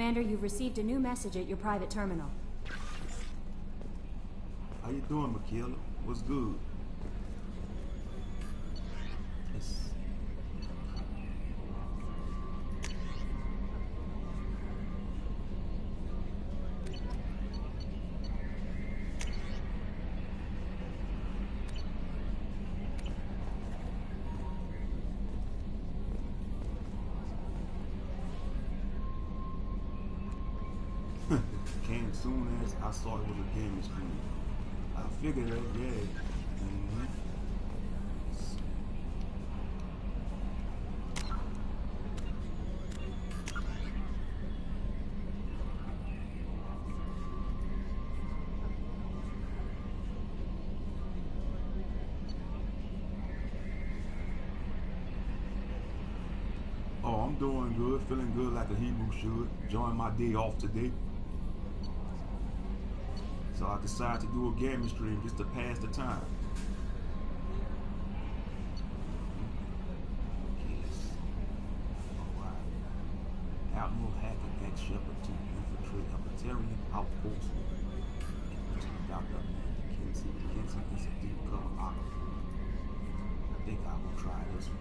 Commander, you've received a new message at your private terminal. How you doing, Michaela? What's good? Came soon as I saw it was a gaming stream. I figured that, yeah. Oh, I'm doing good, feeling good like a Hebrew should. Enjoying my day off today. So I decided to do a gaming stream just to pass the time. Yes. Alright. Admiral Hackett X Shepard to infiltrate a Batarian outpost. Dr. Kinsey is a deep cover operator. I think I will try this one.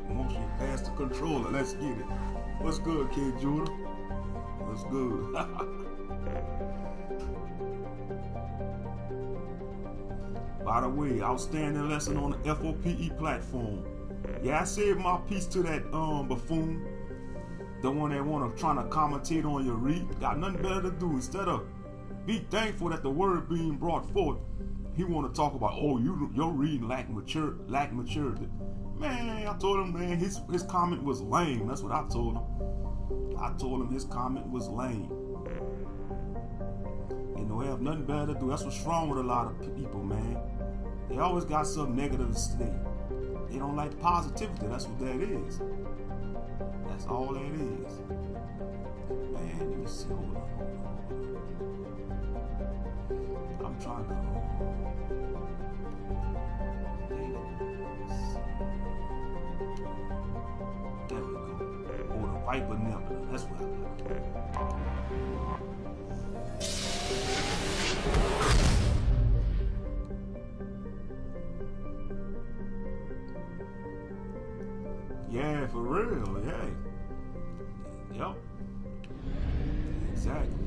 Motion past the controller. Let's get it. What's good, Kid Judah? What's good? By the way, outstanding lesson on the FOPE platform. Yeah, I saved my piece to that buffoon. The one that wanna trying to commentate on your read. Got nothing better to do instead of be thankful that the word being brought forth. He wanna talk about, oh, your reading lack maturity. Man, I told him, man, his comment was lame. That's what I told him. I told him his comment was lame. And they have nothing better to do. That's what's wrong with a lot of people, man. They always got something negative to say. They don't like positivity. That's what that is. That's all that is. Man, let me see. Hold on. I'm trying to. There we go. Oh, the Viper Nebula. That's what I got. Yeah, for real. Yeah. Yep. Exactly.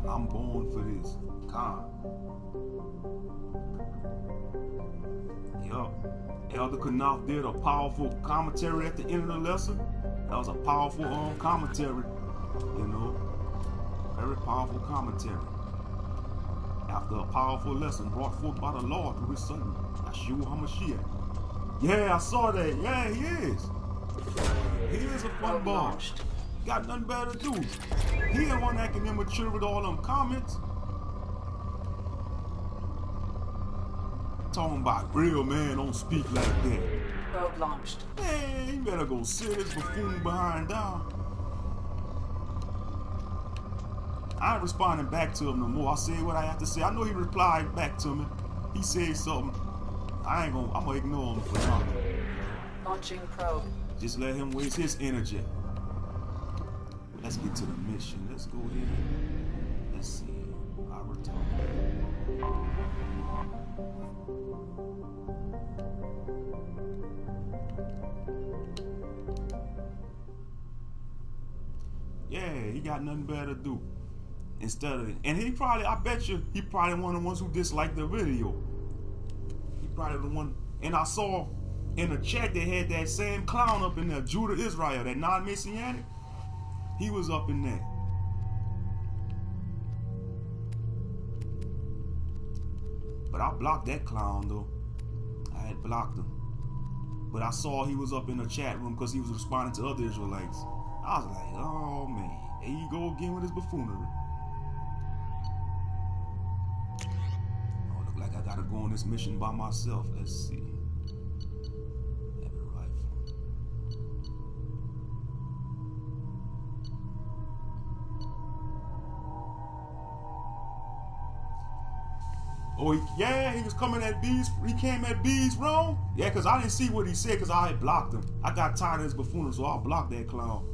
I'm born for this. Con. Yup. Elder Knopf did a powerful commentary at the end of the lesson. That was a powerful commentary. You know. Very powerful commentary. After a powerful lesson brought forth by the Lord through his son, Yeshua HaMashiach. Yeah, I saw that. Yeah, he is. He is a fun ball. Got nothing better to do. He the one acting immature with all them comments. Talking about real man don't speak like that. Probe launched. Man, you better go sit his buffoon behind down. I ain't responding back to him no more. I said what I have to say. I know he replied back to me. He said something. I'm gonna ignore him for now. Launching probe. Just let him waste his energy. Let's get to the mission. Let's go ahead. Let's see. I return. Yeah, he got nothing better to do. Instead of, and he probably, I bet you, he probably one of the ones who disliked the video. He probably the one, and I saw in the chat they had that same clown up in there, Judah Israel, that non-Messianic. He was up in there. But I blocked that clown though. I had blocked him. But I saw he was up in the chat room because he was responding to other Israelites. I was like, oh man, there you go again with his buffoonery. Oh, look like I gotta go on this mission by myself. Let's see. Heavy rifle. Oh, he was coming at B's. He came at B's wrong. Yeah, because I didn't see what he said because I had blocked him. I got tired of his buffoonery, so I blocked that clown.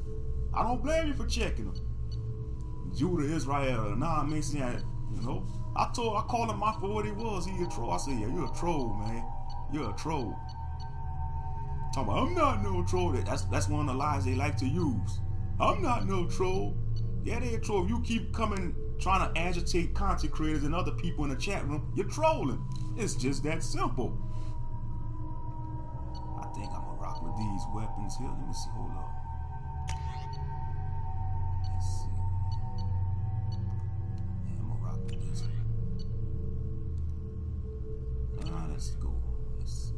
I don't blame you for checking him. Judah Israel, non-Messianic, you know. I called him out for what he was. He a troll. I said, yeah, you're a troll, man. You're a troll. Talking about, I'm not no troll. That's one of the lies they like to use. I'm not no troll. Yeah, they a troll. If you keep coming trying to agitate content creators and other people in the chat room, you're trolling. It's just that simple. I think I'm gonna rock with these weapons here. Let me see. Hold up. Let's see. Yeah, I'm gonna rock with this one. Let's go. Let's see.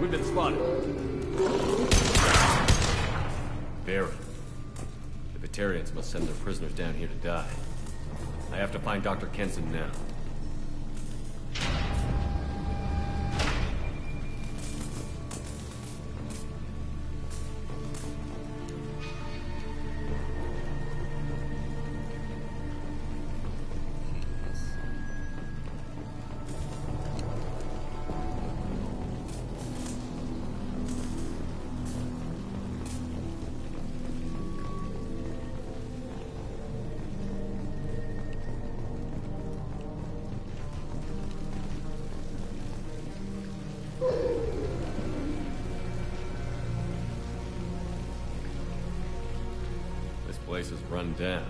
We've been spotted. Baron. The Batarians must send their prisoners down here to die. I have to find Dr. Kenson now. This place is run down,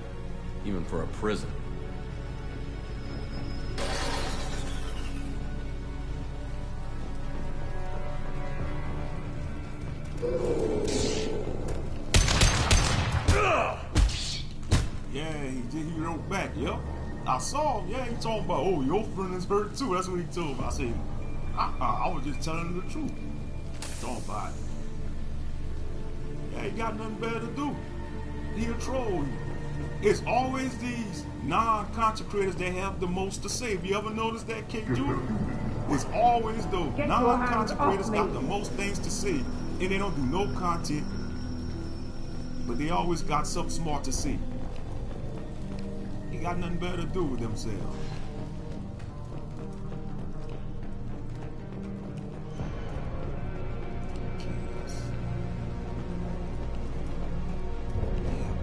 even for a prison. Yeah, he wrote back, yep. I saw him, yeah, he talking about, oh, your friend is hurt too. That's what he told me. I said, I was just telling him the truth. Don't buy it. Yeah, he got nothing better to do. He a troll. It's always these non-content creators that have the most to say. Have you ever noticed that, King Judah? It's always those Get your hands non-content off creators got me. the most things to say, and they don't do no content, but they always got something smart to say. They got nothing better to do with themselves.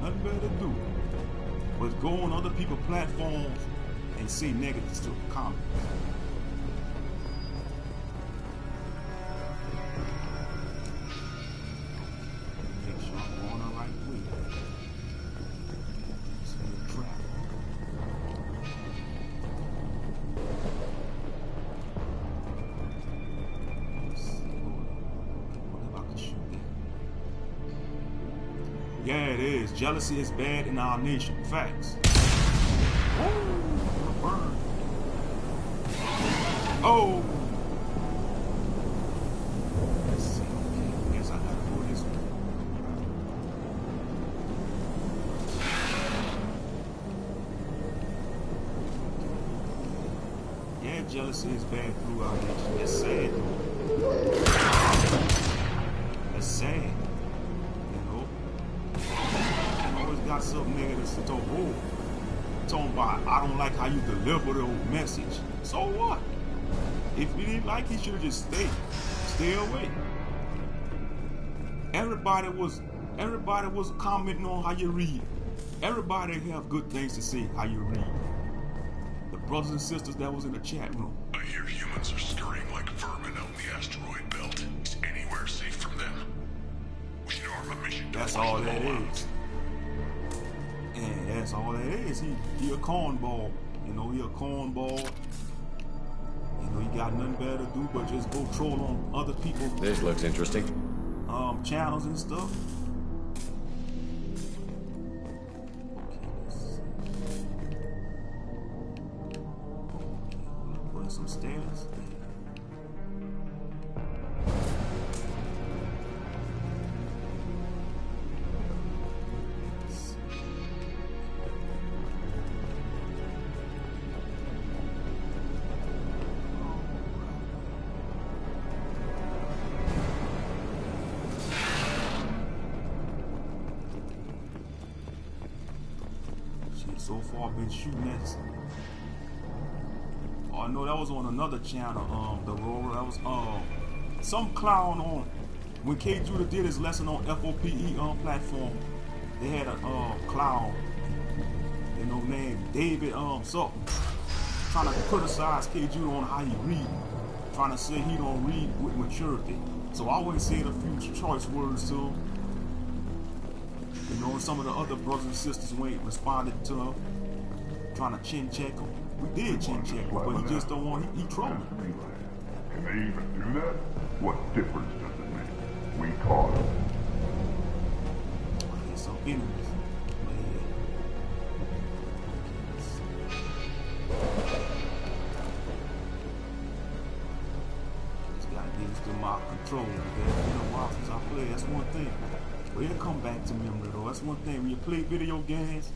Nothing better to do but go on other people's platforms and say negative stuff, comments. Make sure I'm going the right way. It's in the trap. Let's see, what if I can shoot that? Yeah, it is. Jealousy is bad in our nation. Facts. Oh, burn. Oh. Let's see. Okay, guess I gotta go this way. Yeah, jealousy is bad through our nation. That's sad, though. That's sad. Always got something negative to talk. Oh, talking about I don't like how you deliver the message. So what? If you didn't like it, you should have just stay away. Everybody was commenting on how you read. Everybody have good things to say how you read. The brothers and sisters that was in the chat room. I hear humans are scurrying like vermin out in the asteroid belt. Is anywhere safe from them? We should arm a mission. That's all that is. And that's all that is. He a cornball. You know, he a cornball. You know, he got nothing better to do but just go troll on other people's This looks interesting. channels and stuff. Okay, let's see. Okay, put in some stairs. So far been shooting at. Oh, I know that was on another channel. The Rover. That was some clown on when K Judah did his lesson on FOPE platform. They had a clown, you know, named David something, trying to criticize K Judah on how he read, trying to say he don't read with maturity. So I went and said a few choice words to him. You know, some of the other brothers and sisters went responded to him, trying to chin check him. We did chin check him, but he just don't want. He trolling. Can they even do that? What difference does it make? We caught him. There's some enemies. Just gotta get used to my control. It's been a while since I played. That's one thing. But it'll come back to memory though. That's one thing. When you play video games,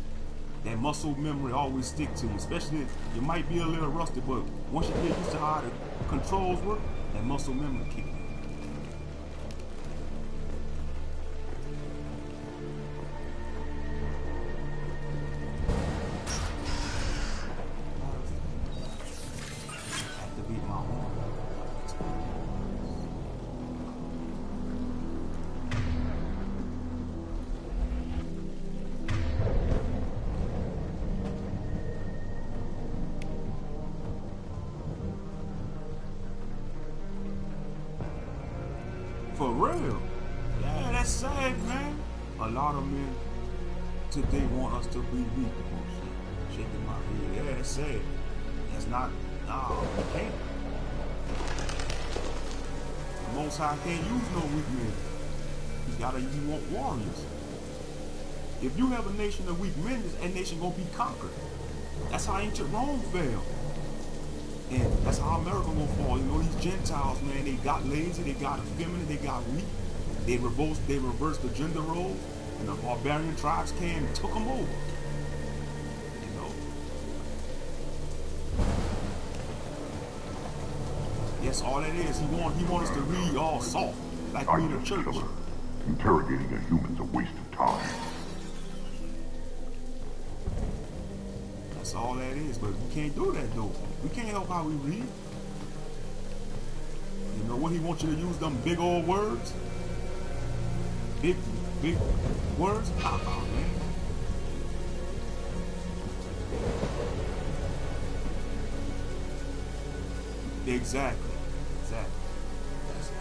that muscle memory always stick to you. Especially you might be a little rusty, but once you get used to how the controls work, that muscle memory kick in. Activate my arm. For real. Yeah, that's sad, man. A lot of men today want us to be weak. Shaking my head. Yeah, that's sad. That's not, no, you can't. The Most High can't use no weak men. You want warriors. If you have a nation of weak men, that nation gonna be conquered. That's how ancient Rome fell. And that's how America gonna fall. You know, these Gentiles, man, they got lazy, they got effeminate, they got weak. They reversed the gender roles, and the barbarian tribes came and took them over. You know? Yes, all that is. He want us to read all soft, like I we in a know, church. killer. Interrogating a human's a waste of time. That's all that is, but we can't do that though. We can't help how we read. You know what he wants you to use them big old words? Big words? Man. Exactly.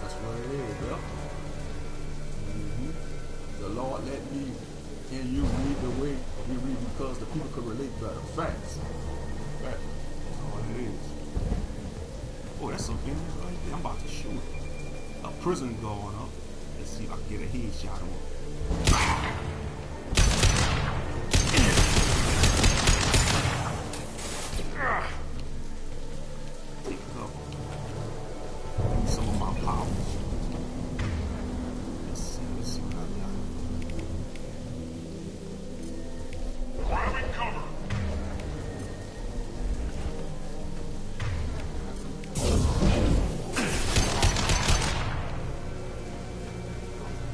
That's what it is, bro. The Lord let me and you read the way we read because the people could relate better. Facts. That's all it is. Oh, that's some enemies right there. I'm about to shoot it. A prison going up. Let's see if I can get a headshot on him. Take cover. Give me some of my powers. Let's see what I got. Grabbing cover.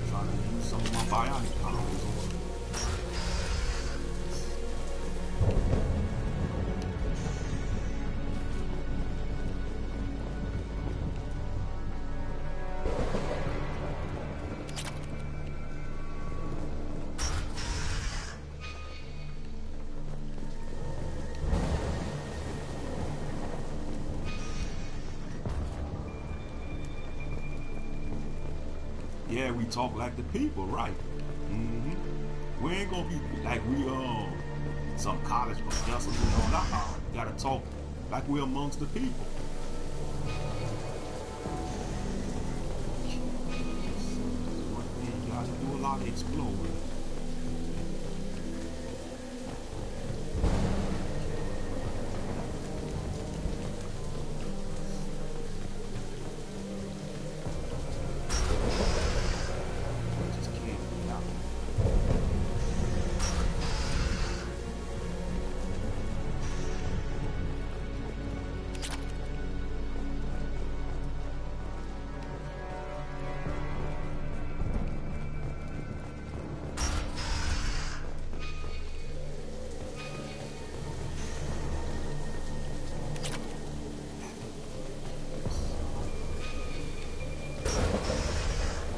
Trying to use some of my bionic powers on. Yeah, we talk like the people, right? We ain't gonna be like we some college professors, we gotta talk like we're amongst the people. One thing, you gotta do a lot of exploring. Just can't get out.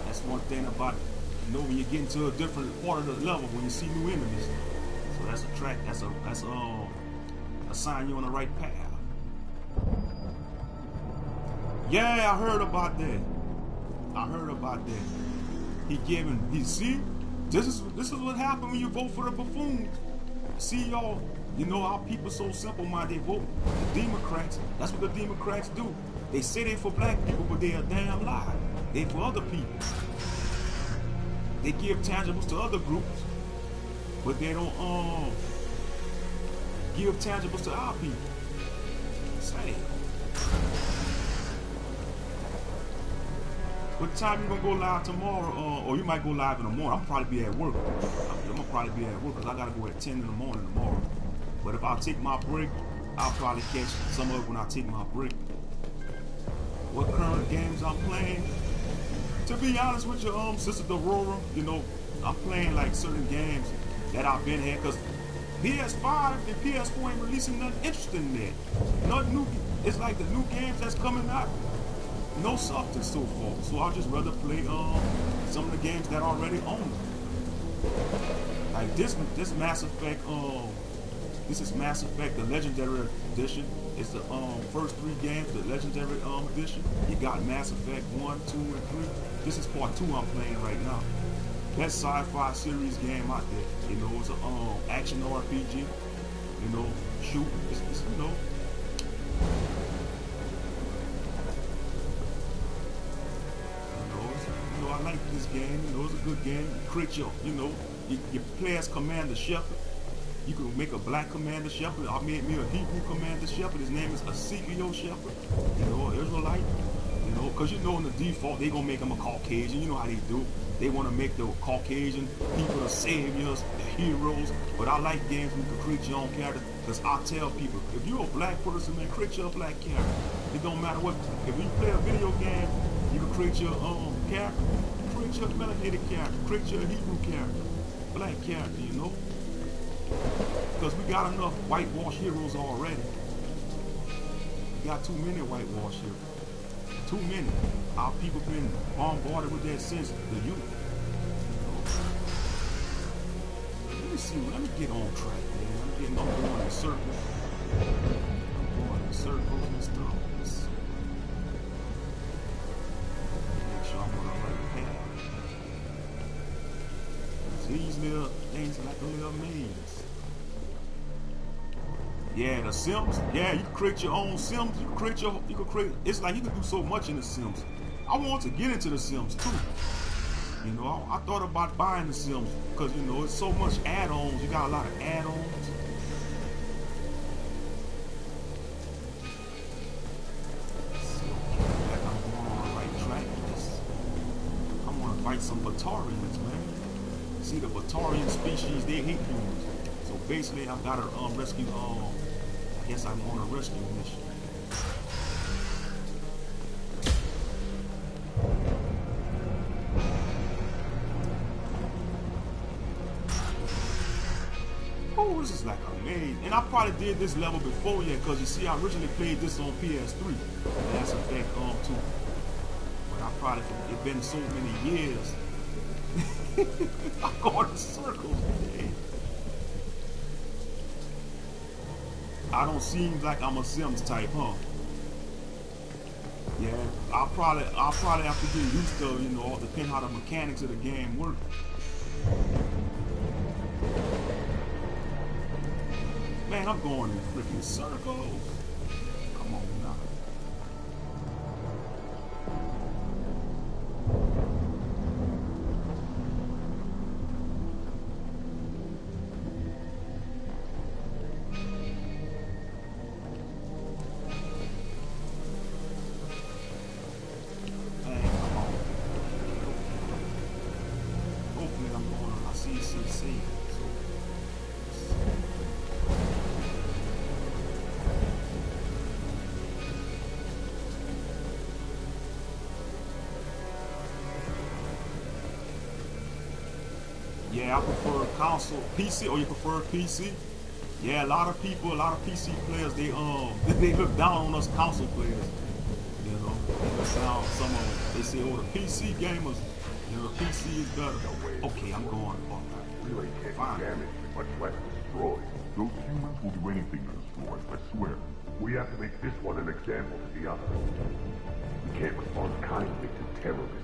That's one thing about it. You know, when you get into a different part of the level, when you see new enemies, so that's a track. That's a sign you're on the right path. Yeah, I heard about that. He see, this is what happened when you vote for the buffoon. See, y'all, you know our people so simple-minded. They vote the Democrats. That's what the Democrats do. They say they for black people, but they a damn lie. They for other people. They give tangibles to other groups, but they don't give tangibles to our people. Sad. What time you gonna go live tomorrow? Or you might go live in the morning. I'll probably be at work. I'm gonna probably be at work because I gotta go at 10 in the morning tomorrow. But if I take my break, I'll probably catch some of it when I take my break. What current games I'm playing? To be honest with you, Sister Aurora, you know, I'm playing like certain games that I've been here because PS5 and PS4 ain't releasing nothing interesting there. Nothing new. It's like the new games that's coming out. No substance so far. So I'll just rather play some of the games that are already on. Like this Mass Effect, this is Mass Effect, the Legendary Edition. It's the first 3 games, the Legendary Edition. You got Mass Effect 1, 2, and 3. This is part 2 I'm playing right now. Best sci-fi series game out there. You know, it's an action RPG. You know, shooting. It's you know. I like this game. You know, it's a good game. You create your, you know, your players Commander Shepard. You can make a black Commander Shepard. I made me a Hebrew Commander Shepard. His name is Ezekiel Shepard. You know, Israelite. You know, because you know in the default they gonna make him a Caucasian. You know how they do. They want to make the Caucasian people the saviors, the heroes. But I like games where you can create your own character. Because I tell people, if you're a black person, man, create your black character. It don't matter what. If you play a video game, you can create your character. Create your melanated character. Create your Hebrew character. Black character, you know. Because we got enough whitewash heroes already. We got too many whitewash heroes. Too many. Our people been bombarded with that since the youth. Let me see. Let me get on track, man. I'm going in circles. I'm going in circles and stuff. Let's see. Make sure I'm on the right path. These little things are like a little maze. Yeah, the Sims. Yeah, you can create your own Sims. You can create. It's like you can do so much in the Sims. I want to get into the Sims too. You know, I thought about buying the Sims because you know it's so much add-ons. You got a lot of add-ons. Like I'm going on the right track. I want to fight some Batarians, man. See, the Batarian species, they hate humans. So basically, I've got to rescue. I guess I'm on a rescue mission. Oh, this is like amazing. And I probably did this level before yet, because you see, I originally played this on PS3. Mass Effect 2. But I probably, it's been so many years. I go in circles, man. I don't seem like I'm a Sims type, huh? Yeah, I'll probably have to get used to, you know, depending how the mechanics of the game work. Man, I'm going in freaking circles. Come on now. Yeah, I prefer console, PC, or you prefer PC? Yeah, a lot of PC players, they look down on us console players. You know, some of them, they say, oh, the PC gamers, you know, the PC is better. Okay, I'm going. Really can't damage, much less destroy. Those humans will do anything to destroy, I swear. We have to make this one an example to the others. We can't respond kindly to terrorists.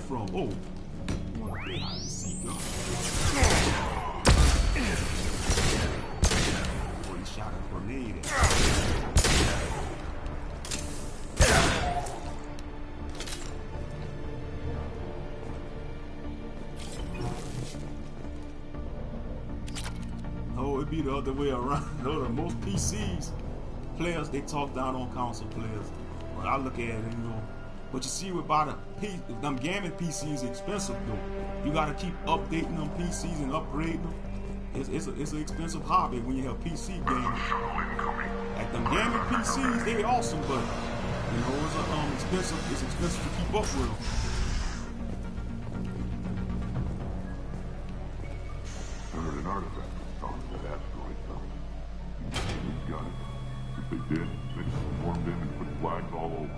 From oh, I see God. Oh, he shot a grenade at oh, it'd be the other way around. No, the most PCs players, they talk down on console players. But I look at it, you know. But you see, about them gaming PCs expensive though. You gotta keep updating them PCs and upgrading them. It's an expensive hobby when you have PC gaming. Like them gaming PCs, they awesome, but you know it's expensive. It's expensive to keep up with them. I heard an artifact was found in that asteroid belt. We got it. If they did, they just swarmed in and put flags all over it.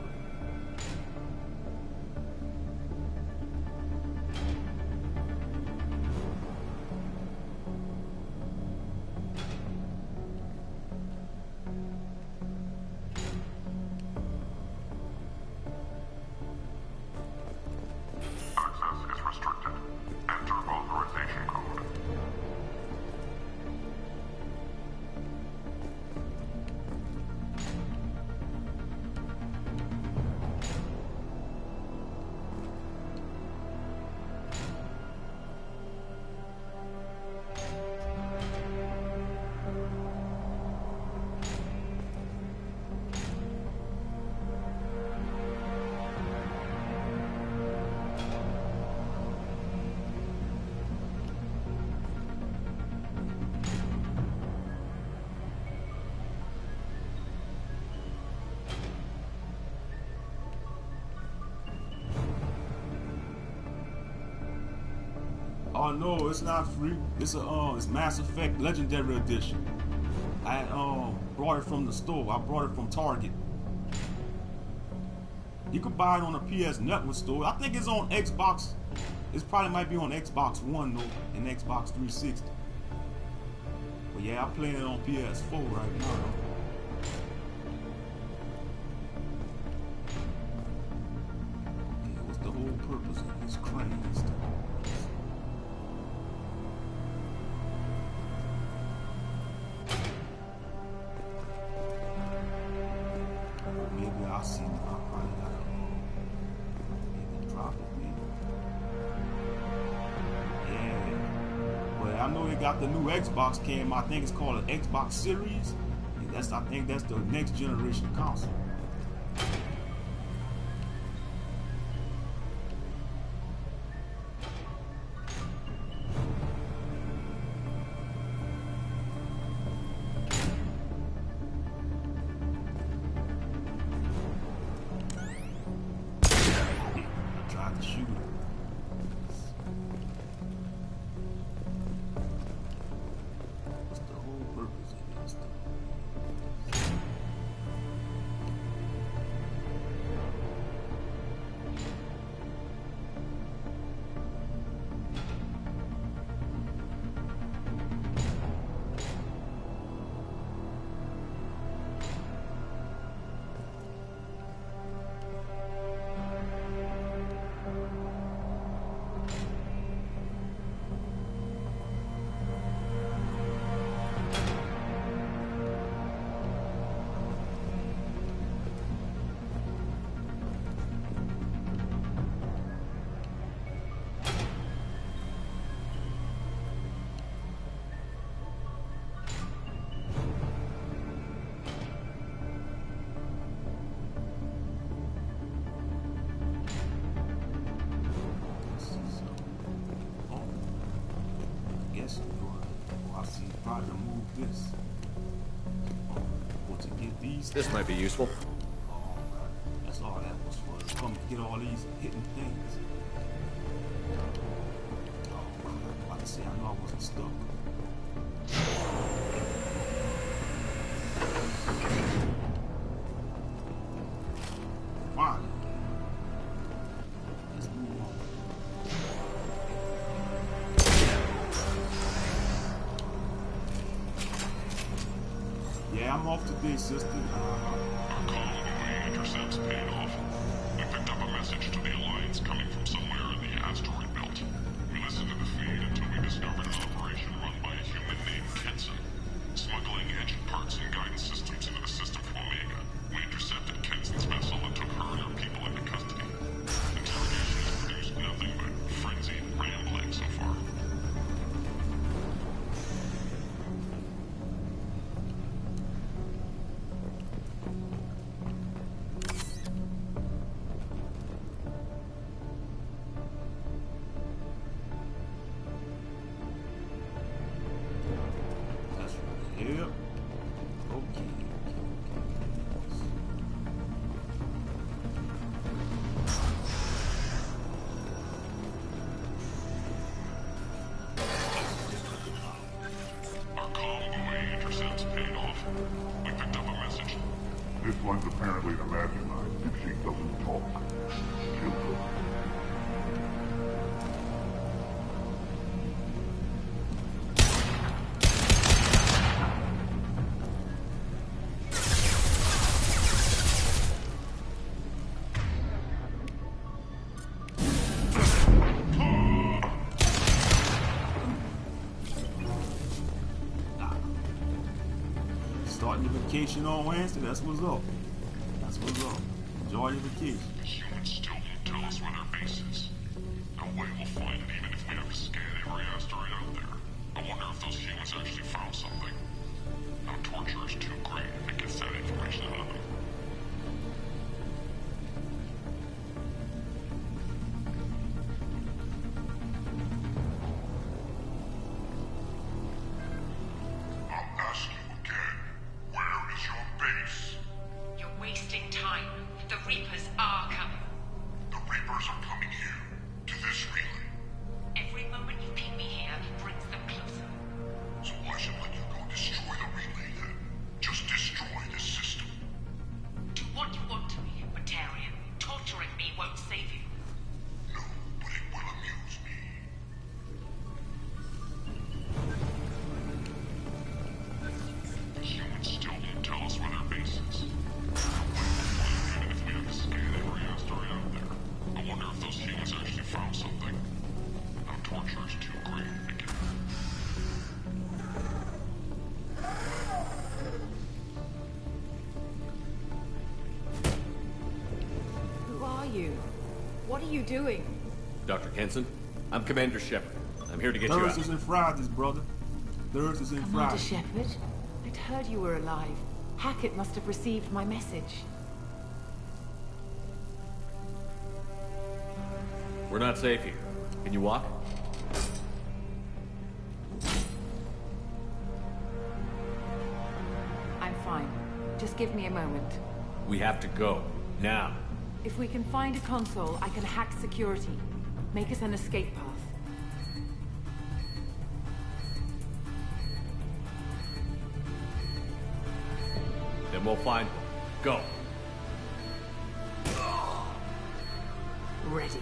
Oh no, it's not free. It's it's Mass Effect Legendary Edition. I brought it from the store. I brought it from Target. You can buy it on the PS Network store. I think it's on Xbox. It probably might be on Xbox One though, and Xbox 360. But yeah, I'm playing it on PS4 right now. Yeah, what's the whole purpose of this crane stuff? Maybe I'll see. I probably gotta maybe drop it, maybe. Yeah. But I know they got the new Xbox came. I think it's called an Xbox Series. And I think that's the next generation console. Tried to shoot it. What's the whole purpose of this stuff? I see probably remove this. Or to get these. This might be useful. Oh, that's all that was for. To come get all these hidden things. Oh, I'm about to say, I know I wasn't stuck. Fine. Let's move on. Yeah, I'm off today, sister. Our convoy intercepts paid off. We picked up a message to the Alliance coming from somewhere in the asteroid belt. We listened to the feed until we discovered an operation run by a human named Kenson, smuggling engine parts and guidance systems into the system from Omega. We intercepted Kenson's vessel and took her and her people into custody. Interrogation has produced nothing but frenzied rambling so far. That's right. Yep. Okay. Our convoy intercepts paid off. We picked up a message. This one's apparently the Mastermind. If she doesn't talk, kill her. Starting the vacation on Wednesday. That's what's up. That's what's up. Enjoy your vacation. The humans still won't tell us where their base is. No way we'll find it even if we have to scan every asteroid out there. I wonder if those humans actually found something. Our torture is too great if it gets that information out of them. I'll ask you again. Where is your base? You're wasting time. The Reapers are coming. are you doing? Dr. Kenson, I'm Commander Shepard. I'm here to get you out. Thursdays and Fridays, brother. Thursdays and Commander Fridays. Shepard? I'd heard you were alive. Hackett must have received my message. We're not safe here. Can you walk? I'm fine. Just give me a moment. We have to go. Now. If we can find a console, I can hack security. Make us an escape path. Then we'll find one. Go. Ready.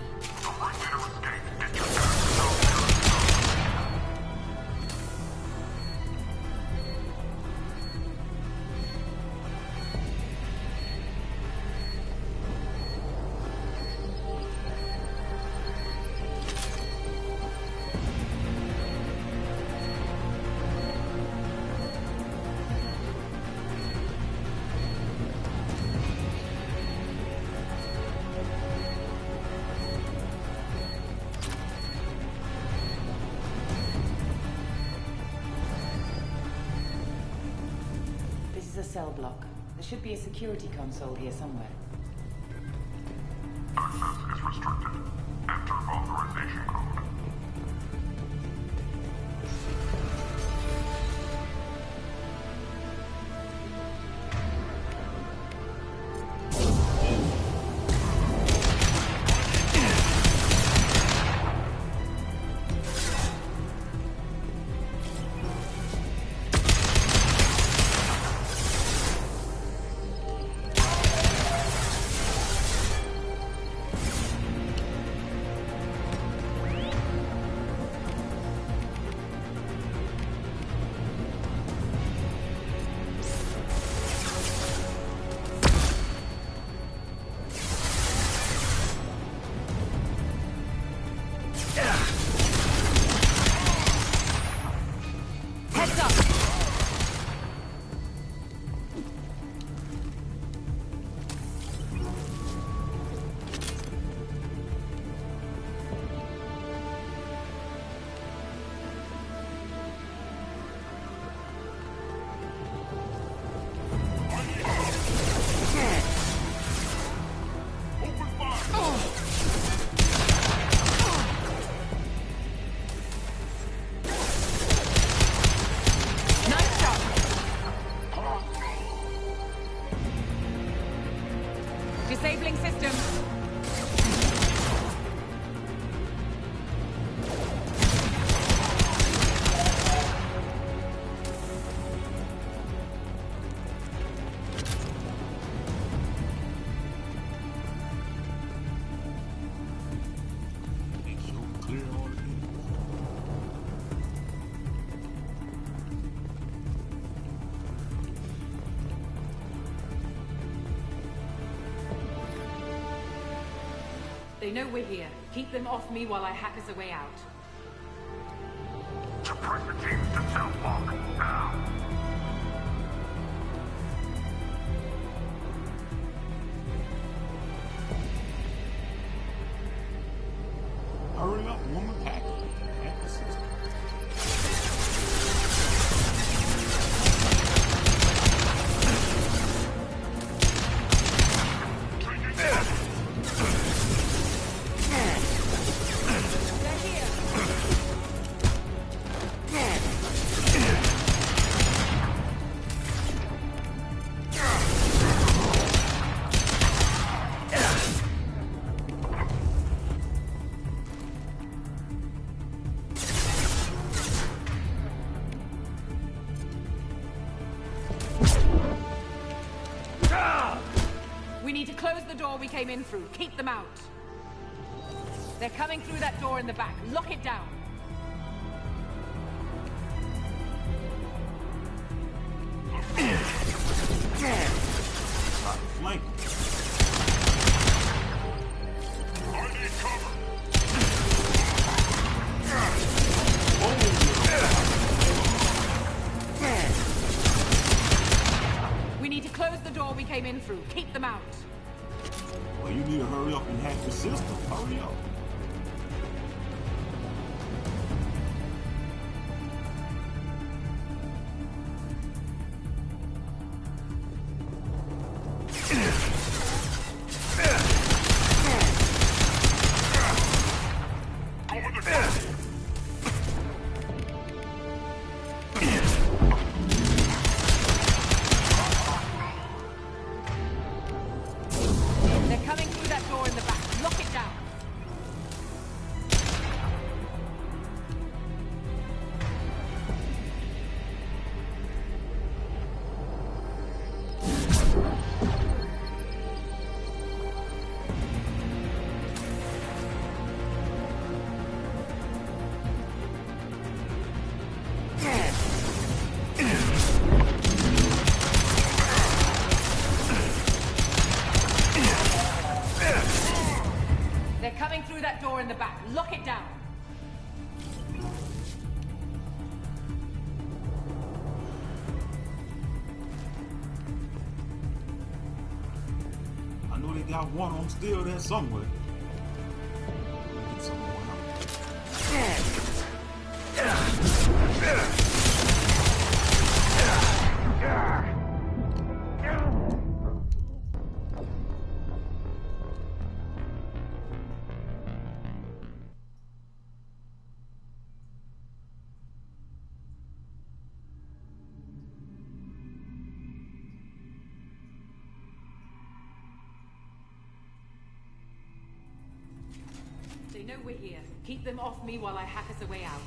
This is a cell block. There should be a security console here somewhere. Access is restricted. Enter authorization code. Heads up! Nice shot! Disabling system. Make sure we clear all the enemies. They know we're here. Keep them off me while I hack us a way out. Suppress the teams to cell block. Now. Hurry up, woman. Hack it. Hack the system. We need to close the door we came in through. Keep them out. They're coming through that door in the back. Lock it down. Try to flank him. I need cover. We need to close the door we came in through. Keep them out. Well, you need to hurry up and hack the system. Hurry up. In the back. Lock it down. I know they got one of them still there somewhere. Get someone They know we're here. Keep them off me while I hack us a way out.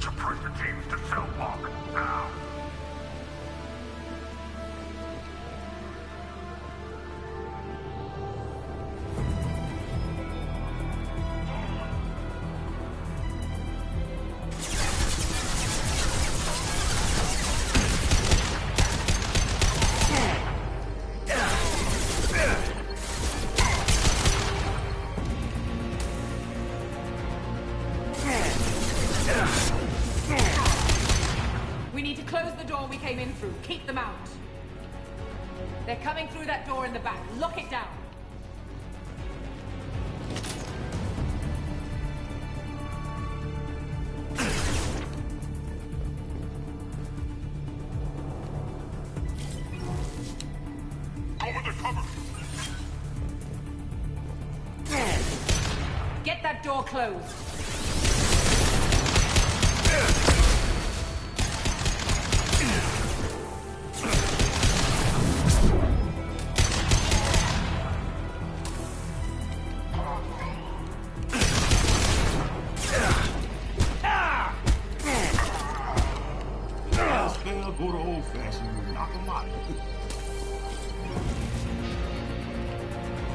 Suppress the teams to cell block. Now. Keep them out. They're coming through that door in the back. Lock it down. Over the cover. Get that door closed. Go to old-fashioned and knock them out.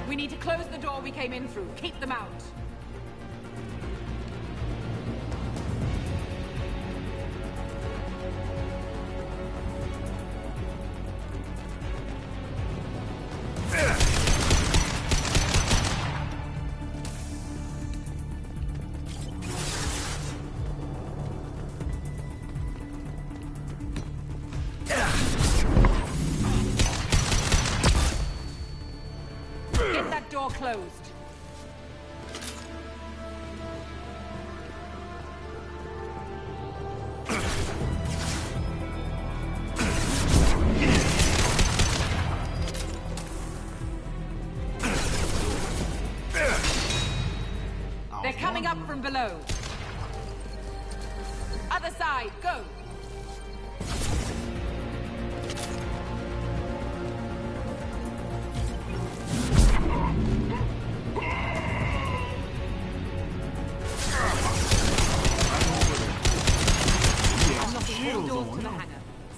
We need to close the door we came in through. Keep them out. Door closed. They're coming up from below. Other side, go.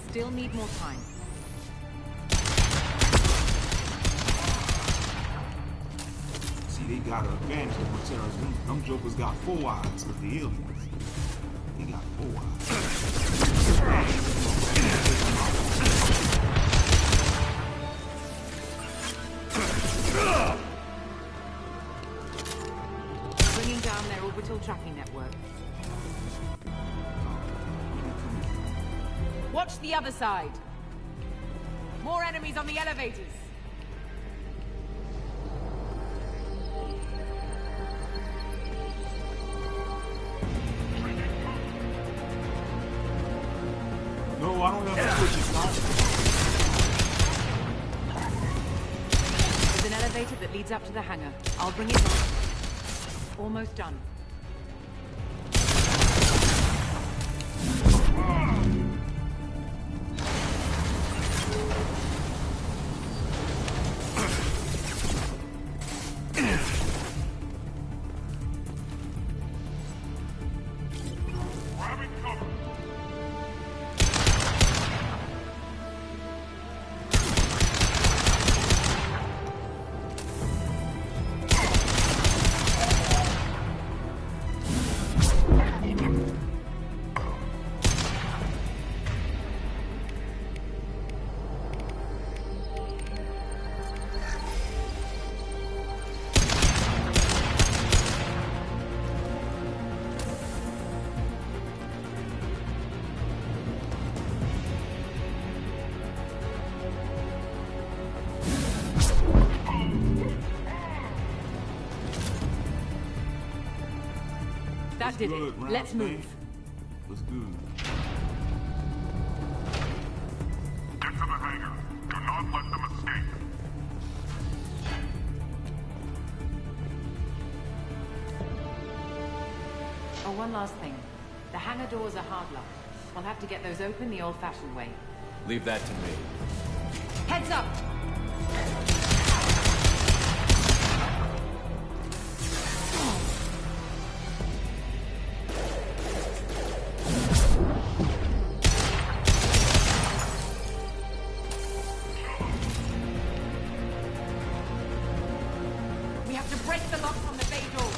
Still need more time. See, they got an advantage over terrorists. Them jokers got 4 eyes with the aliens. They got 4 eyes. Bringing down their orbital tracking network. Watch the other side. More enemies on the elevators. No, I don't have to push it, Doc. There's an elevator that leads up to the hangar. I'll bring it on. Almost done. That did it. Good, Let's move. What's good? Get to the hangar. Do not let them escape. Oh, one last thing. The hangar doors are hard locked. We'll have to get those open the old-fashioned way. Leave that to me. Heads up! We have to break the locks on the bay doors.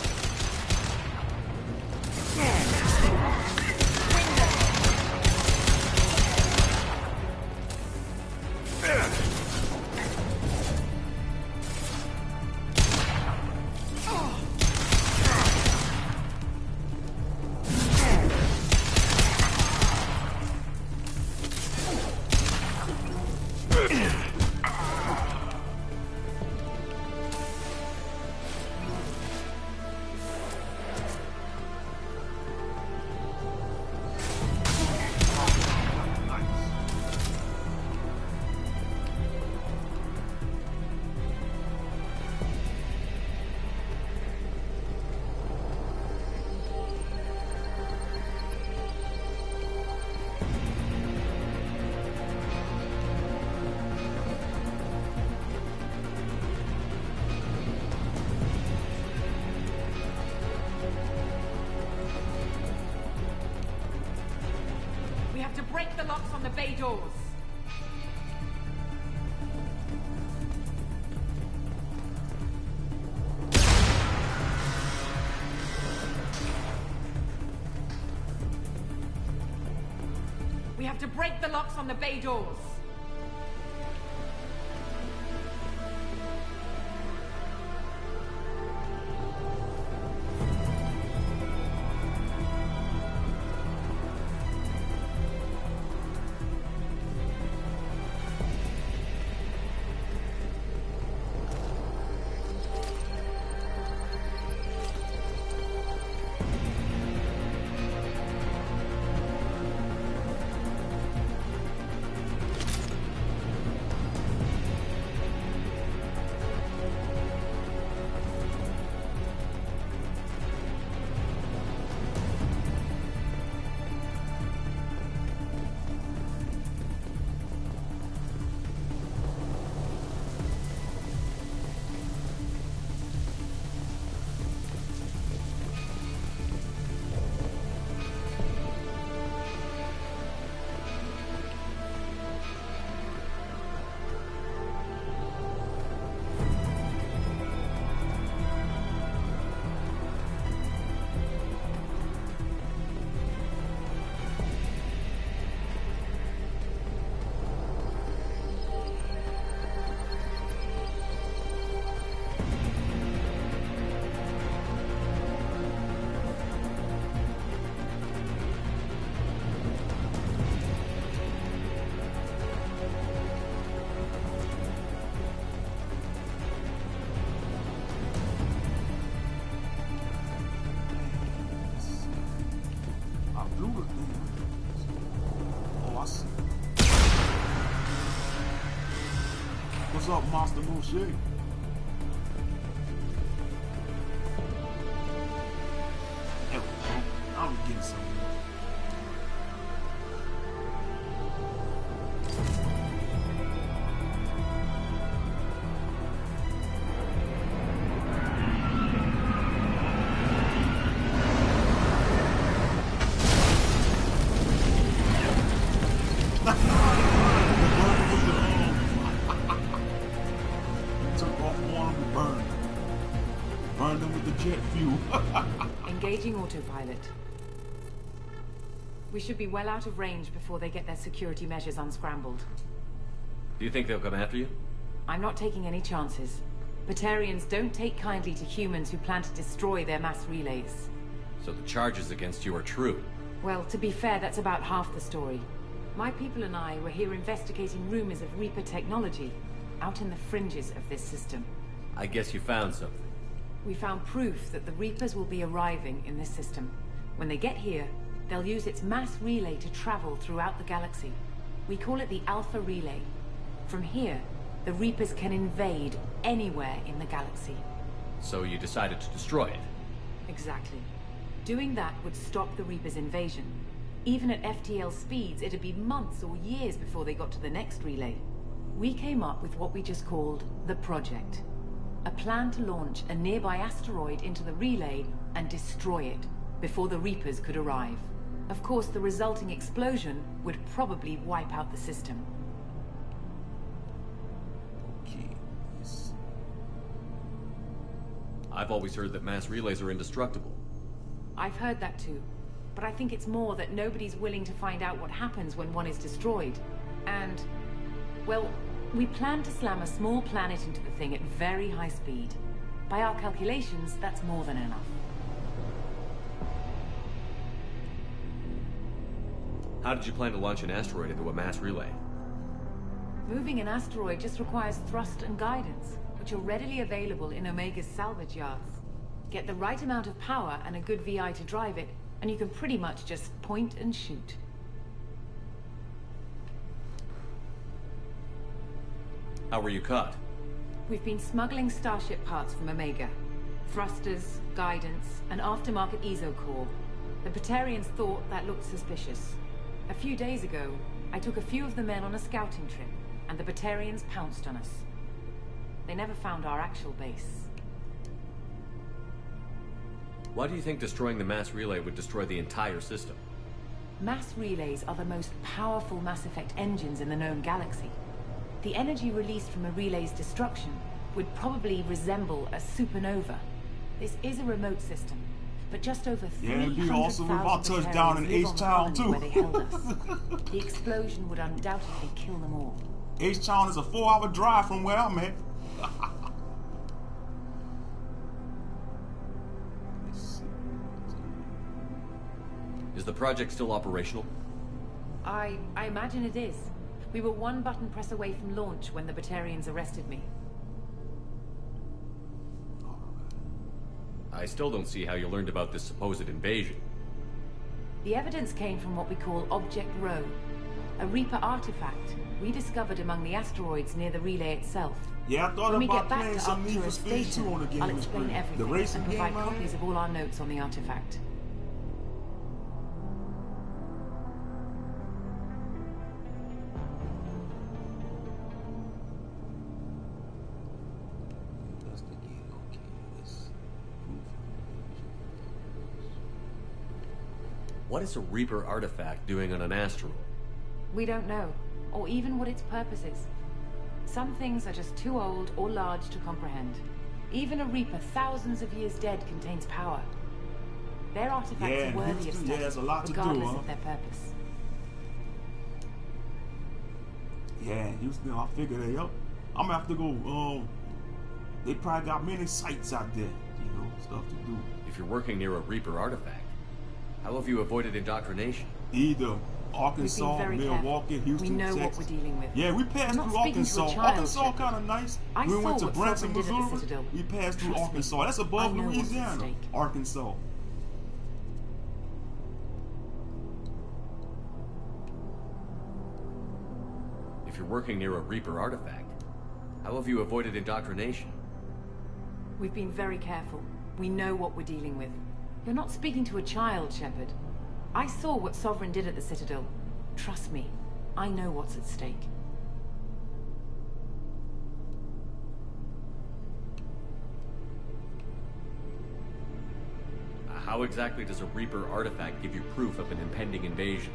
We have to break the locks on the bay doors. We have to break the locks on the bay doors. What's up, Master Moshe? There we go. I'm getting something. Engaging autopilot. We should be well out of range before they get their security measures unscrambled. Do you think they'll come after you? I'm not taking any chances. Batarians don't take kindly to humans who plan to destroy their mass relays. So the charges against you are true? Well, to be fair, that's about half the story. My people and I were here investigating rumors of Reaper technology, out in the fringes of this system. I guess you found something. We found proof that the Reapers will be arriving in this system. When they get here, they'll use its mass relay to travel throughout the galaxy. We call it the Alpha Relay. From here, the Reapers can invade anywhere in the galaxy. So you decided to destroy it? Exactly. Doing that would stop the Reapers' invasion. Even at FTL speeds, it'd be months or years before they got to the next relay. We came up with what we just called the Project. A plan to launch a nearby asteroid into the relay and destroy it before the Reapers could arrive. Of course, the resulting explosion would probably wipe out the system. Okay. Yes. I've always heard that mass relays are indestructible. I've heard that too, but I think it's more that nobody's willing to find out what happens when one is destroyed. And, well, we plan to slam a small planet into the thing at very high speed. By our calculations, that's more than enough. How did you plan to launch an asteroid into a mass relay? Moving an asteroid just requires thrust and guidance, which are readily available in Omega's salvage yards. Get the right amount of power and a good VI to drive it, and you can pretty much just point and shoot. How were you caught? We've been smuggling Starship parts from Omega. Thrusters, guidance, and aftermarket ESO core. The Batarians thought that looked suspicious. A few days ago, I took a few of the men on a scouting trip, and the Batarians pounced on us. They never found our actual base. Why do you think destroying the mass relay would destroy the entire system? Mass relays are the most powerful Mass Effect engines in the known galaxy. The energy released from a relay's destruction would probably resemble a supernova. This is a remote system, but just over 300,000 touchdown in H-Town too. where they held us. The explosion would undoubtedly kill them all. H-Town is a 4-hour drive from where I'm at. Is the project still operational? I imagine it is. We were one button press away from launch when the Batarians arrested me. I still don't see how you learned about this supposed invasion. The evidence came from what we call Object Rho, a Reaper artifact rediscovered among the asteroids near the relay itself. Yeah, I thought When we about get back playing to some Need for Arcturus Speed 2 Station, on the game. I'll explain The everything racing and game, provide man. copies of all our notes on the artifact. What is a Reaper artifact doing on an asteroid? We don't know, or even what its purpose is. Some things are just too old or large to comprehend. Even a Reaper thousands of years dead contains power. Their artifacts are worthy of study, there's a lot to do, regardless huh? of their purpose. Yeah, Houston, I figured they up. I'm gonna have to go, they probably got many sites out there, you know, stuff to do. If you're working near a Reaper artifact, how have you avoided indoctrination? Either Arkansas, very Milwaukee, careful. Houston, We know Texas. what we're dealing with. Yeah, we passed I'm not through speaking to a Arkansas. child, Arkansas Shepard. kind of nice. I We saw went to what Branson, Silverman did at the Missouri. Citadel. We passed through Trust me, Arkansas. That's above I know what's at Louisiana. stake. Arkansas. If you're working near a Reaper artifact, How have you avoided indoctrination? We've been very careful. We know what we're dealing with. You're not speaking to a child, Shepard. I saw what Sovereign did at the Citadel. Trust me, I know what's at stake. How exactly does a Reaper artifact give you proof of an impending invasion?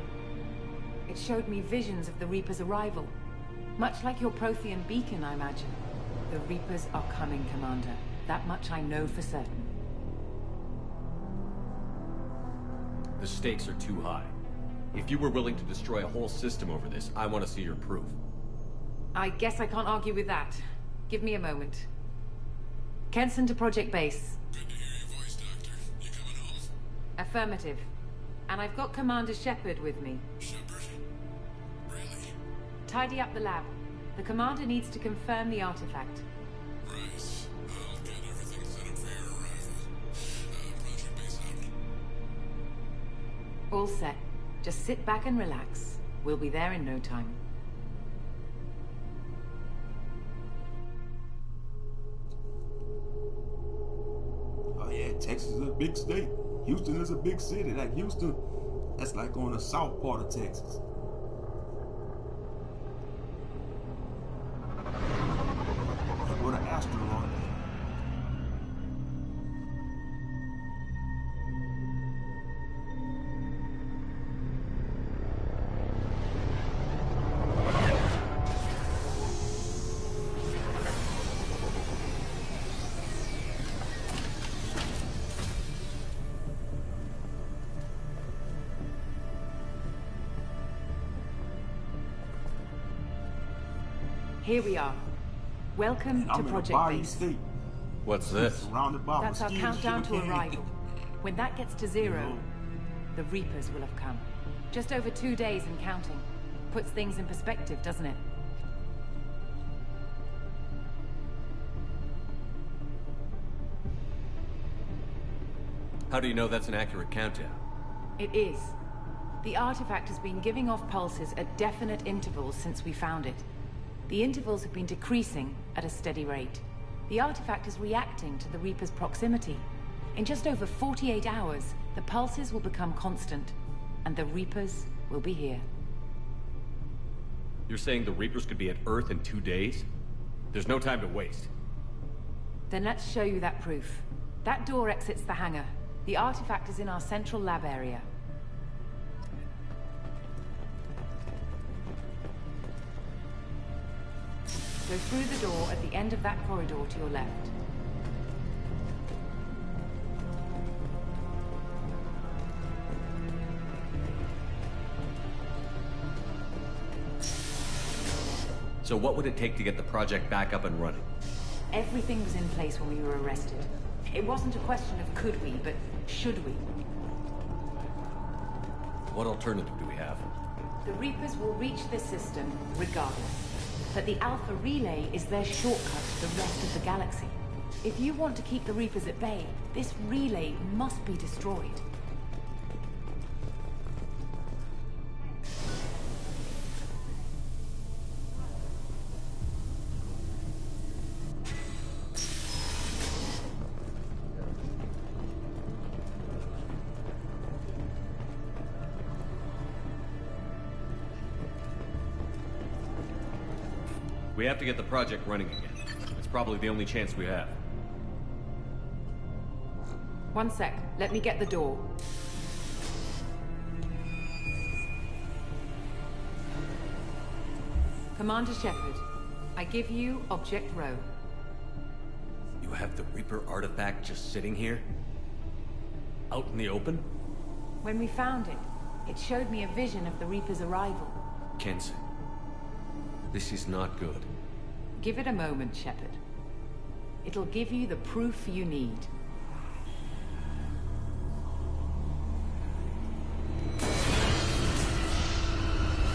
It showed me visions of the Reaper's arrival. Much like your Prothean beacon, I imagine. The Reapers are coming, Commander. That much I know for certain. The stakes are too high. If you were willing to destroy a whole system over this, I want to see your proof. I guess I can't argue with that. Give me a moment. Kenson to Project Base. Good to hear your voice, Doctor. You coming home? Affirmative. And I've got Commander Shepard with me. Shepard? Really? Tidy up the lab. The Commander needs to confirm the artifact. Right. I'll get everything set up for your arrival. Project Base out. All set. Just sit back and relax. We'll be there in no time. Oh yeah, Texas is a big state. Houston is a big city. Like Houston, that's like on the south part of Texas. Like where the asteroid. Here we are. Welcome to I'm in a Project bayou Base. state. What's this? Surrounded by That's our mosquitoes, countdown to sugarcane. arrival. When that gets to zero, the Reapers will have come. Just over 2 days and counting. Puts things in perspective, doesn't it? How do you know that's an accurate countdown? It is. The artifact has been giving off pulses at definite intervals since we found it. The intervals have been decreasing at a steady rate. The artifact is reacting to the Reaper's proximity. In just over 48 hours, the pulses will become constant, and the Reapers will be here. You're saying the Reapers could be at Earth in 2 days? There's no time to waste. Then let's show you that proof. That door exits the hangar. The artifact is in our central lab area. Go through the door at the end of that corridor to your left. So what would it take to get the project back up and running? Everything was in place when we were arrested. It wasn't a question of could we, but should we. What alternative do we have? The Reapers will reach this system regardless. But the Alpha Relay is their shortcut to the rest of the galaxy. If you want to keep the Reapers at bay, this relay must be destroyed. We have to get the project running again. It's probably the only chance we have. One sec. Let me get the door. Commander Shepard, I give you Object Rho. You have the Reaper artifact just sitting here? Out in the open? When we found it, it showed me a vision of the Reaper's arrival. Kenson. This is not good. Give it a moment, Shepard. It'll give you the proof you need.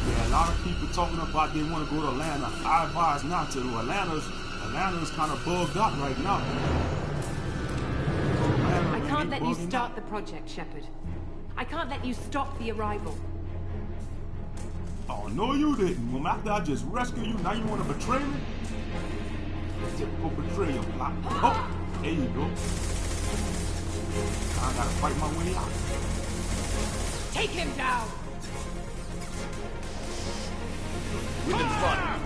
Yeah, a lot of people talking about they want to go to Atlanta. I advise not to. Atlanta's kind of bugged out right now. I can't let you start the project, Shepard. I can't let you stop the arrival. Oh, no you didn't. Well, after I just rescued you, now you want to betray me? Typical betrayal plot. Oh, there you go. I gotta fight my way out. Take him down! Within front.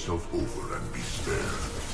yourself over and be spared.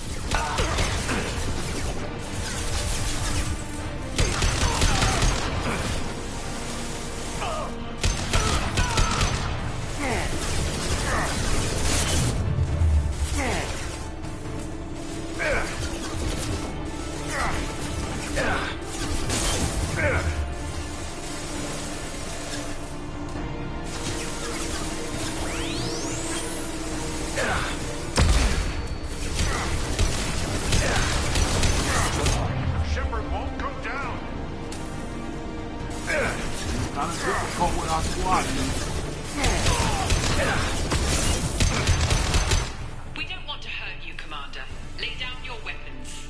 We don't want to hurt you, Commander. Lay down your weapons.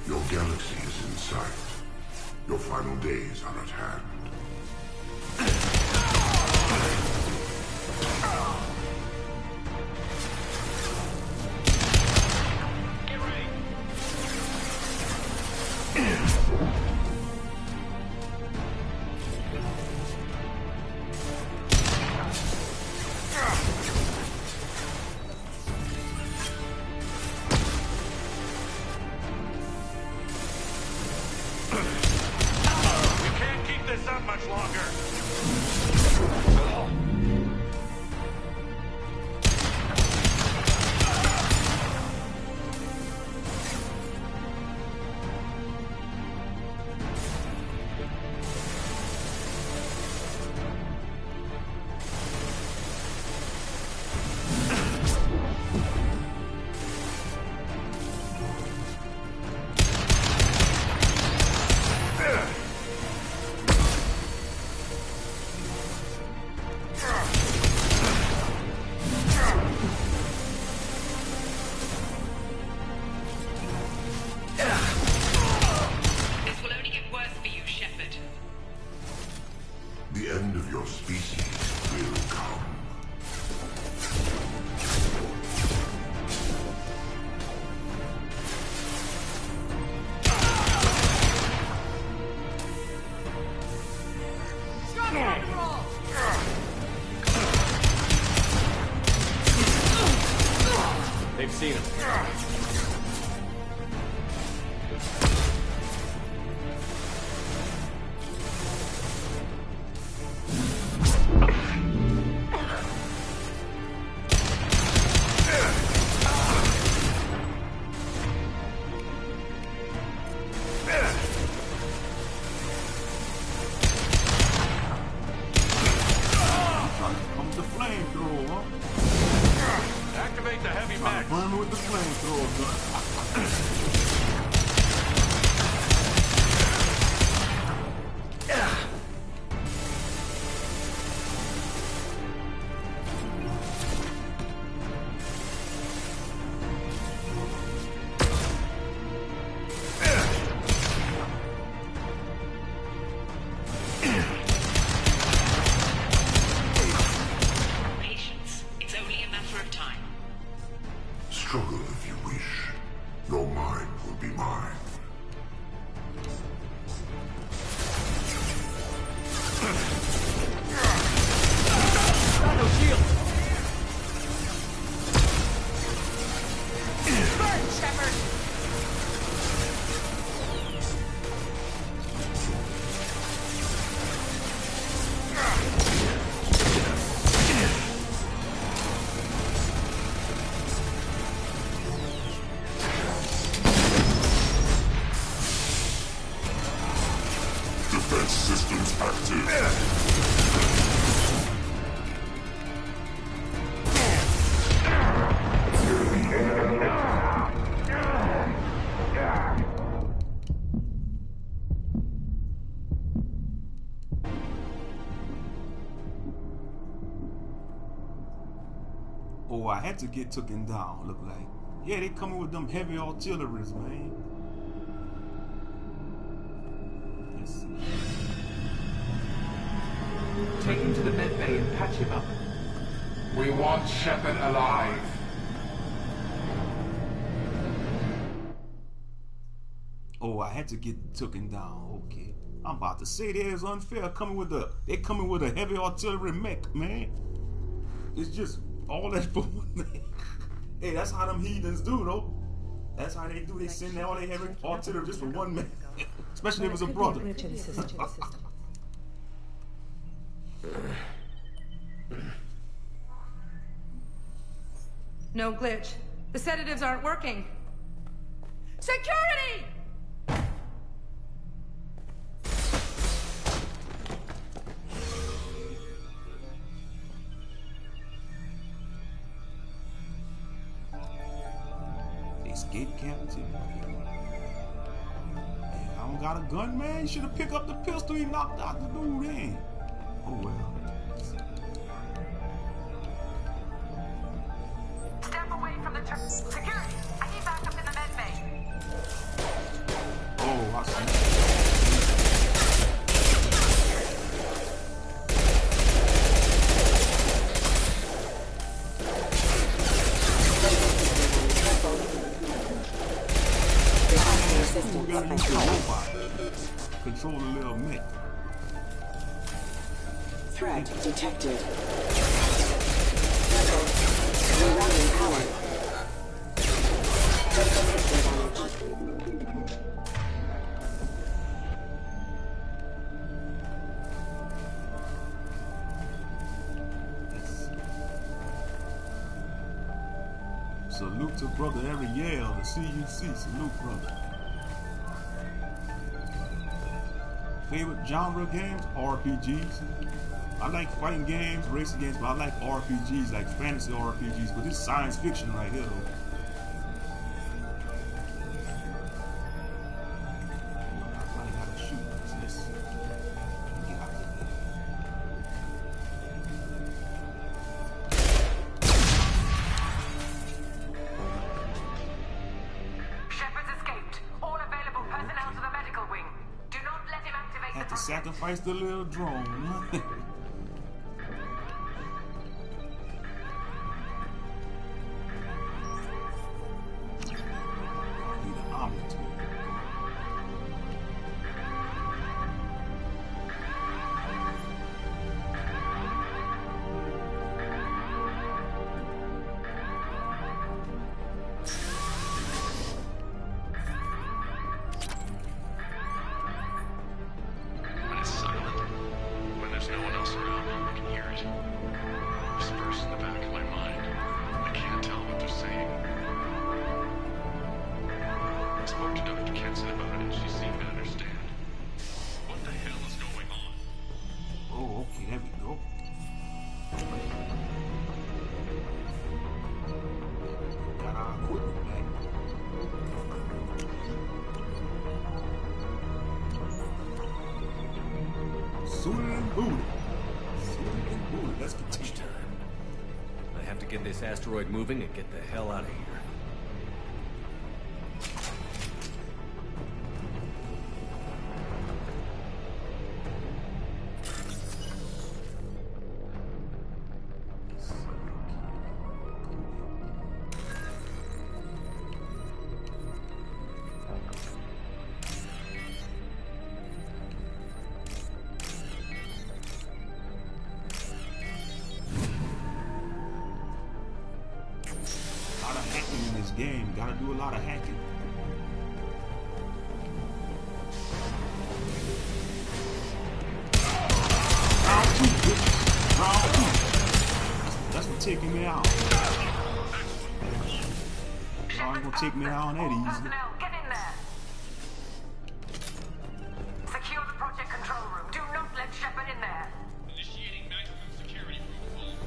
Your galaxy is in sight. Your final days are at hand. The end of your species will come. They've seen him. Activate the heavy mag. Burn with the flamethrower. Struggle if you wish. Your mind will be mine. Shepard! Defense systems active. Oh, I had to get taken down, look like. Yeah, they coming with them heavy artilleries, man. Let's see. Take him to the med bay and patch him up. We want Shepard alive. Oh, I had to get taken down. Okay. I'm about to say that is unfair. They coming with a heavy artillery mech, man. It's just all that for one man. Hey, that's how them heathens do, though. That's how they do. They send all their heavy artillery just for one man. Especially if it's a brother. No glitch. The sedatives aren't working. Security! Escape captain. I don't got a gun, man. You should have picked up the pistol he knocked out the dude in. Oh well. Step away from the security. I need backup in the med bay. Oh, I see. We gotta use the robot. Control the little mech. Threat detected. Rerouting power. Salute to brother Ariel, the CUC. Salute, brother. Favorite genre games? RPGs. I like fighting games, racing games, but I like RPGs, like fantasy RPGs. But this is science fiction right here, though. I probably gotta shoot. Let's get out of here. Shepard's escaped. All available personnel to the medical wing. Do not let him activate Had to sacrifice the little drone. Need an omelet. When it's silent, when there's no one else around, I can hear it. Whispers in the back of my mind. I can't tell what they're saying. I spoke to Dr. Kenson about it and she seemed to understand. What the hell is going on? Oh, okay, there we go. Got our equipment back. Suited and booted. Suited and booted. Let's continue. I have to get this asteroid moving and get the hell out of here. I done hacked game. Gotta do a lot of hacking. Round 2, bitch. Round 2. That's for taking me out. Y'all ain't gonna take me out that easy. Personnel, get in there. Secure the project control room. Do not let Shepard in there. Initiating maximum security protocol.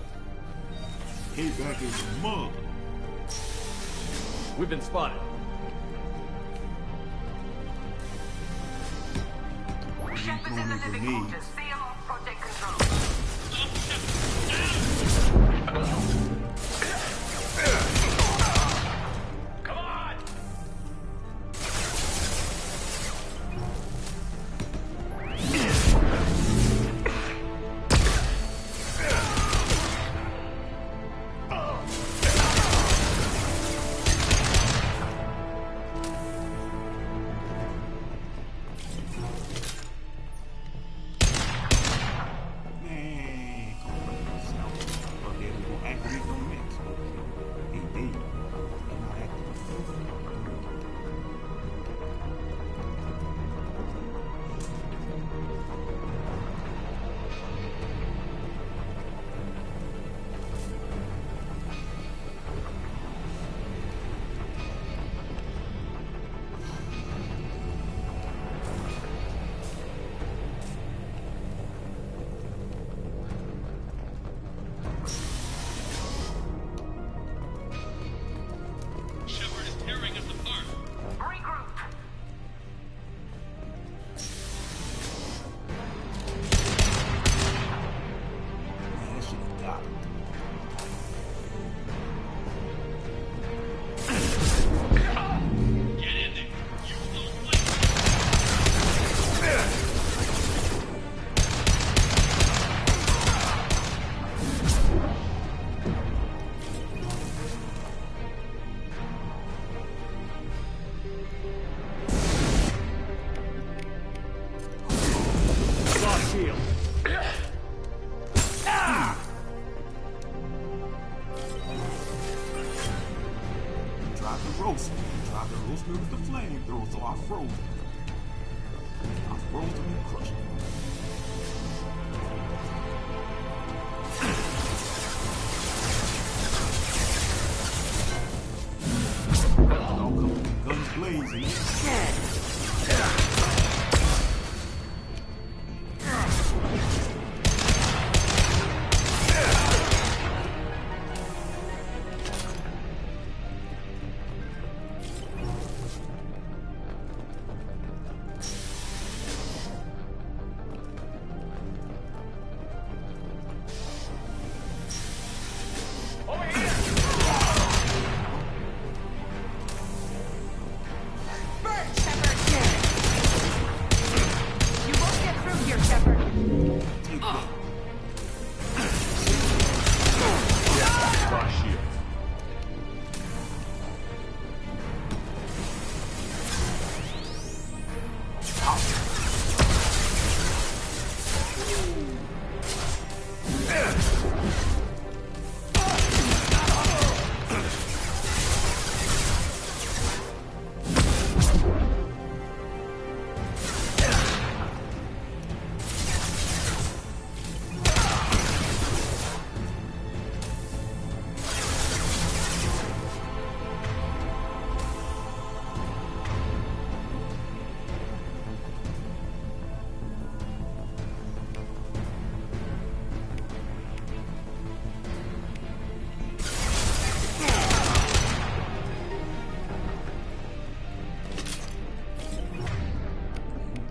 Payback is a mug. We've been spotted. Shepard's in the living quarters. Seal off project control. Come on! Man, come on. Okay, we're gonna activate them next. Hey, Dave. They're not activated. Shepard is tearing us apart. Regroup. Man, that shit is got it. Get in there. You little flake. Lost shield. Tried to roast me. Tried to roast me with the flamethrower, so I froze him. I froze him and crushed him. Y'all come with guns blazing. You won't get through here, Shepard. Take that. Lost shield.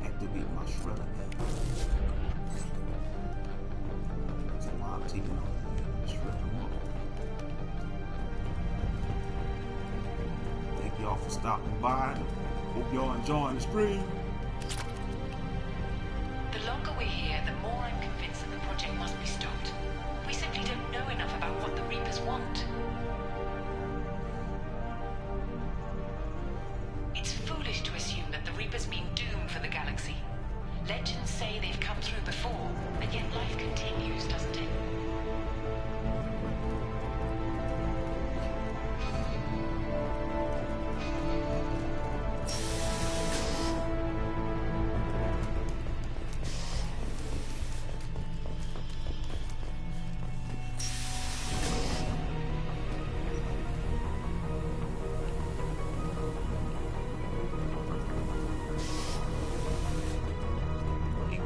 Activate my shredder. That's why I'm taking off the shredder them up. Thank y'all for stopping by. Hope y'all enjoying the stream. The longer we're here, the more I'm convinced that the project must be stopped. We simply don't know enough about what the Reapers want. It's foolish to assume that the Reapers mean doom for the galaxy. Legends say they've come through before, and yet life continues, doesn't it?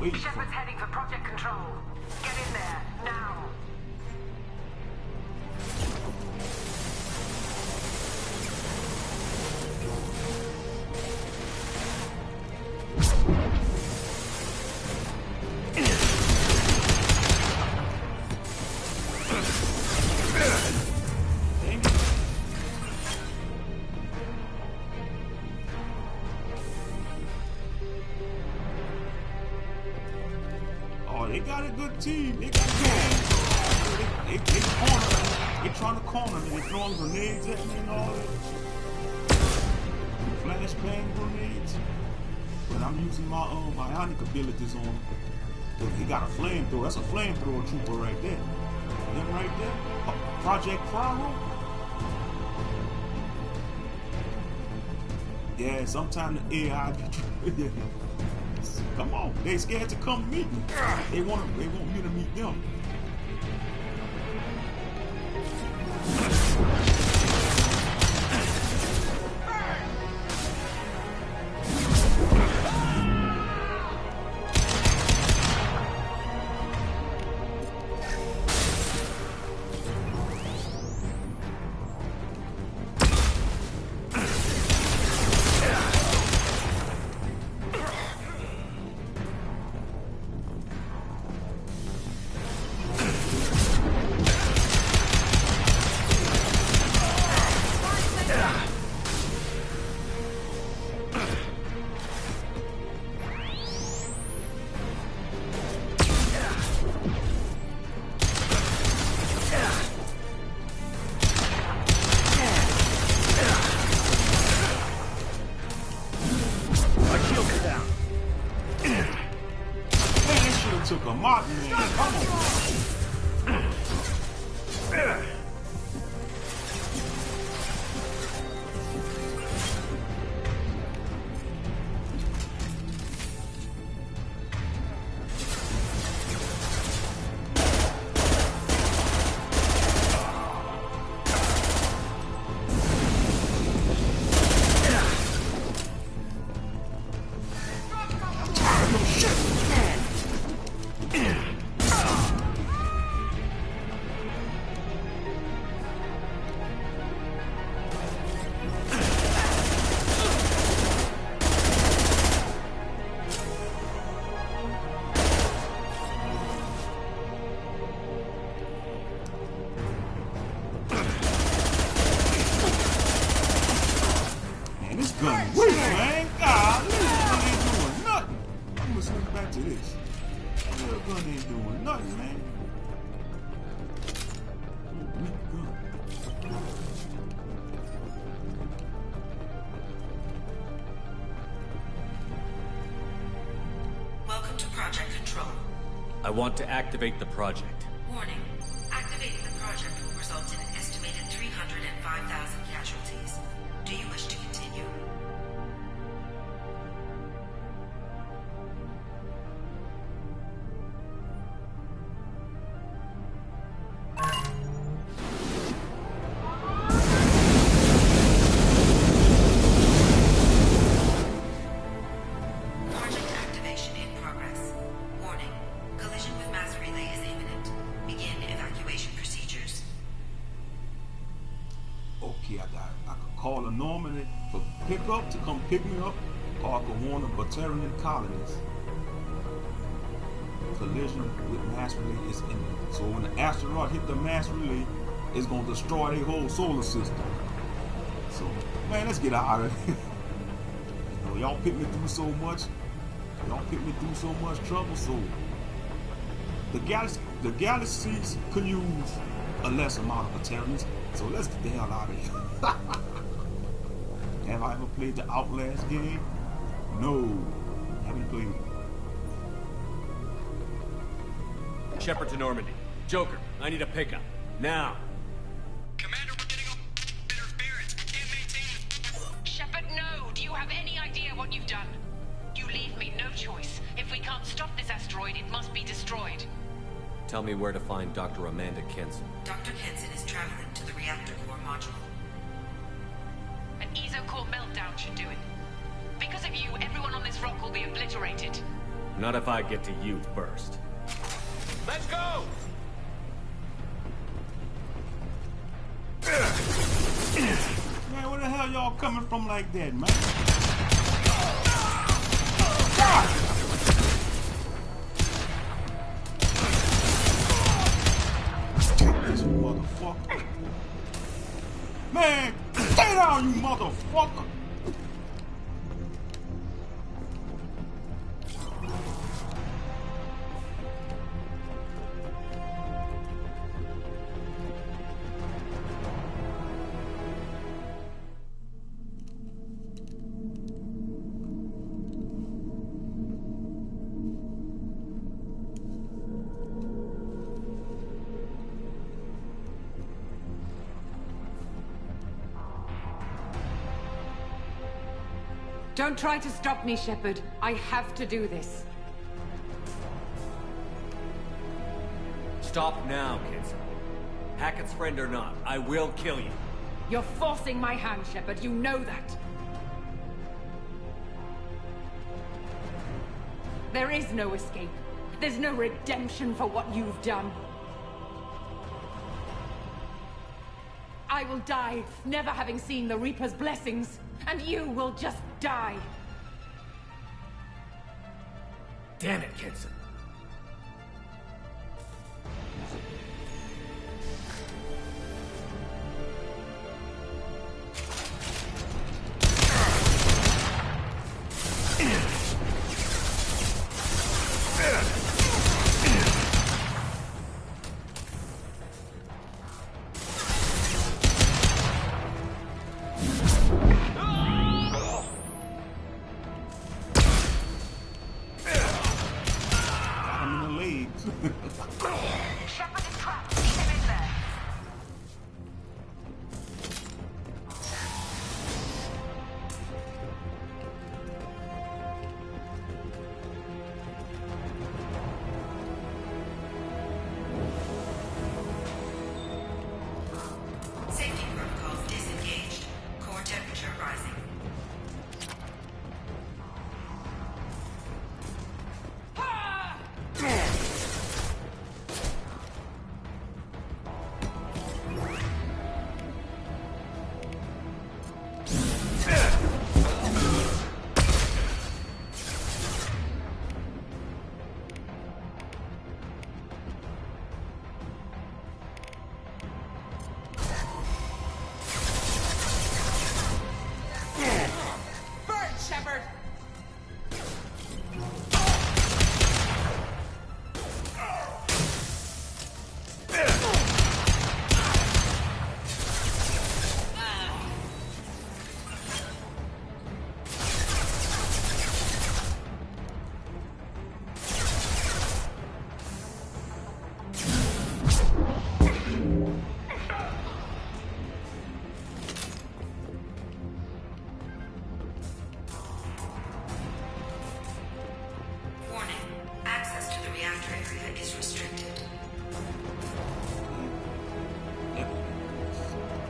wait. Shepard's heading for Project Control. Get in there, now. They got a good team. They got they corner me. They trying to corner me. They throwing grenades at me and all that. Flashbang grenades. But I'm using my bionic abilities on them. He got a flamethrower. That's a flamethrower trooper right there. Them right there. Project Praro. Yeah, sometimes the AI get come on, they scared to come meet me. They want me to meet them. Took a Martin, man. Come on. gun. Wait, man. God, this gun ain't doing nothing. I'm gonna switch back to this. This gun ain't doing nothing, man. Weak gun. Welcome to Project Control. I want to activate the project. Warning. Activating the project will result in an estimated 305,000 casualties. Do you wish to continue? Project activation in progress. Warning. Collision with mass relay is imminent. Begin evacuation procedures. Okay, I could call a Normandy for pickup to come pick me up, or I could warn the Batarian colonies. Collision with mass relay is imminent. So when the asteroid hit the mass relay, it's gonna destroy their whole solar system. So, man, let's get out of here. You know, y'all put me through so much. Y'all put me through so much trouble. So the galaxies could use a less amount of Batarians. So let's get the hell out of here. Have I ever played the Outlast game? No, haven't played it. Shepard to Normandy. Joker, I need a pickup. Now. Commander, we're getting interference. We can't maintain. Shepard, no! Do you have any idea what you've done? You leave me no choice. If we can't stop this asteroid, it must be destroyed. Tell me where to find Dr. Amanda Kenson. Dr. Kenson is traveling to the reactor core module. An ESO core meltdown should do it. Because of you, everyone on this rock will be obliterated. Not if I get to you first. Let's go! Man, where the hell y'all coming from like that, man? This motherfucker. Man, stay down, you motherfucker. Don't try to stop me, Shepard. I have to do this. Stop now, kids. Hackett's friend or not, I will kill you. You're forcing my hand, Shepard. You know that. There is no escape. There's no redemption for what you've done. I will die, never having seen the Reaper's blessings, and you will just die. Damn it, Kenson.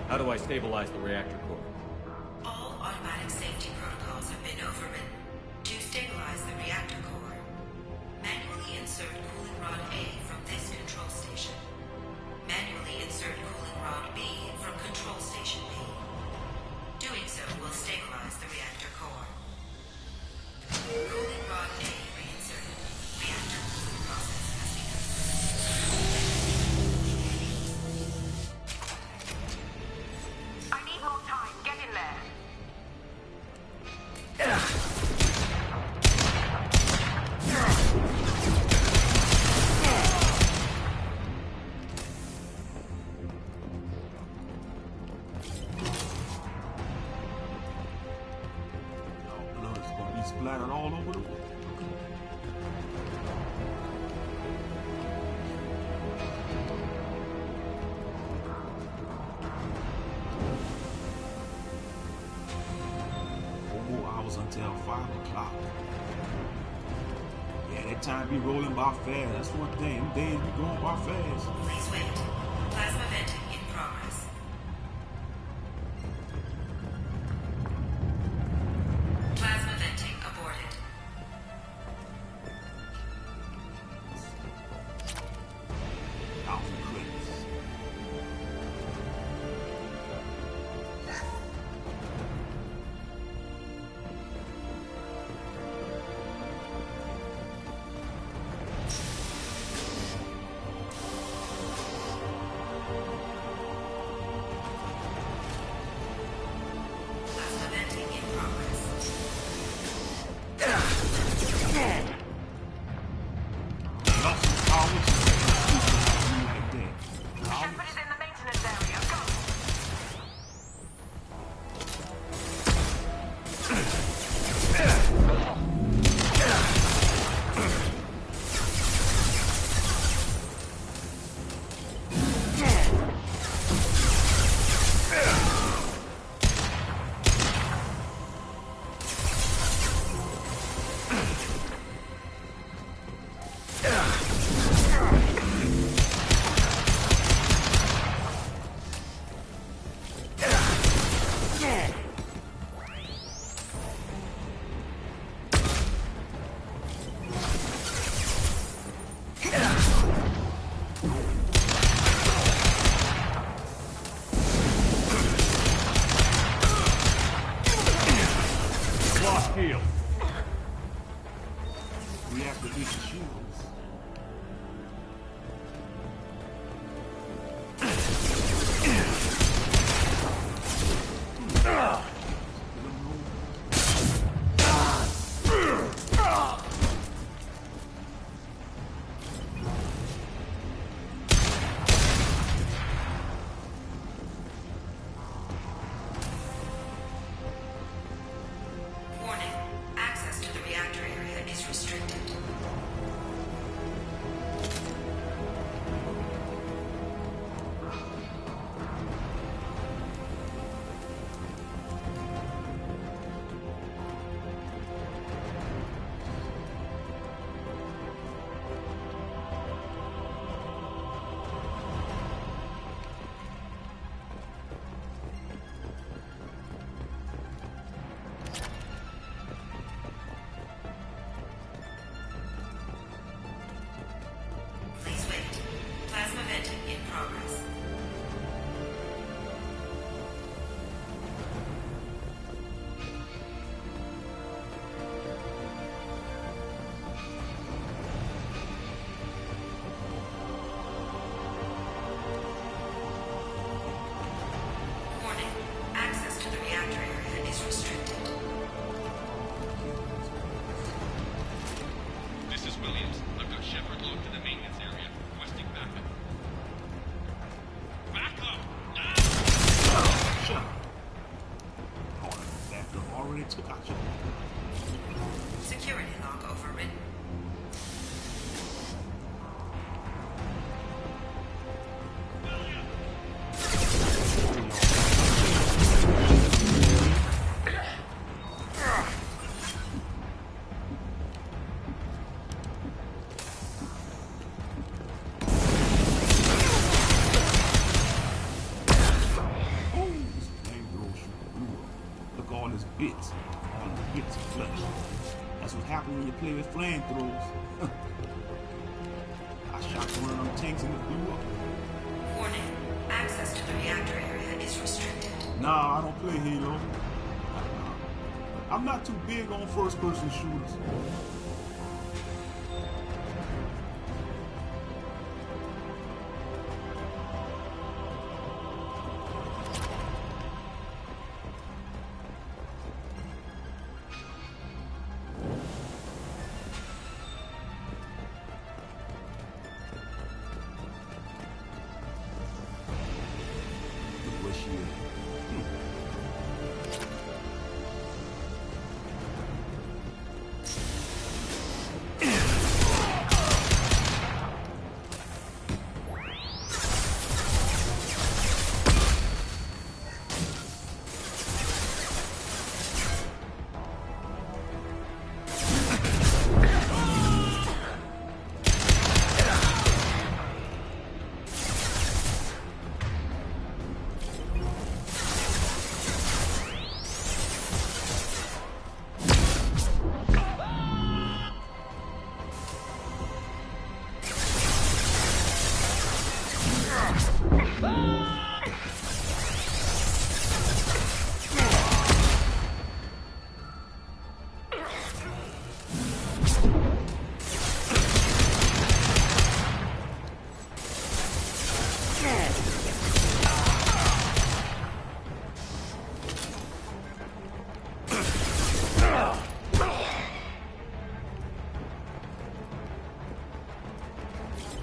How do I stabilize the reactor core? All automatic safety protocols have been overridden. To stabilize the reactor core, manually insert cooling rod A from this control station. Manually insert cooling rod B from control station B. Doing so will stabilize the reactor core. Cooling rod A reinserted. Reactor cooling process has begun. Splattered all over the world. Hours until 5 o'clock. Yeah, that time be rolling by fast. That's one thing. Them days be going by fast. Please wait. Plasma venting in progress. Plasma venting aborted. shield. Reactivate the shields. Warning. Access to the reactor area is restricted. Please wait. Plasma venting in progress. Warning. Access to the reactor area is restricted. This is Williams. I've got Shepard locked in the maintenance area, requesting backup. Backup! Now! Shut up. Backup already took out your... Security log overridden. Look at all his bits. All the bits of flesh. That's what happens when you play with flamethrowers. I shot one of them tanks and it blew up. Warning. Access to the reactor area is restricted. Nah, I don't play Halo. I'm not too big on first-person shooters. Look where she is.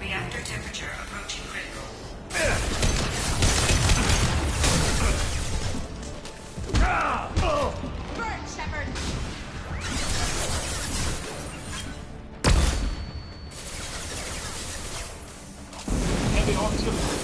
Reactor temperature approaching critical. Burn, Shepard! Heavy artillery.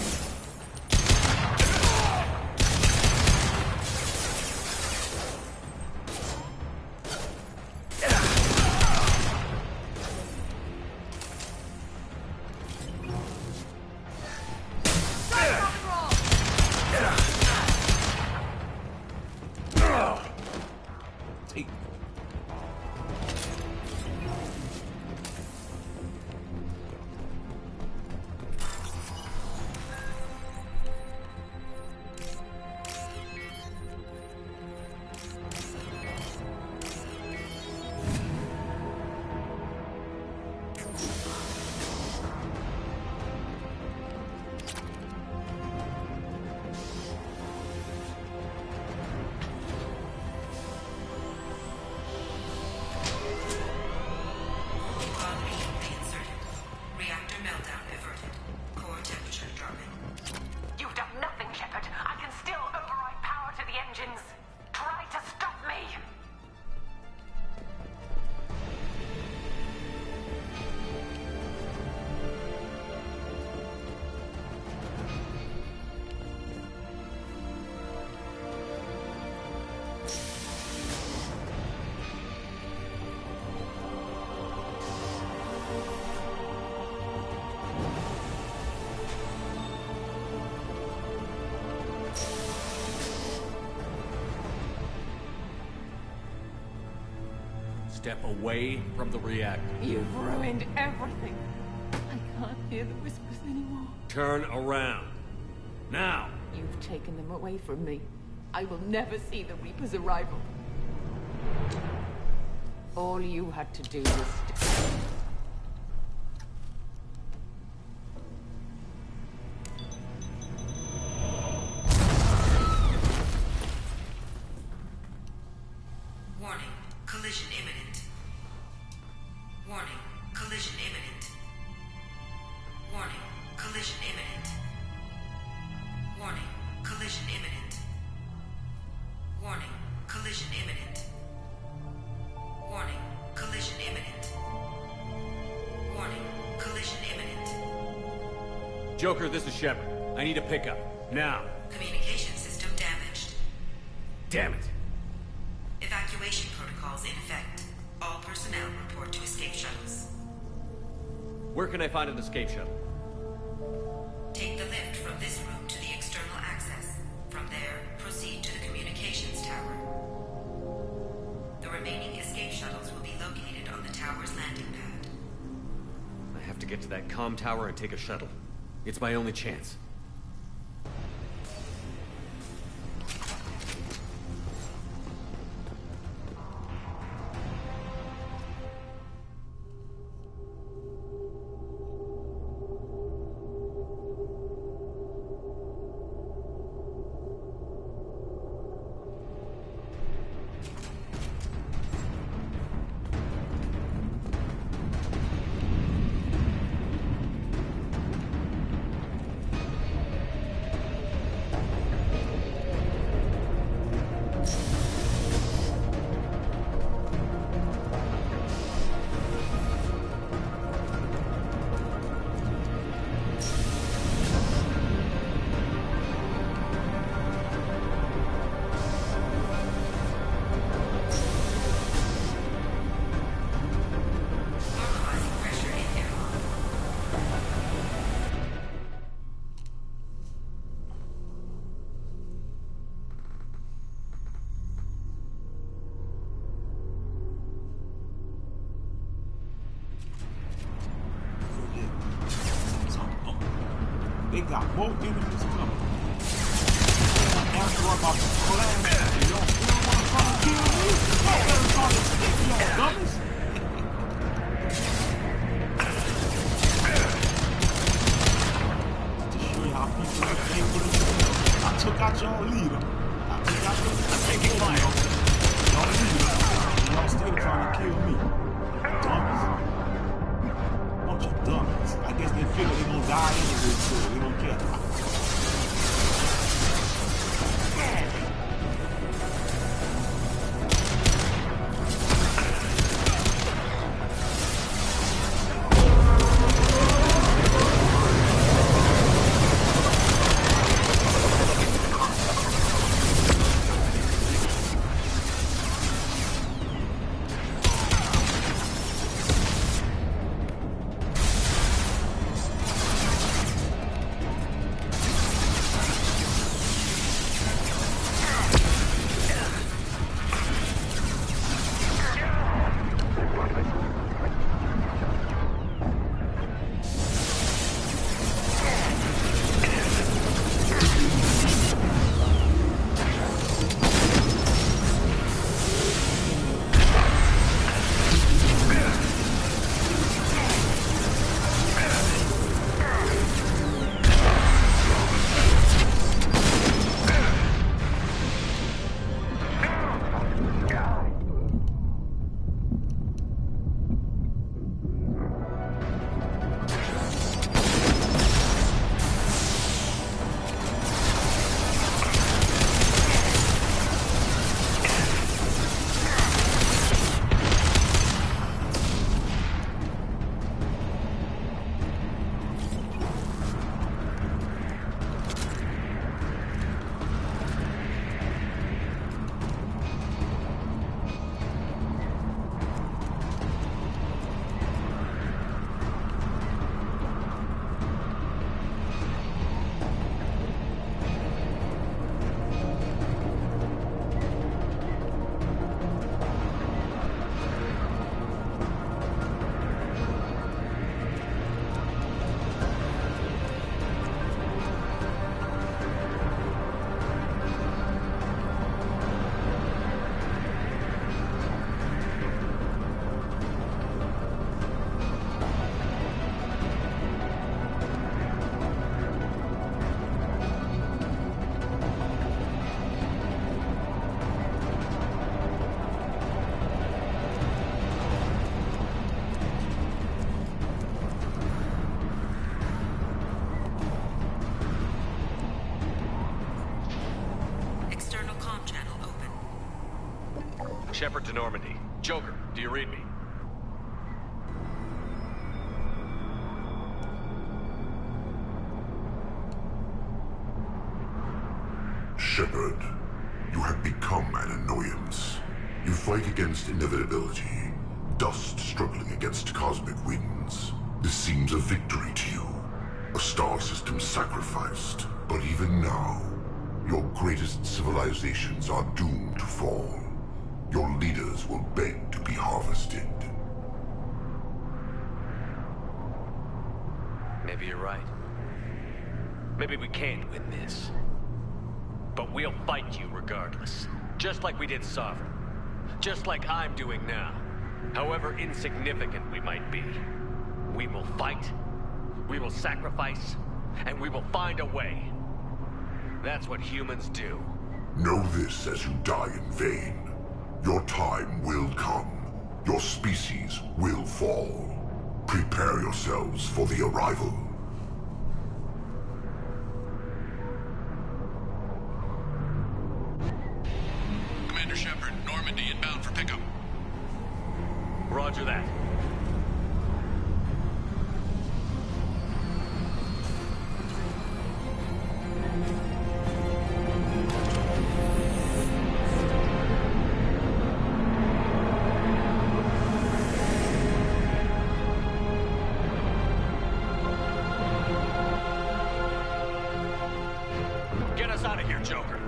Take. Step away from the reactor. You've ruined everything. I can't hear the whispers anymore. Turn around. Now! You've taken them away from me. I will never see the Reaper's arrival. All you had to do was... Warning, collision imminent. Warning, collision imminent. Warning, collision imminent. Warning, collision imminent. Warning, collision imminent. Warning, collision imminent. Warning, collision imminent. Joker, this is Shepard. I need a pickup. Now. Communication system damaged. Damn it. Evacuation protocols in effect. All personnel report to escape shuttles. Where can I find an escape shuttle? Take the lift from this room to the external access. From there, proceed to the communications tower. The remaining escape shuttles will be located on the tower's landing pad. I have to get to that comm tower and take a shuttle. It's my only chance. They got more enemies coming. After I'm about to blast, you don't want to come kill me? Y'all trying to stick me on dummies? To show you how people are able to I took out your leader. I took out your leader. Taking fire. Y'all leader. Y'all still trying to kill me. Dummies. Bunch of dummies. I guess they figure they're gonna die anyway, so they don't care. Shepard to Normandy. Joker, do you read me? Shepard, you have become an annoyance. You fight against inevitability, dust struggling against cosmic winds. This seems a victory to you, a star system sacrificed. But even now, your greatest civilizations are doomed to fall. Your leaders will beg to be harvested. Maybe you're right. Maybe we can't win this. But we'll fight you regardless. Just like we did Sovereign. Just like I'm doing now. However insignificant we might be. We will fight, we will sacrifice, and we will find a way. That's what humans do. Know this as you die in vain. Your time will come. Your species will fall. Prepare yourselves for the arrival. Commander Shepard, Normandy inbound for pickup. Roger that. Get us out of here, Joker.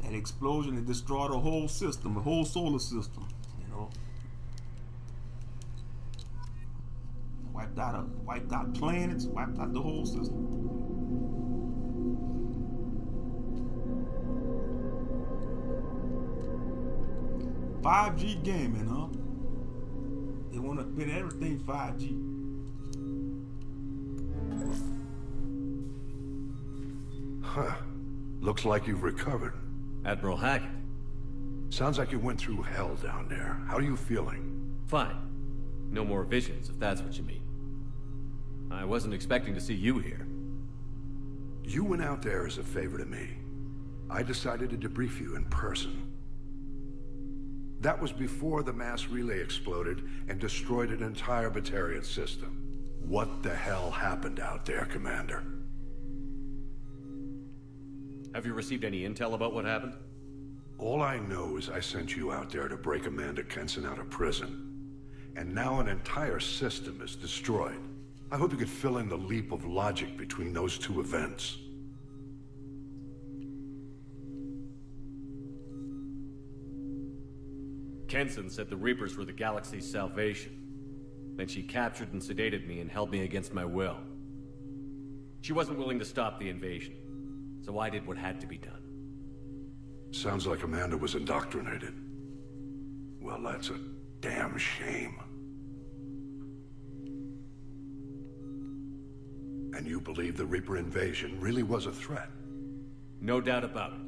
That explosion had destroyed the whole system, the whole solar system, you know. Wiped out planets, wiped out the whole system. "5G gaming, huh? They want to put everything 5G. Huh. Looks like you've recovered. Admiral Hackett. Sounds like you went through hell down there. How are you feeling? Fine. No more visions, if that's what you mean. I wasn't expecting to see you here. You went out there as a favor to me. I decided to debrief you in person. That was before the mass relay exploded and destroyed an entire Batarian system. What the hell happened out there, Commander? Have you received any intel about what happened? All I know is I sent you out there to break Amanda Kenson out of prison. And now an entire system is destroyed. I hope you could fill in the leap of logic between those two events. Kenson said the Reapers were the galaxy's salvation. Then she captured and sedated me and held me against my will. She wasn't willing to stop the invasion, so I did what had to be done. Sounds like Amanda was indoctrinated. Well, that's a damn shame. And you believe the Reaper invasion really was a threat? No doubt about it.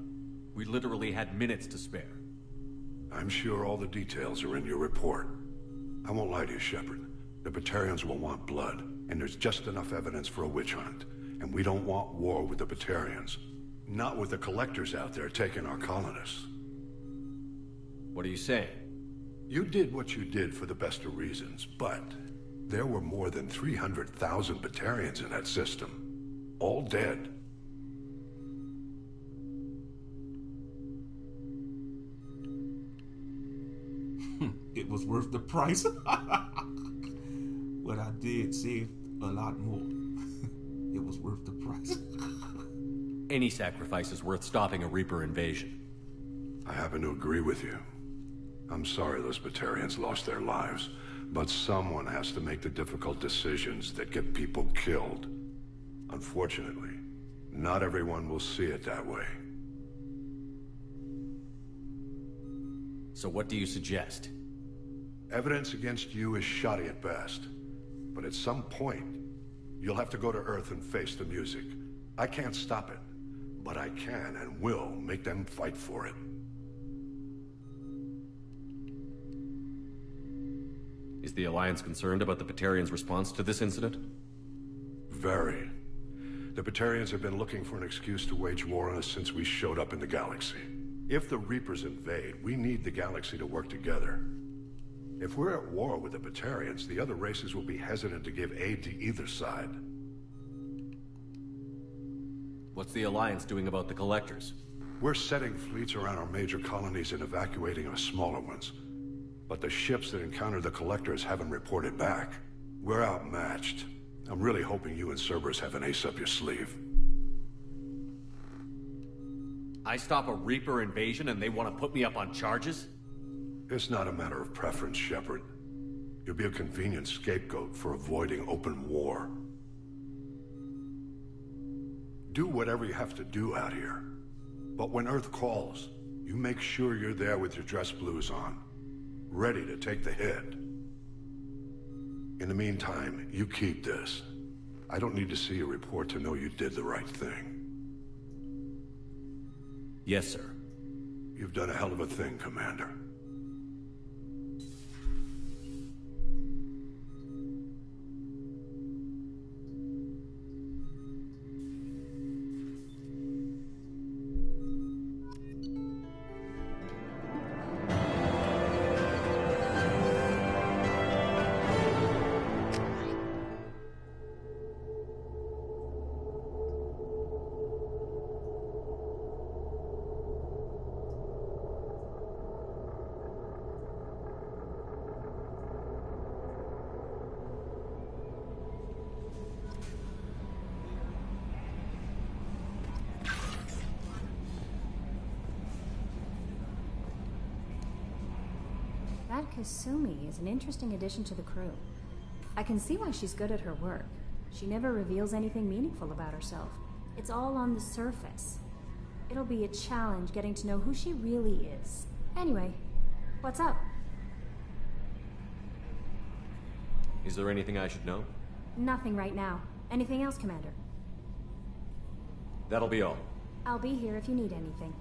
We literally had minutes to spare. I'm sure all the details are in your report. I won't lie to you, Shepard. The Batarians will want blood, and there's just enough evidence for a witch hunt. And we don't want war with the Batarians. Not with the collectors out there taking our colonists. What are you saying? You did what you did for the best of reasons, but there were more than 300,000 Batarians in that system. All dead. It was worth the price. did save a lot more. It was worth the price. Any sacrifice is worth stopping a Reaper invasion. I happen to agree with you. I'm sorry those Batarians lost their lives, but someone has to make the difficult decisions that get people killed. Unfortunately, not everyone will see it that way. So what do you suggest? Evidence against you is shoddy at best, but at some point, you'll have to go to Earth and face the music. I can't stop it, but I can and will make them fight for it. Is the Alliance concerned about the Batarians' response to this incident? Very. The Batarians have been looking for an excuse to wage war on us since we showed up in the galaxy. If the Reapers invade, we need the galaxy to work together. If we're at war with the Batarians, the other races will be hesitant to give aid to either side. What's the Alliance doing about the Collectors? We're setting fleets around our major colonies and evacuating our smaller ones. But the ships that encountered the Collectors haven't reported back. We're outmatched. I'm really hoping you and Cerberus have an ace up your sleeve. I stop a Reaper invasion and they want to put me up on charges? It's not a matter of preference, Shepard. You'll be a convenient scapegoat for avoiding open war. Do whatever you have to do out here. But when Earth calls, you make sure you're there with your dress blues on, ready to take the hit. In the meantime, you keep this. I don't need to see a report to know you did the right thing. Yes, sir. You've done a hell of a thing, Commander. That Kasumi is an interesting addition to the crew. I can see why she's good at her work. She never reveals anything meaningful about herself. It's all on the surface. It'll be a challenge getting to know who she really is. Anyway, what's up? Is there anything I should know? Nothing right now. Anything else, Commander? That'll be all. I'll be here if you need anything.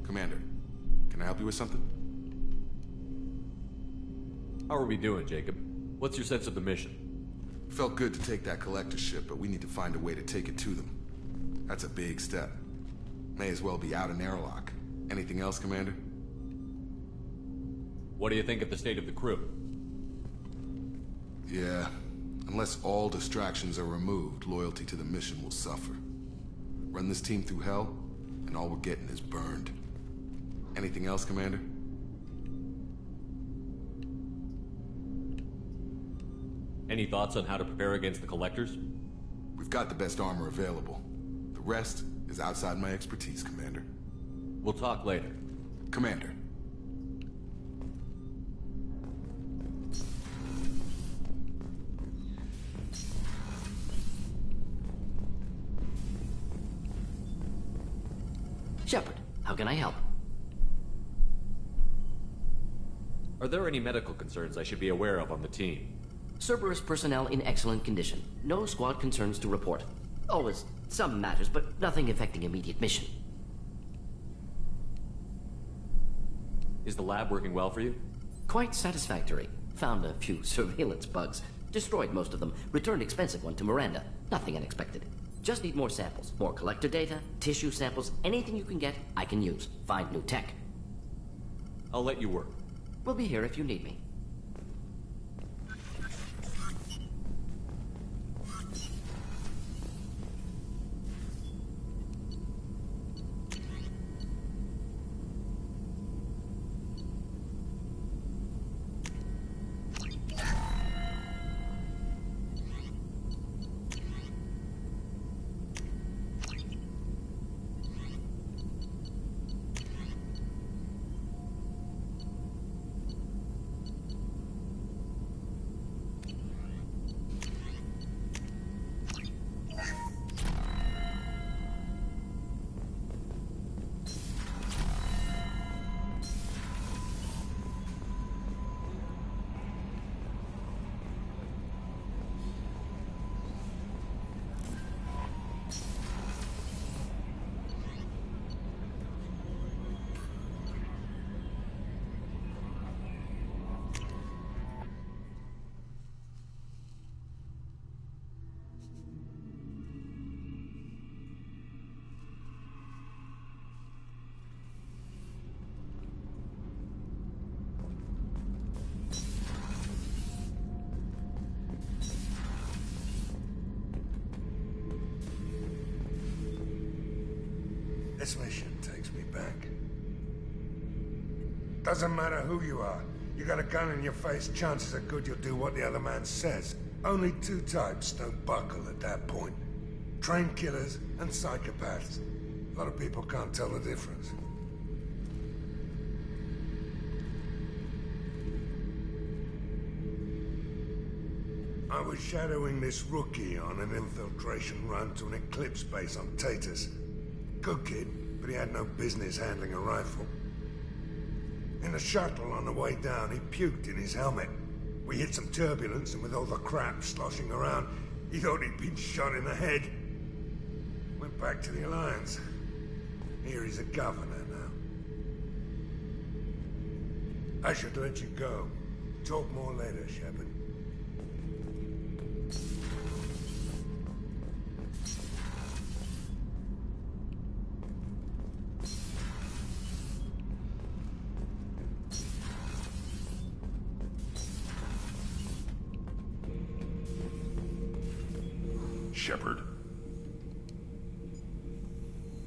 Commander, can I help you with something? How are we doing, Jacob? What's your sense of the mission? Felt good to take that collector ship, but we need to find a way to take it to them. That's a big step. May as well be out an airlock. Anything else, Commander? What do you think of the state of the crew? Yeah. Unless all distractions are removed, loyalty to the mission will suffer. Run this team through hell, and all we're getting is burned. Anything else, Commander? Any thoughts on how to prepare against the Collectors? We've got the best armor available. The rest is outside my expertise, Commander. We'll talk later. Commander. Shepard, how can I help? Are there any medical concerns I should be aware of on the team? Cerberus personnel in excellent condition. No squad concerns to report. Always some matters, but nothing affecting immediate mission. Is the lab working well for you? Quite satisfactory. Found a few surveillance bugs. Destroyed most of them. Returned expensive one to Miranda. Nothing unexpected. Just need more samples. More collector data, tissue samples, anything you can get, I can use. Find new tech. I'll let you work. We'll be here if you need me. Doesn't matter who you are. You got a gun in your face, chances are good you'll do what the other man says. Only two types don't buckle at that point. Trained killers and psychopaths. A lot of people can't tell the difference. I was shadowing this rookie on an infiltration run to an Eclipse base on Tatus. Good kid, but he had no business handling a rifle. In the shuttle on the way down, he puked in his helmet. We hit some turbulence, and with all the crap sloshing around, he thought he'd been shot in the head. Went back to the Alliance. Here he's a governor now. I should let you go. Talk more later, Shepard. Shepard.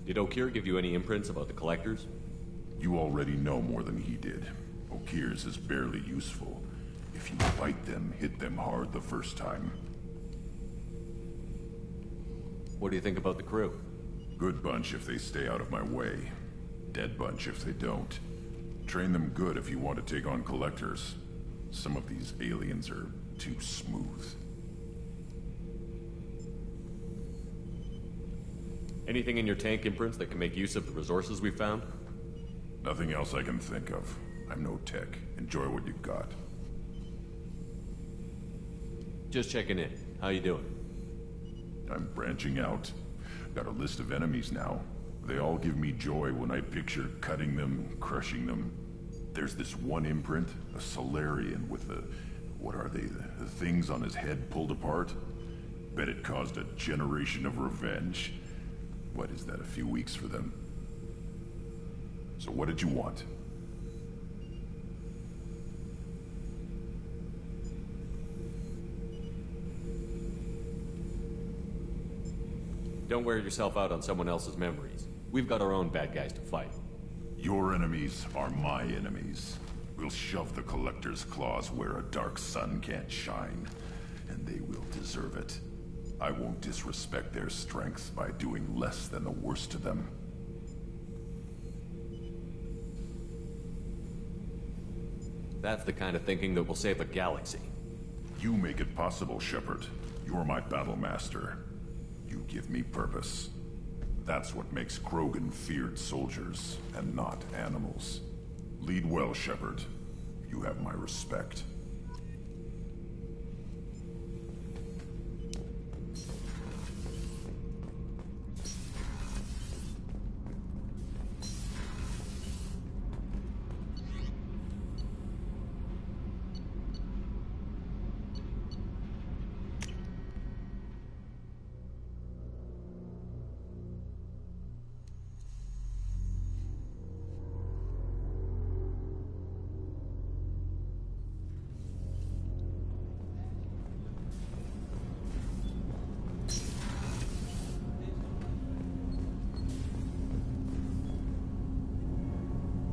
Did Okeer give you any imprints about the Collectors? You already know more than he did. Okeer's is barely useful. If you fight them, hit them hard the first time. What do you think about the crew? Good bunch if they stay out of my way. Dead bunch if they don't. Train them good if you want to take on Collectors. Some of these aliens are too smooth. Anything in your tank imprints that can make use of the resources we found? Nothing else I can think of. I'm no tech. Enjoy what you've got. Just checking in. How you doing? I'm branching out. Got a list of enemies now. They all give me joy when I picture cutting them, crushing them. There's this one imprint, a Solarian with the... what are they? The things on his head pulled apart? Bet it caused a generation of revenge. What is that, a few weeks for them? So what did you want? Don't wear yourself out on someone else's memories. We've got our own bad guys to fight. Your enemies are my enemies. We'll shove the Collector's claws where a dark sun can't shine, and they will deserve it. I won't disrespect their strengths by doing less than the worst to them. That's the kind of thinking that will save the galaxy. You make it possible, Shepard. You're my battle master. You give me purpose. That's what makes Krogan feared soldiers, and not animals. Lead well, Shepard. You have my respect.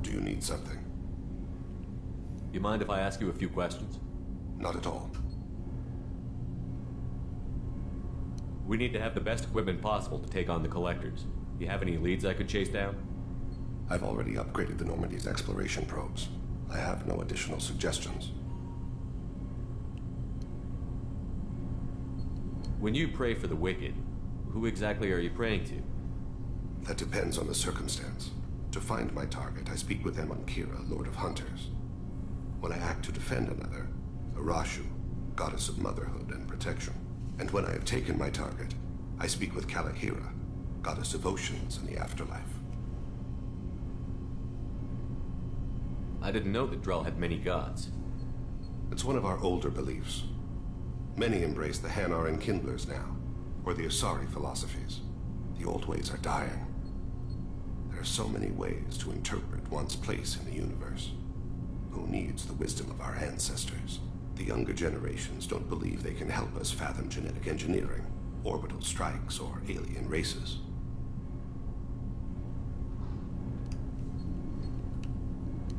You need something? You mind if I ask you a few questions? Not at all. We need to have the best equipment possible to take on the Collectors. Do you have any leads I could chase down? I've already upgraded the Normandy's exploration probes. I have no additional suggestions. When you pray for the wicked, who exactly are you praying to? That depends on the circumstance. To find my target, I speak with them on Kira, Lord of Hunters. When I act to defend another, Arashu, Goddess of Motherhood and Protection. And when I have taken my target, I speak with Kalahira, Goddess of Oceans and the Afterlife. I didn't know that Drell had many gods. It's one of our older beliefs. Many embrace the Hanar and Kindlers now, or the Asari philosophies. The old ways are dying. There are so many ways to interpret one's place in the universe. Who needs the wisdom of our ancestors? The younger generations don't believe they can help us fathom genetic engineering, orbital strikes, or alien races.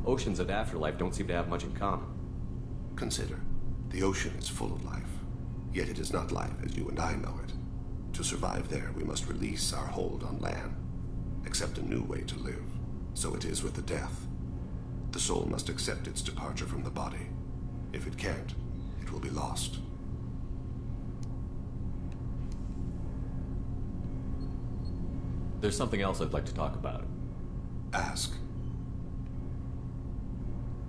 Oceans and Afterlife don't seem to have much in common. Consider, the ocean is full of life, yet it is not life as you and I know it. To survive there, we must release our hold on land, accept a new way to live. So it is with the death. The soul must accept its departure from the body. If it can't, it will be lost. There's something else I'd like to talk about. Ask.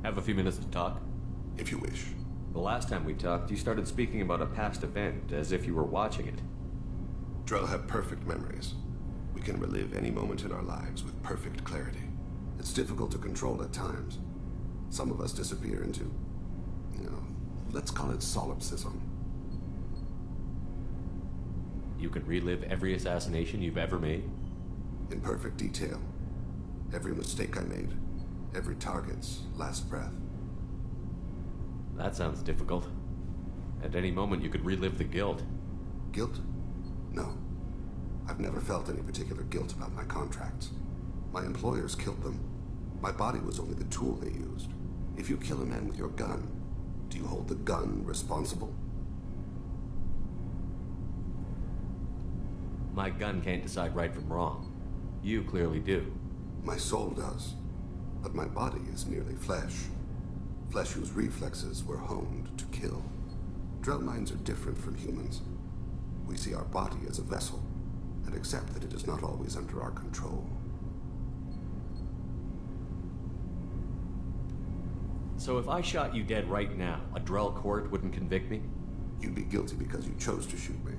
Have a few minutes to talk? If you wish. The last time we talked, you started speaking about a past event, as if you were watching it. Drell have perfect memories. We can relive any moment in our lives with perfect clarity. It's difficult to control at times. Some of us disappear into, let's call it solipsism. You can relive every assassination you've ever made? In perfect detail. Every mistake I made. Every target's last breath. That sounds difficult. At any moment you could relive the guilt. Guilt? No. I've never felt any particular guilt about my contracts. My employers killed them. My body was only the tool they used. If you kill a man with your gun, do you hold the gun responsible? My gun can't decide right from wrong. You clearly do. My soul does. But my body is merely flesh. Flesh whose reflexes were honed to kill. Drell minds are different from humans. We see our body as a vessel, and accept that it is not always under our control. So if I shot you dead right now, a Drell court wouldn't convict me? You'd be guilty because you chose to shoot me.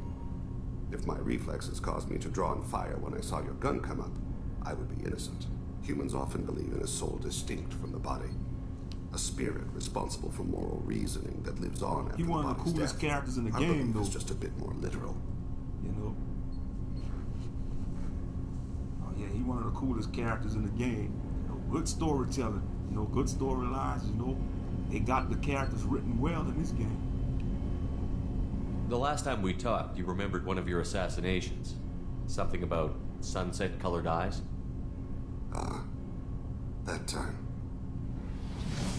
If my reflexes caused me to draw and fire when I saw your gun come up, I would be innocent. Humans often believe in a soul distinct from the body. A spirit responsible for moral reasoning that lives on after the body's death. He one of the coolest characters in the game, though. It's just a bit more literal. You know? Oh yeah, he one of the coolest characters in the game. You know, good storytelling. You know, good storylines. You know, they got the characters written well in this game. The last time we talked, you remembered one of your assassinations. Something about sunset-colored eyes? That time.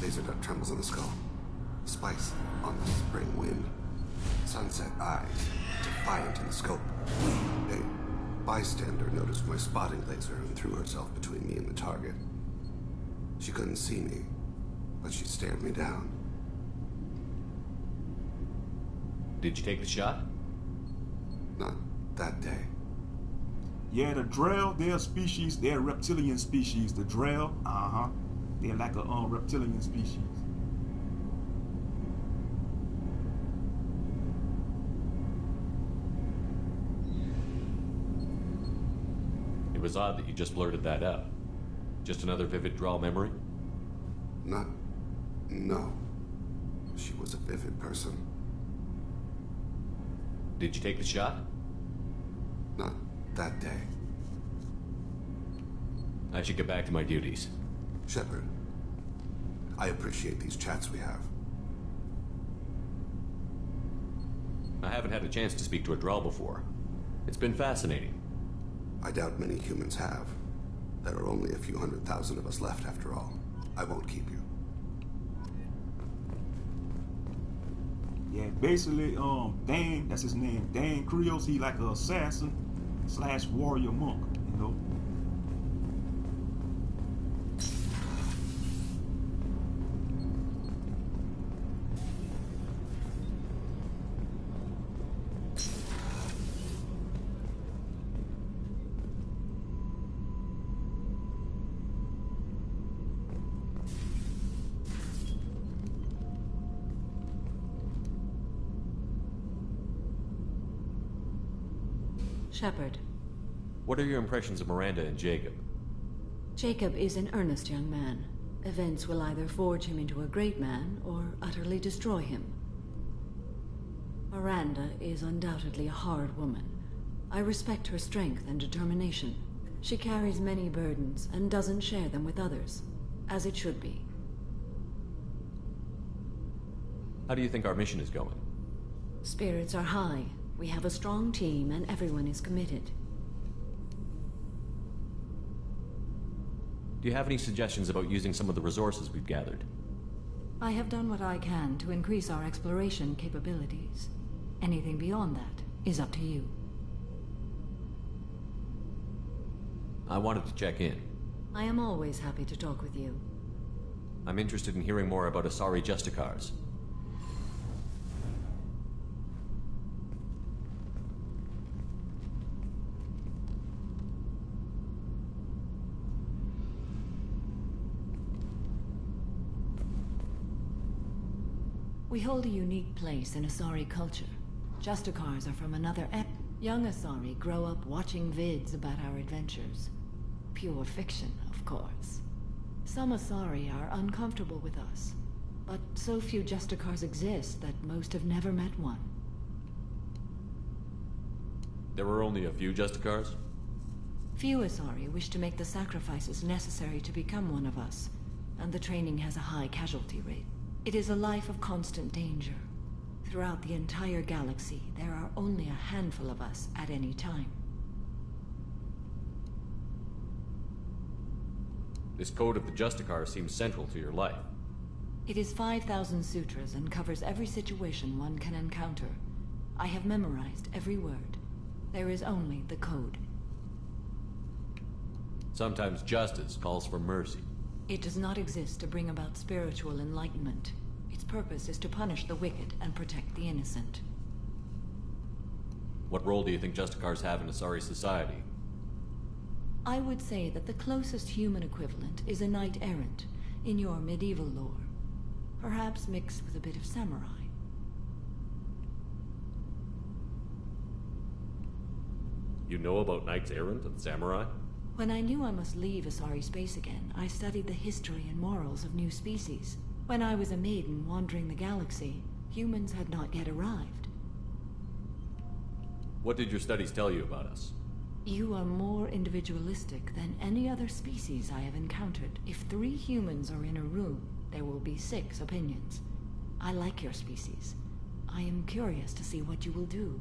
Laser dot trembles on the skull. Spice on the spring wind. Sunset eyes, defiant in the scope. A bystander noticed my spotting laser and threw herself between me and the target. She couldn't see me, but she stared me down. Did you take the shot? Not that day. Yeah, the Drell, they're a species, they're a reptilian species. The Drell, they're like a reptilian species. It was odd that you just blurted that out. Just another vivid Drell memory? No. She was a vivid person. Did you take the shot? Not that day. I should get back to my duties. Shepard, I appreciate these chats we have. I haven't had a chance to speak to a Drell before. It's been fascinating. I doubt many humans have. There are only a few 100,000 of us left after all. I won't keep you. Yeah, basically, Dan, that's his name, Dan Krios, he like an assassin / warrior monk, you know. Shepard. What are your impressions of Miranda and Jacob? Jacob is an earnest young man. Events will either forge him into a great man or utterly destroy him. Miranda is undoubtedly a hard woman. I respect her strength and determination. She carries many burdens and doesn't share them with others, as it should be. How do you think our mission is going? Spirits are high. We have a strong team and everyone is committed. Do you have any suggestions about using some of the resources we've gathered? I have done what I can to increase our exploration capabilities. Anything beyond that is up to you. I wanted to check in. I am always happy to talk with you. I'm interested in hearing more about Asari Justicars. We hold a unique place in Asari culture. Justicars are from another Young Asari grow up watching vids about our adventures. Pure fiction, of course. Some Asari are uncomfortable with us, but so few Justicars exist that most have never met one. There were only a few Justicars? Few Asari wish to make the sacrifices necessary to become one of us, and the training has a high casualty rate. It is a life of constant danger. Throughout the entire galaxy, there are only a handful of us at any time. This code of the Justicar seems central to your life. It is 5,000 sutras and covers every situation one can encounter. I have memorized every word. There is only the code. Sometimes justice calls for mercy. It does not exist to bring about spiritual enlightenment. Its purpose is to punish the wicked and protect the innocent. What role do you think Justicars have in Asari society? I would say that the closest human equivalent is a knight-errant in your medieval lore. Perhaps mixed with a bit of samurai. You know about knights errant and samurai? When I knew I must leave Asari space again, I studied the history and morals of new species. When I was a maiden wandering the galaxy, humans had not yet arrived. What did your studies tell you about us? You are more individualistic than any other species I have encountered. If 3 humans are in a room, there will be 6 opinions. I like your species. I am curious to see what you will do.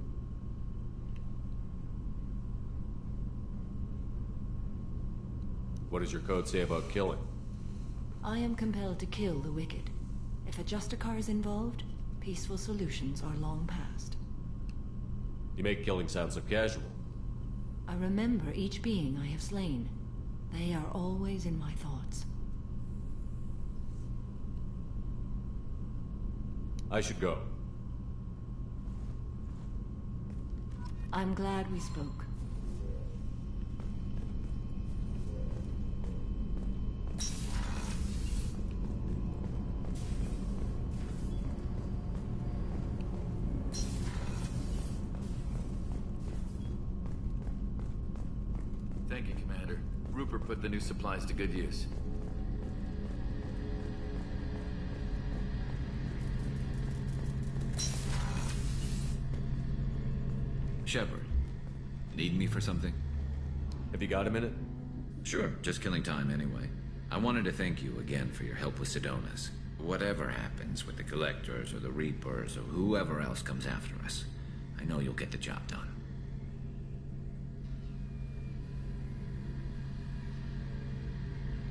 What does your code say about killing? I am compelled to kill the wicked. If a Justicar is involved, peaceful solutions are long past. You make killing sound so casual. I remember each being I have slain. They are always in my thoughts. I should go. I'm glad we spoke. Thank you, Commander. Rupert put the new supplies to good use. Shepard, need me for something? Have you got a minute? Sure, just killing time anyway. I wanted to thank you again for your help with Sidonis. Whatever happens with the Collectors or the Reapers or whoever else comes after us, I know you'll get the job done.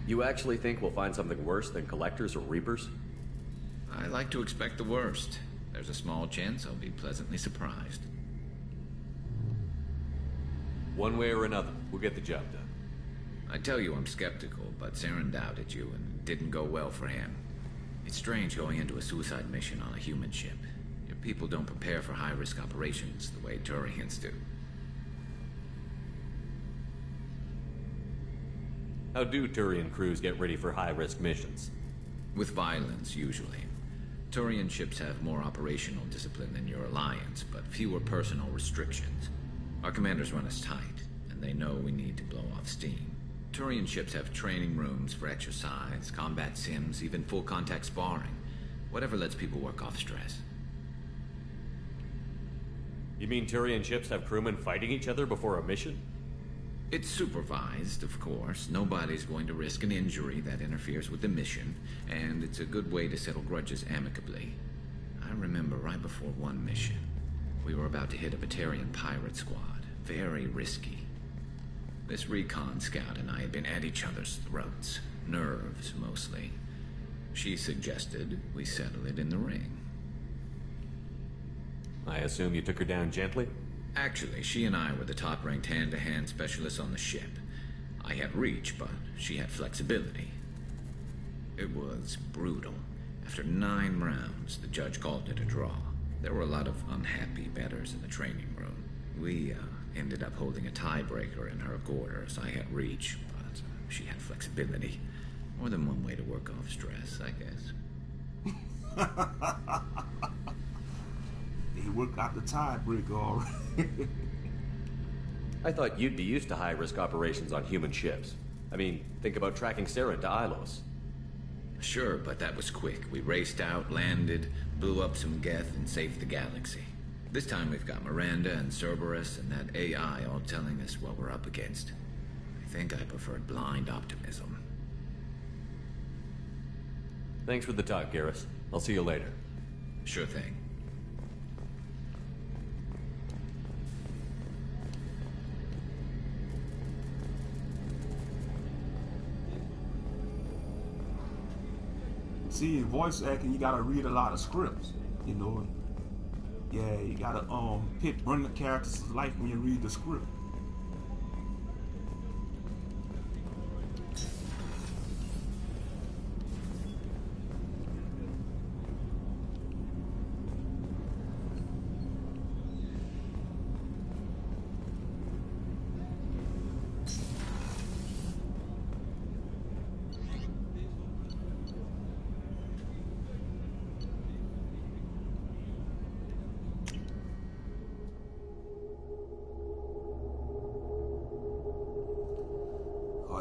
You actually think we'll find something worse than Collectors or Reapers? I like to expect the worst. There's a small chance I'll be pleasantly surprised. One way or another, we'll get the job done. I tell you I'm skeptical, but Saren doubted you and it didn't go well for him. It's strange going into a suicide mission on a human ship. Your people don't prepare for high-risk operations the way Turians do. How do Turian crews get ready for high-risk missions? With violence, usually. Turian ships have more operational discipline than your alliance, but fewer personal restrictions. Our commanders run us tight, and they know we need to blow off steam. Turian ships have training rooms for exercise, combat sims, even full-contact sparring. Whatever lets people work off stress. You mean Turian ships have crewmen fighting each other before a mission? It's supervised, of course. Nobody's going to risk an injury that interferes with the mission, and it's a good way to settle grudges amicably. I remember right before one mission, we were about to hit a Batarian pirate squad. Very risky. This recon scout and I had been at each other's throats. Nerves, mostly. She suggested we settle it in the ring. I assume you took her down gently? Actually, she and I were the top-ranked hand-to-hand specialists on the ship. I had reach, but she had flexibility. It was brutal. After 9 rounds, the judge called it a draw. There were a lot of unhappy bettors in the training room. We ended up holding a tiebreaker in her quarters. I had reach, but she had flexibility. More than one way to work off stress, I guess. He worked out the tiebreaker already. I thought you'd be used to high-risk operations on human ships. I mean, think about tracking Saren to Ilos. Sure, but that was quick. We raced out, landed, blew up some Geth, and saved the galaxy. This time we've got Miranda and Cerberus and that AI all telling us what we're up against. I think I preferred blind optimism. Thanks for the talk, Garrus. I'll see you later. Sure thing. See, in voice acting, you gotta read a lot of scripts, you know. Yeah, you gotta bring the characters to life when you read the script.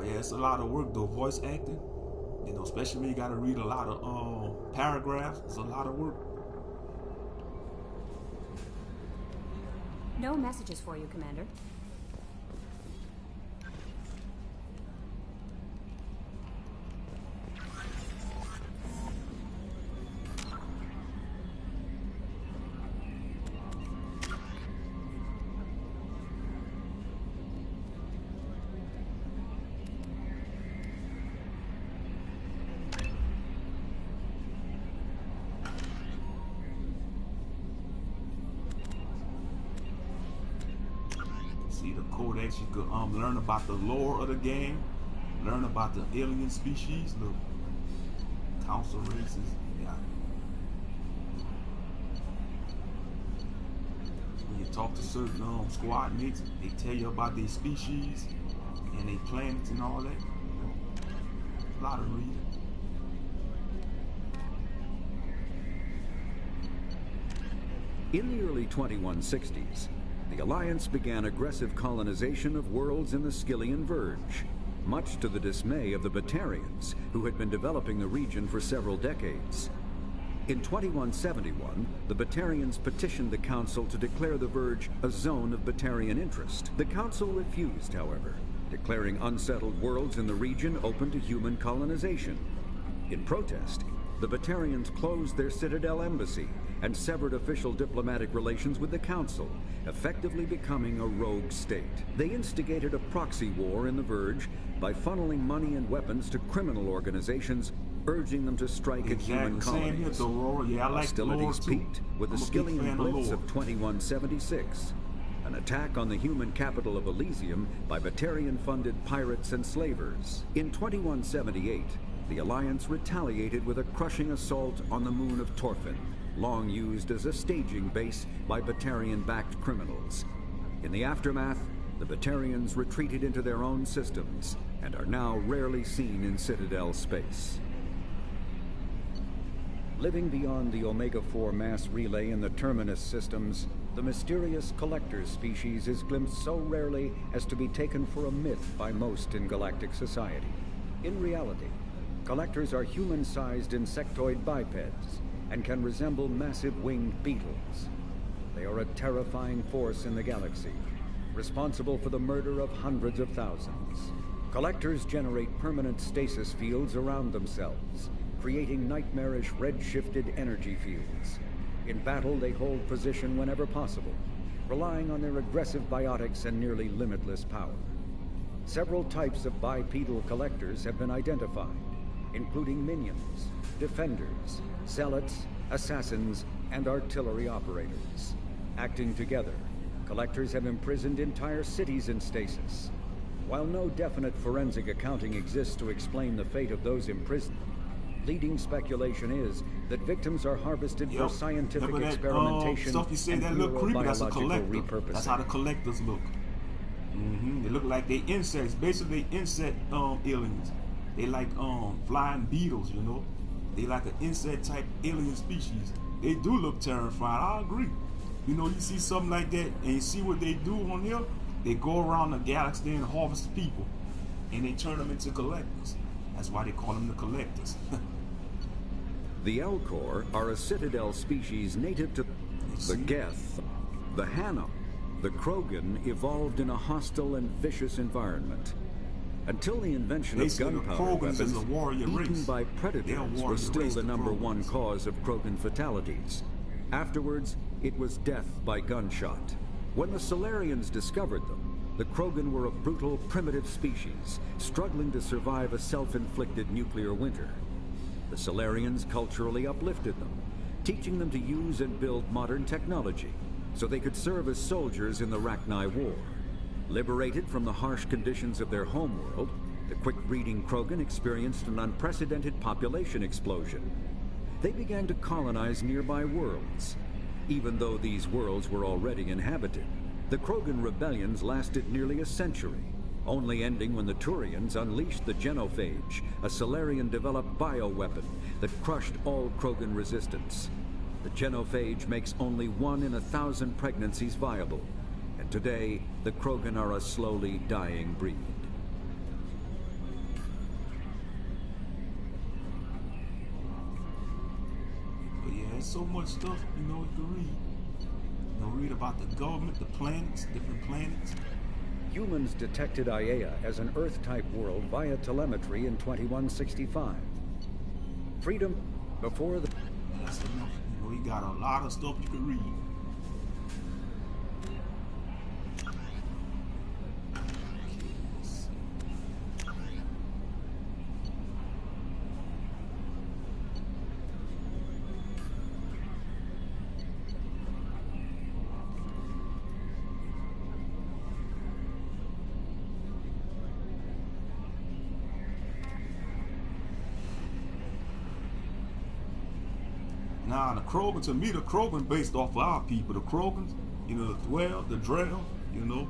Yeah, it's a lot of work though, voice acting. You know, especially when you gotta read a lot of paragraphs. It's a lot of work. No messages for you, Commander. Codex, you could learn about the lore of the game, learn about the alien species, the council races. Yeah. When you talk to certain squad mates, they tell you about their species and their planets and all that. A lot of reading. In the early 2160s, the Alliance began aggressive colonization of worlds in the Skyllian Verge, much to the dismay of the Batarians, who had been developing the region for several decades. In 2171, the Batarians petitioned the Council to declare the Verge a zone of Batarian interest. The Council refused, however, declaring unsettled worlds in the region open to human colonization. In protest, the Batarians closed their Citadel embassy and severed official diplomatic relations with the Council, effectively becoming a rogue state. They instigated a proxy war in the Verge by funneling money and weapons to criminal organizations, urging them to strike at human colonies. Hostilities peaked with the Skyllian Blitz of 2176, an attack on the human capital of Elysium by Batarian-funded pirates and slavers. In 2178, the Alliance retaliated with a crushing assault on the moon of Torfin, long used as a staging base by Batarian-backed criminals. In the aftermath, the Batarians retreated into their own systems and are now rarely seen in Citadel space. Living beyond the Omega-4 mass relay in the Terminus systems, the mysterious Collector species is glimpsed so rarely as to be taken for a myth by most in galactic society. In reality, Collectors are human-sized insectoid bipeds and can resemble massive winged beetles. They are a terrifying force in the galaxy, responsible for the murder of hundreds of thousands. Collectors generate permanent stasis fields around themselves, creating nightmarish red-shifted energy fields. In battle, they hold position whenever possible, relying on their aggressive biotics and nearly limitless power. Several types of bipedal collectors have been identified, including minions, defenders, zealots, assassins, and artillery operators. Acting together, collectors have imprisoned entire cities in stasis. While no definite forensic accounting exists to explain the fate of those imprisoned, leading speculation is that victims are harvested for scientific experimentation stuff you say and that look creepy, that's a collector. repurposing. That's how the collectors look. They look like they insects, basically insect aliens. They like flying beetles, you know. They like an insect type alien species. They do look terrifying, I agree. You know, you see something like that and you see what they do on here, they go around the galaxy and harvest people. And they turn them into collectors. That's why they call them the collectors. The Elcor are a citadel species native to the Geth, the Hanum. The Krogan evolved in a hostile and vicious environment. Until the invention of gunpowder weapons, eaten by predators was still the #1 cause of Krogan fatalities. Afterwards, it was death by gunshot. When the Solarians discovered them, the Krogan were a brutal, primitive species, struggling to survive a self-inflicted nuclear winter. The Solarians culturally uplifted them, teaching them to use and build modern technology, so they could serve as soldiers in the Rachni War. Liberated from the harsh conditions of their homeworld, the quick-breeding Krogan experienced an unprecedented population explosion. They began to colonize nearby worlds. Even though these worlds were already inhabited, the Krogan rebellions lasted nearly a century, only ending when the Turians unleashed the Genophage, a Solarian-developed bioweapon that crushed all Krogan resistance. The Genophage makes only 1 in 1,000 pregnancies viable, and today, the Krogan are a slowly dying breed. But yeah, there's so much stuff, you know, you can read. You know, read about the government, the planets, different planets. Humans detected Aiea as an Earth-type world via telemetry in 2165. Freedom before the... That's enough. You know, you got a lot of stuff you can read. Nah, the Krogan, to me, the Krogan based off of our people. The Krogans, you know, the Dwell, the Drell, you know.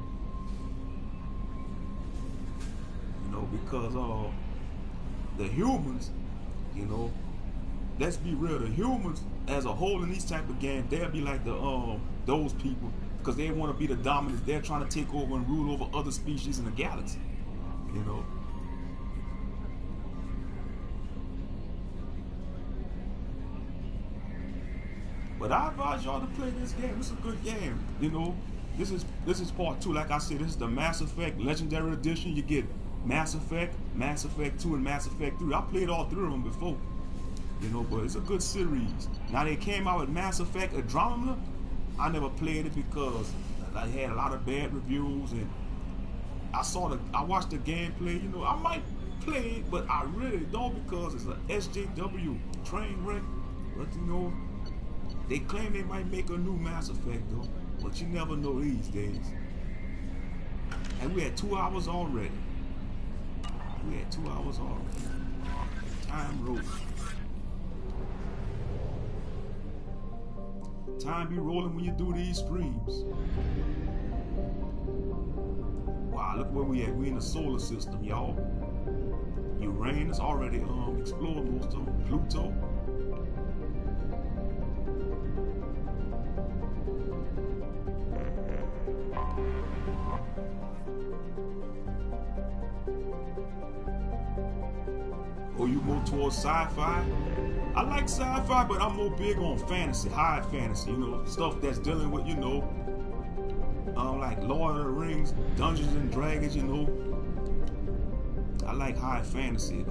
You know, because the humans, you know, let's be real, the humans as a whole in these type of games, they'll be like the those people, because they want to be the dominant. They're trying to take over and rule over other species in the galaxy, you know. But I advise y'all to play this game. It's a good game. You know, this is part 2. Like I said, this is the Mass Effect Legendary Edition. You get Mass Effect 2, and Mass Effect 3. I played all 3 of them before. You know, but it's a good series. Now they came out with Mass Effect Andromeda. I never played it because I had a lot of bad reviews, and I watched the gameplay. You know, I might play it, but I really don't, because it's an SJW train wreck. But you know, they claim they might make a new Mass Effect though, but you never know these days. And we had 2 hours already. Time rolling. Time be rolling when you do these streams. Wow, look where we at. We in the solar system, y'all. Uranus already explored most of them. Pluto. Or you go towards sci-fi. I like sci-fi, but I'm more big on fantasy, high fantasy, you know, stuff that's dealing with, you know, like Lord of the Rings, Dungeons and Dragons, you know. I like high fantasy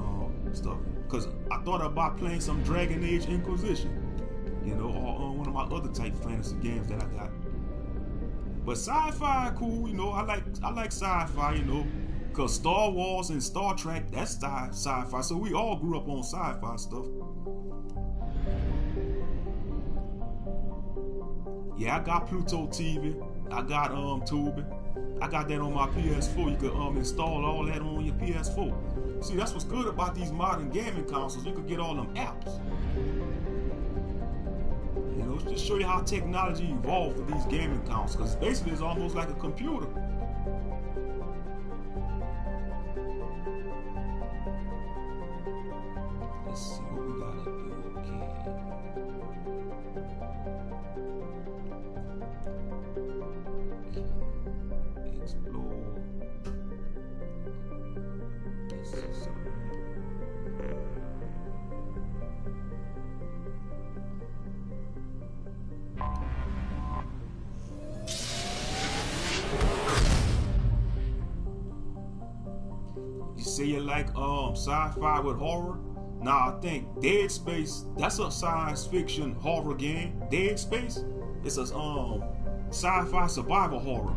stuff, because I thought about playing some Dragon Age Inquisition, you know, or one of my other type fantasy games that I got. But sci-fi cool, you know. I like sci-fi, you know. Cause Star Wars and Star Trek, that's sci-fi. So we all grew up on sci-fi stuff. Yeah, I got Pluto TV. I got Tubi. I got that on my PS4. You could install all that on your PS4. See, that's what's good about these modern gaming consoles. You could get all them apps. You know, just show you how technology evolved for these gaming consoles. Because basically it's almost like a computer. Let's see what we gotta do. Okay. Explore. This is you say you like sci-fi with horror? Nah, I think Dead Space, that's a science fiction horror game. Dead Space, it's a sci-fi survival horror.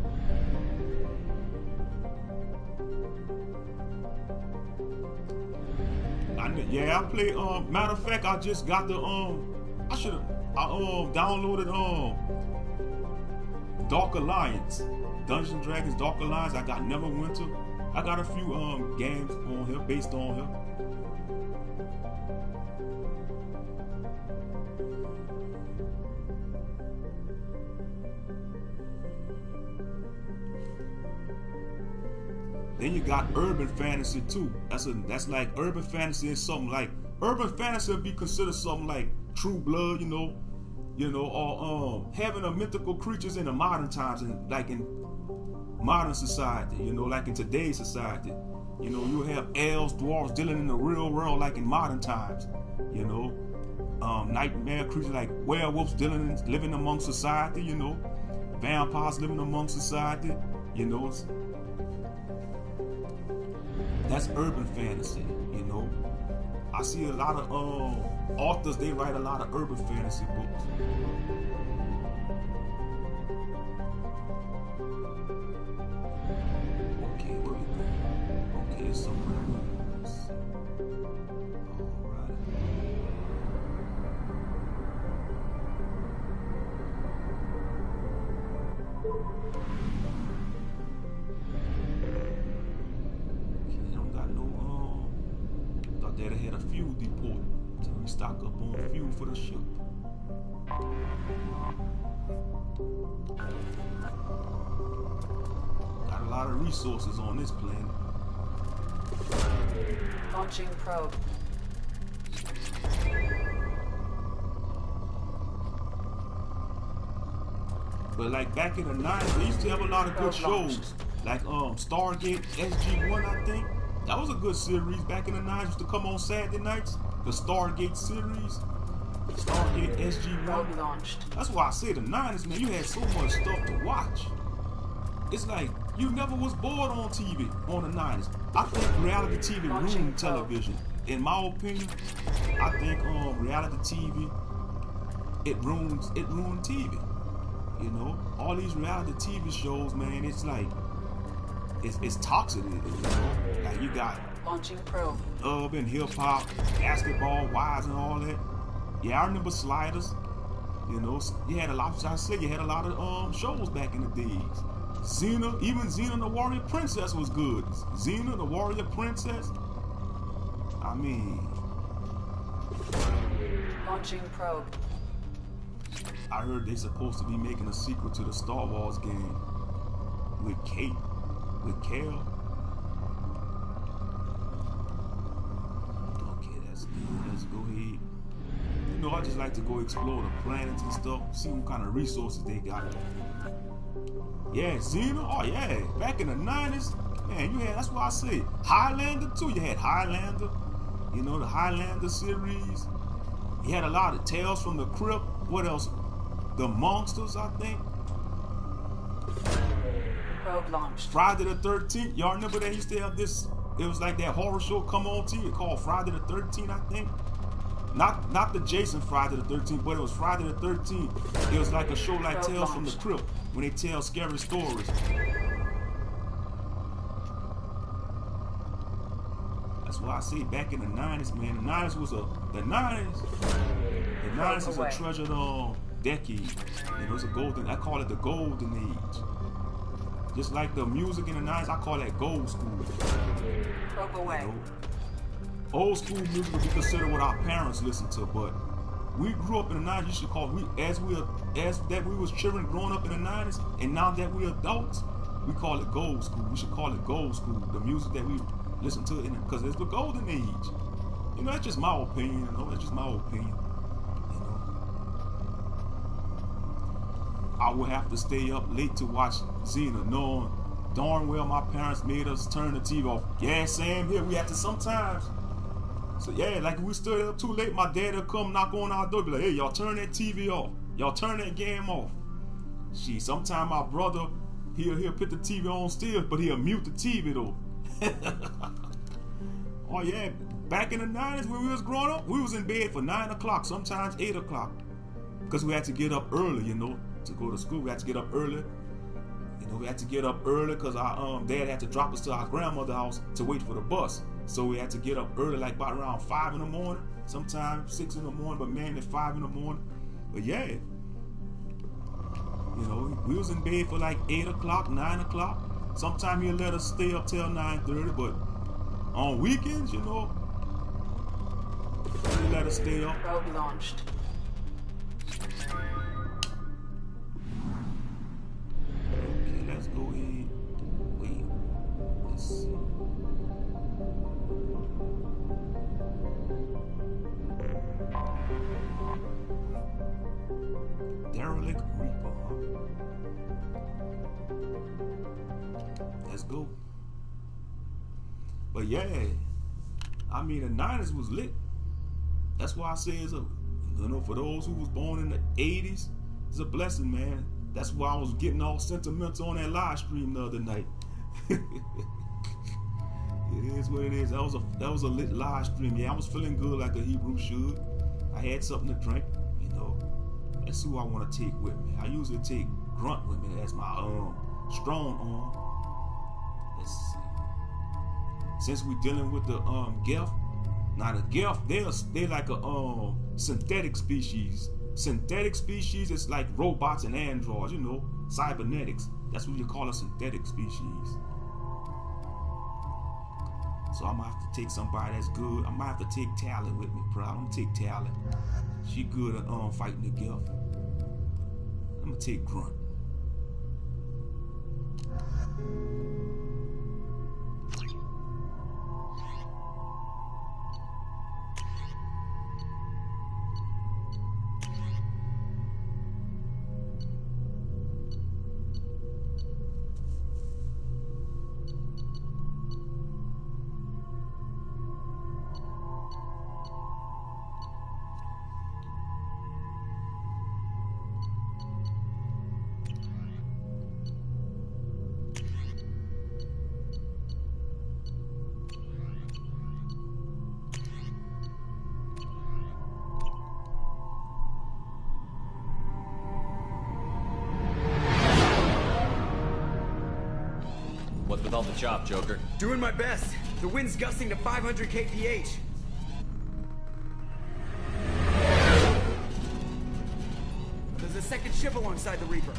Yeah, I play matter of fact, I just got the I downloaded Dark Alliance. Dungeons & Dragons Dark Alliance. I got Neverwinter. I got a few games on here based on here. Then you got urban fantasy too. That's like urban fantasy is something like urban fantasy would be considered something like True Blood, you know, or having a mythical creatures in the modern times and like in modern society, you know, like in today's society. You know, you have elves, dwarves dealing in the real world like in modern times, you know. Nightmare creatures like werewolves living among society, you know. Vampires living among society, you know. That's urban fantasy, you know. I see a lot of authors, they write a lot of urban fantasy books. Okay, where we going? Okay, it's somewhere else. Alright. That had a fuel depot, so we stock up on fuel for the ship. Got a lot of resources on this planet. Launching probe. But like back in the 90s, they used to have a lot of good shows. Like Stargate SG-1, I think. That was a good series back in the 90s. Used to come on Saturday nights. The Stargate series. Stargate SG-1. Launched. That's why I say the 90s, man, you had so much stuff to watch. It's like you never was bored on TV on the 90s. I think reality TV ruined television. In my opinion, I think reality TV, it ruined TV. You know? All these reality TV shows, man, it's like it's toxic, you know. Like you got launching probe, love and hip hop, basketball, wives, and all that. Yeah, I remember Sliders. You know, you had a lot. I say you had a lot of shows back in the days. Xena, even Xena the Warrior Princess was good. Xena the Warrior Princess. I mean, launching probe. I heard they supposed to be making a sequel to the Star Wars game with Kate. With Cal. Okay, that's good. Let's go ahead. You know, I just like to go explore the planets and stuff, see what kind of resources they got. Yeah, Xena. Oh yeah, back in the 90s, man, you had. That's what I said. Highlander too. You had Highlander. You know, the Highlander series. You had a lot of Tales from the Crypt. What else? The Monsters, I think. Probe launched. Friday the 13th. Y'all remember they used to have this? It was like that horror show come on TV called Friday the 13th, I think. Not the Jason Friday the 13th, but it was Friday the 13th. It was like a show like Tales from the Crypt when they tell scary stories. That's why I say back in the 90s, man, the 90s was the 90s is a treasured decade. It was a golden, I call it the golden age. Just like the music in the 90s, I call that gold school. Away. You know? Old school music would be considered what our parents listened to, but we grew up in the 90s, you should call it, as that we was children growing up in the 90s, and now that we're adults, we call it gold school. We should call it gold school, the music that we listen to, because it's the golden age. You know, that's just my opinion, you know, that's just my opinion. You know, I would have to stay up late to watch Xena, knowing darn well my parents made us turn the TV off. Yeah, Sam, here we have to sometimes. So yeah, like if we stood up too late, my dad would come knock on our door, be like, hey, y'all turn that TV off. Y'all turn that game off. Shit, sometime my brother, he'll put the TV on still, but he'll mute the TV though. Oh yeah, back in the 90s when we was growing up, we was in bed for 9 o'clock, sometimes 8 o'clock. Because we had to get up early, you know, to go to school. We had to get up early. You know, we had to get up early because our dad had to drop us to our grandmother's house to wait for the bus. So we had to get up early, like about around 5 in the morning, sometimes 6 in the morning, but mainly 5 in the morning. But yeah, you know, we was in bed for like 8 o'clock, 9 o'clock. Sometimes he'll let us stay up till 9:30, but on weekends, you know, he'll let us stay up. Probe launched. Okay, let's go ahead. Wait, let's see. Derelict Reaper. Let's go. But yeah, I mean the 90s was lit. That's why I say it's a, you know, for those who was born in the 80s, it's a blessing, man. That's why I was getting all sentimental on that live stream the other night. It is what it is. That was a lit live stream. Yeah, I was feeling good like a Hebrew should. I had something to drink, you know. That's who I want to take with me. I usually take Grunt with me. That's my strong arm. Let's see. Since we're dealing with the Geth, now the Geth, they're like a synthetic species. Synthetic species is like robots and androids, you know, cybernetics. That's what you call a synthetic species. So I'm gonna have to take somebody that's good. I might have to take Tally with me, bro. I'm gonna take Tally. She good at fighting the Geth. I'm gonna take Grunt. What's with all the chop, Joker? Doing my best. The wind's gusting to 500 kph. There's a second ship alongside the Reaper.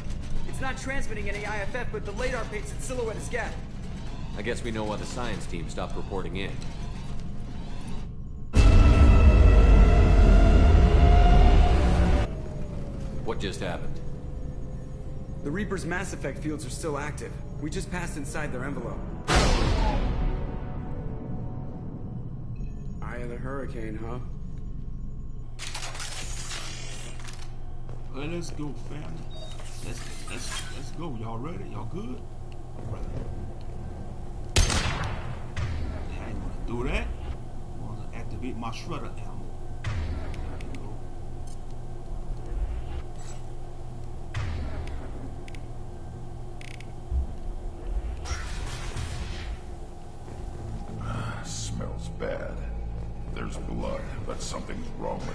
It's not transmitting any IFF, but the radar paints its silhouette as Geth. I guess we know why the science team stopped reporting in. What just happened? The Reaper's mass effect fields are still active. We just passed inside their envelope. Eye of the Hurricane, huh? Well, let's go, family. Let's go. Y'all ready? Y'all good? All right. I ain't gonna do that. I'm gonna activate my shredder ammo. Smells bad. There's blood, but something's wrong with it.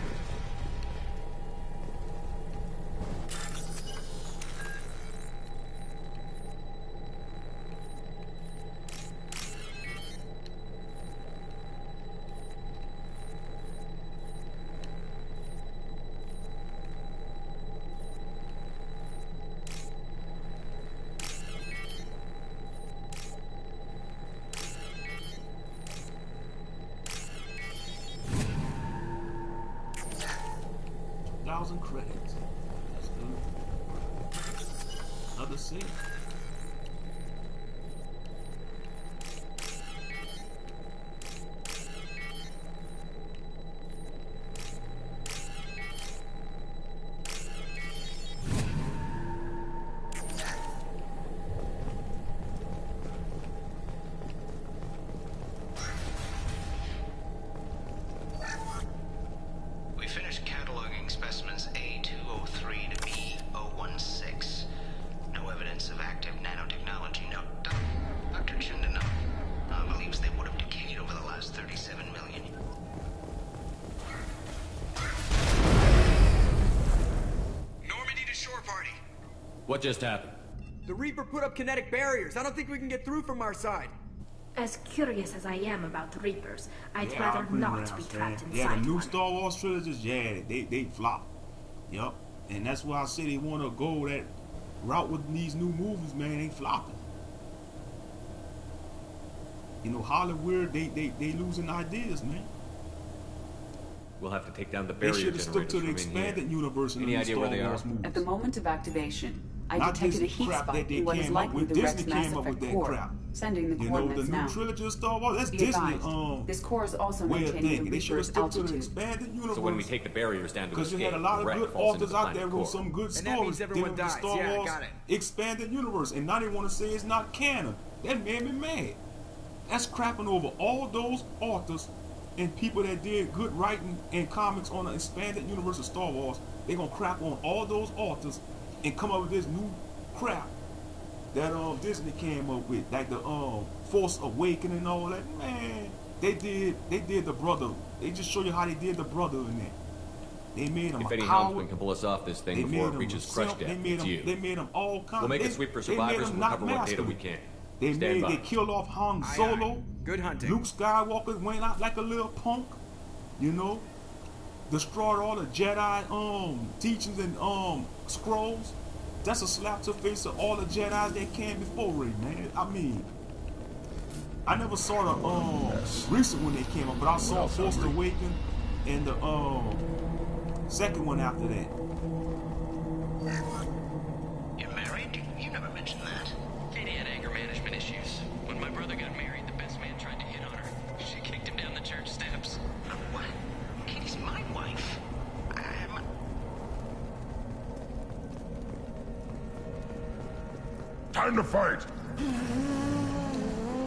1,000 credits. That's good. Another save. We finished cataloging specimens A203 to B016. No evidence of active nanotechnology. No, Dr. Chundana believes they would have decayed over the last 37 million. Normandy to shore party. What just happened? The Reaper put up kinetic barriers. I don't think we can get through from our side. As curious as I am about the Reapers, I'd Yeah, rather I've been not around, be man. trapped Yeah, inside the new one. Star Wars trilogies, yeah, they flop. Yup. And that's why I say they want to go that route with these new movies, man. They flopping. You know, Hollywood, they losing ideas, man. We'll have to take down the They barrier should have stuck to the generators from in here. expanded universe in Any the idea Star where they are? Wars movies. At the moment of activation, I Not detected a this heat crap spike that they in what is came up likely with. the Rex Disney Mass came up with Effect that core. crap. Sending the You know, coordinates the new now. trilogy of Star Wars, that's Be Disney advised, this core is also way of maintaining thinking. the They should have Reaper's stuck to the altitude. expanded universe. So when we take the barriers down to Because you escape, had a lot of Wreck good falls into authors out Planet there Core. with some good And that stories means everyone dealing with dies. Star Yeah, I Wars got it. expanded universe, and now they want to say it's not canon. That made me mad. That's crapping over all those authors and people that did good writing and comics on the expanded universe of Star Wars. They're gonna crap on all those authors and come up with this new crap that Disney came up with, like the Force Awakening and all that. Man, they did the brother. They just show you how they did the brother in there. They made him If a any coward. helmsman can pull us off this thing They before made it him reaches a crush simp. depth, They made it's him. you. They made him all kinds. We'll make a sweep for survivors and we'll cover what data we can. They Stand by. They killed off Han Solo. Good hunting. Luke Skywalker went out like a little punk. You know, destroyed all the Jedi teachings and scrolls. That's a slap to the face of all the Jedis that came before him, man. I mean, I never saw the recent one that came up, but I saw Force Awakens and the second one after that. You're married? You never mentioned that. Katie had anger management issues. When my brother got married, the best man tried to hit on her. She kicked him down the church steps. What? Katie's my wife. Time to fight!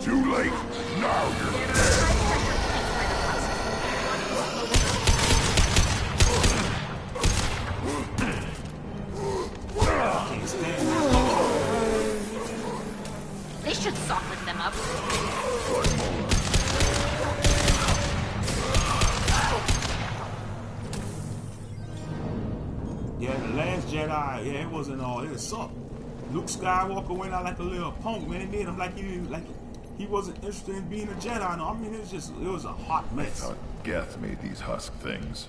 Too late! Now you're dead! They should soften them up. Yeah, the Last Jedi, yeah, it wasn't all. It sucked. Luke Skywalker went out like a little punk, man. It made him like he wasn't interested in being a Jedi. No, I mean, it was a hot I mess. thought Geth made these husk things.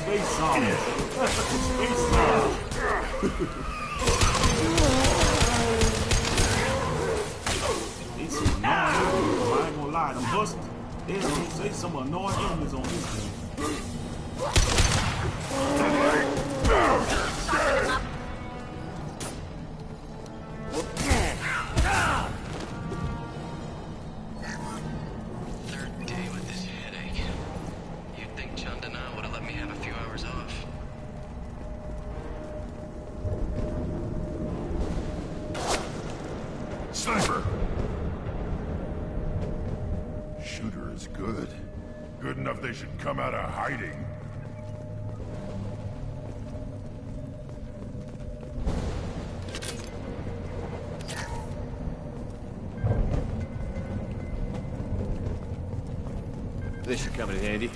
Space Song. Space Song. They some annoying enemies, I ain't gonna lie. Them busters, they don't say some annoying enemies on this game. Third day with this headache. You'd think Chandana would have let me have a few hours off. Sniper! Shooter is good. Good enough they should come out of hiding. This should come in handy.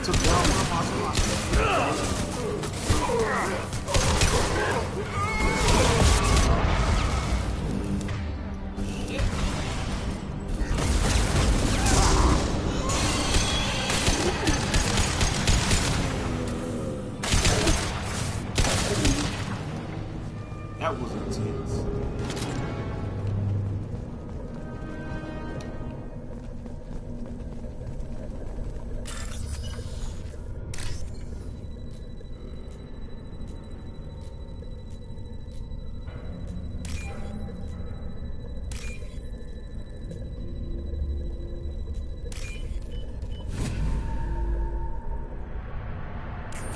took down one of my spots. That was intense.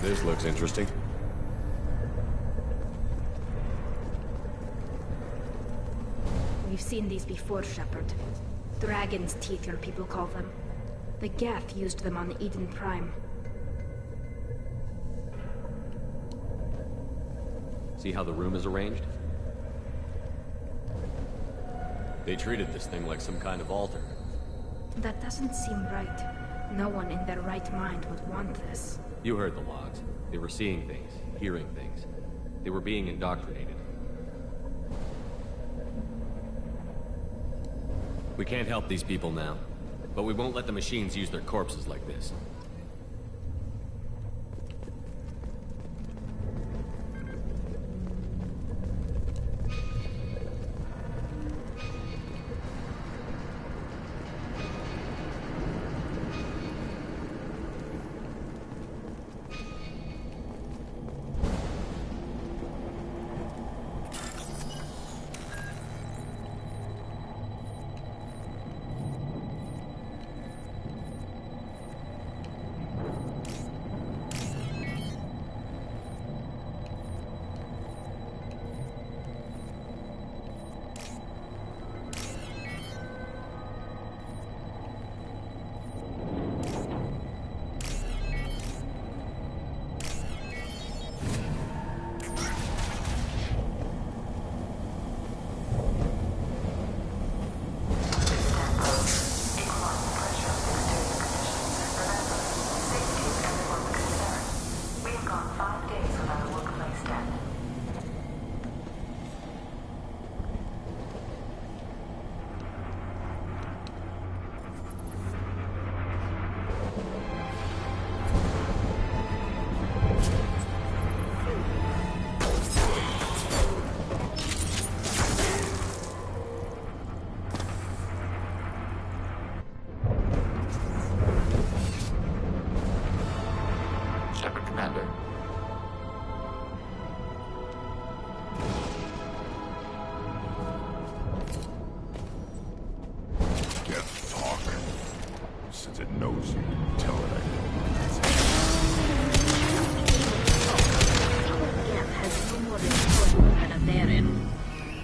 This looks interesting. We've seen these before, Shepard. Dragon's teeth, your people call them. The Geth used them on Eden Prime. See how the room is arranged? They treated this thing like some kind of altar. That doesn't seem right. No one in their right mind would want this. You heard the logs. They were seeing things, hearing things. They were being indoctrinated. We can't help these people now, but we won't let the machines use their corpses like this.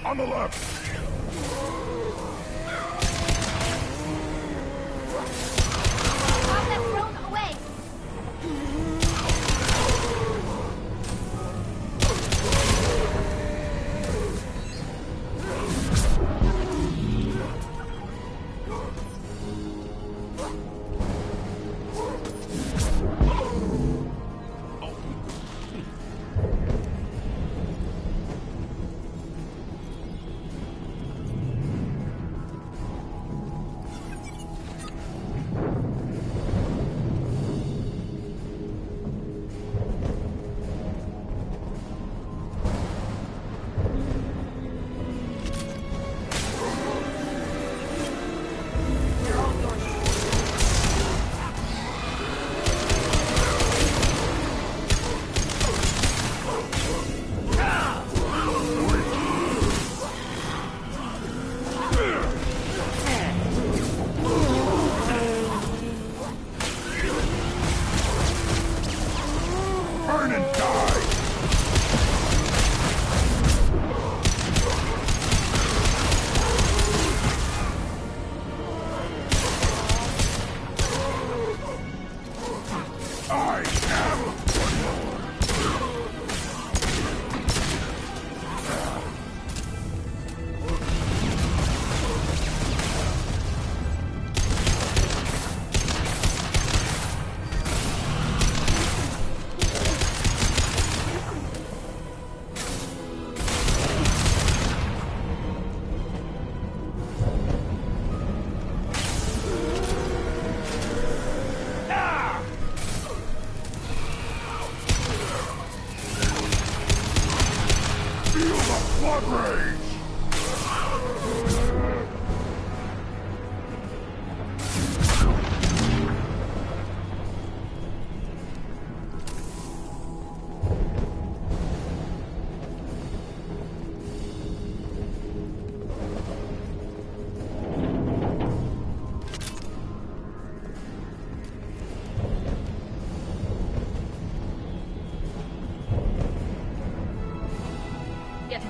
On the left!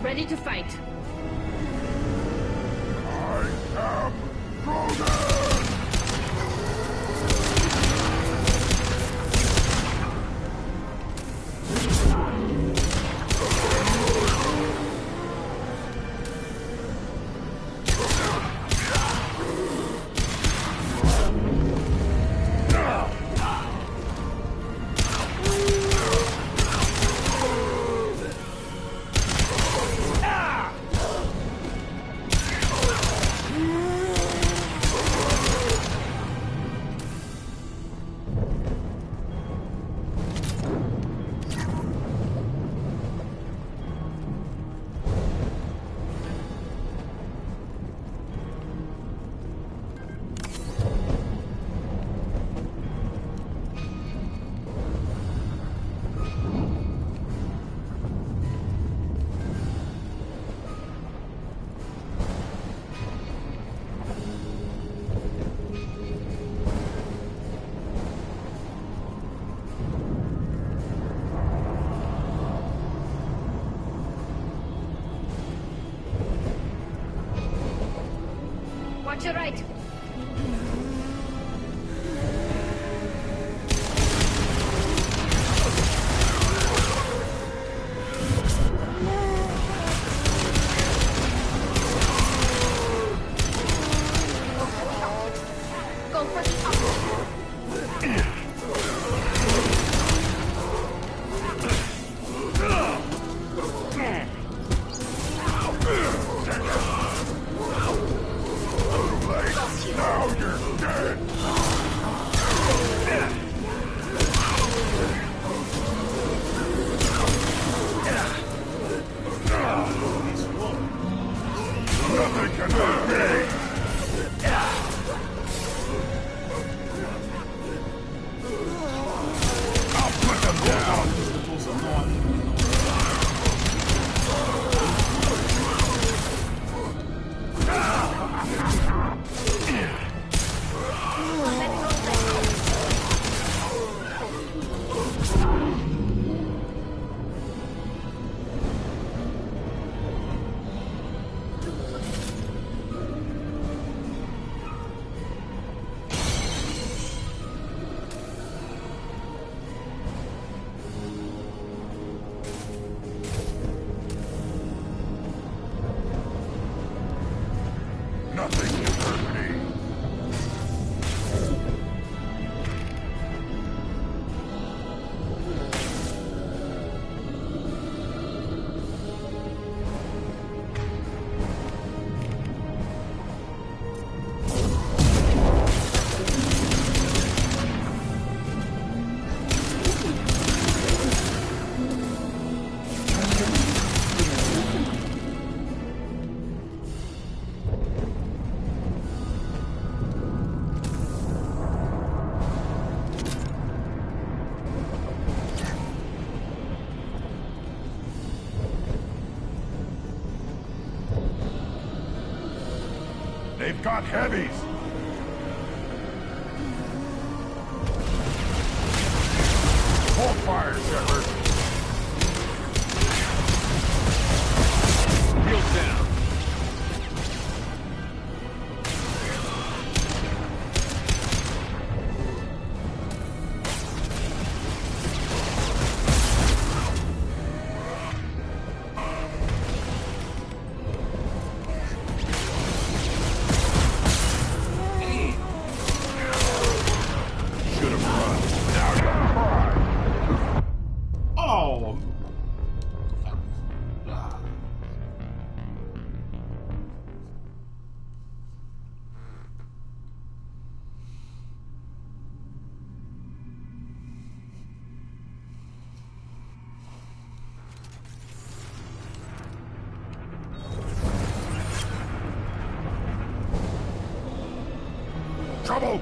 ready to fight. I am Krogan! Watch your right. Go for the up. Now you're dead! Nothing can hurt me! I'll put them down! Nothing can hurt me. They've got heavies! Hold fire, Shepard! Shields down. Oh! Trouble!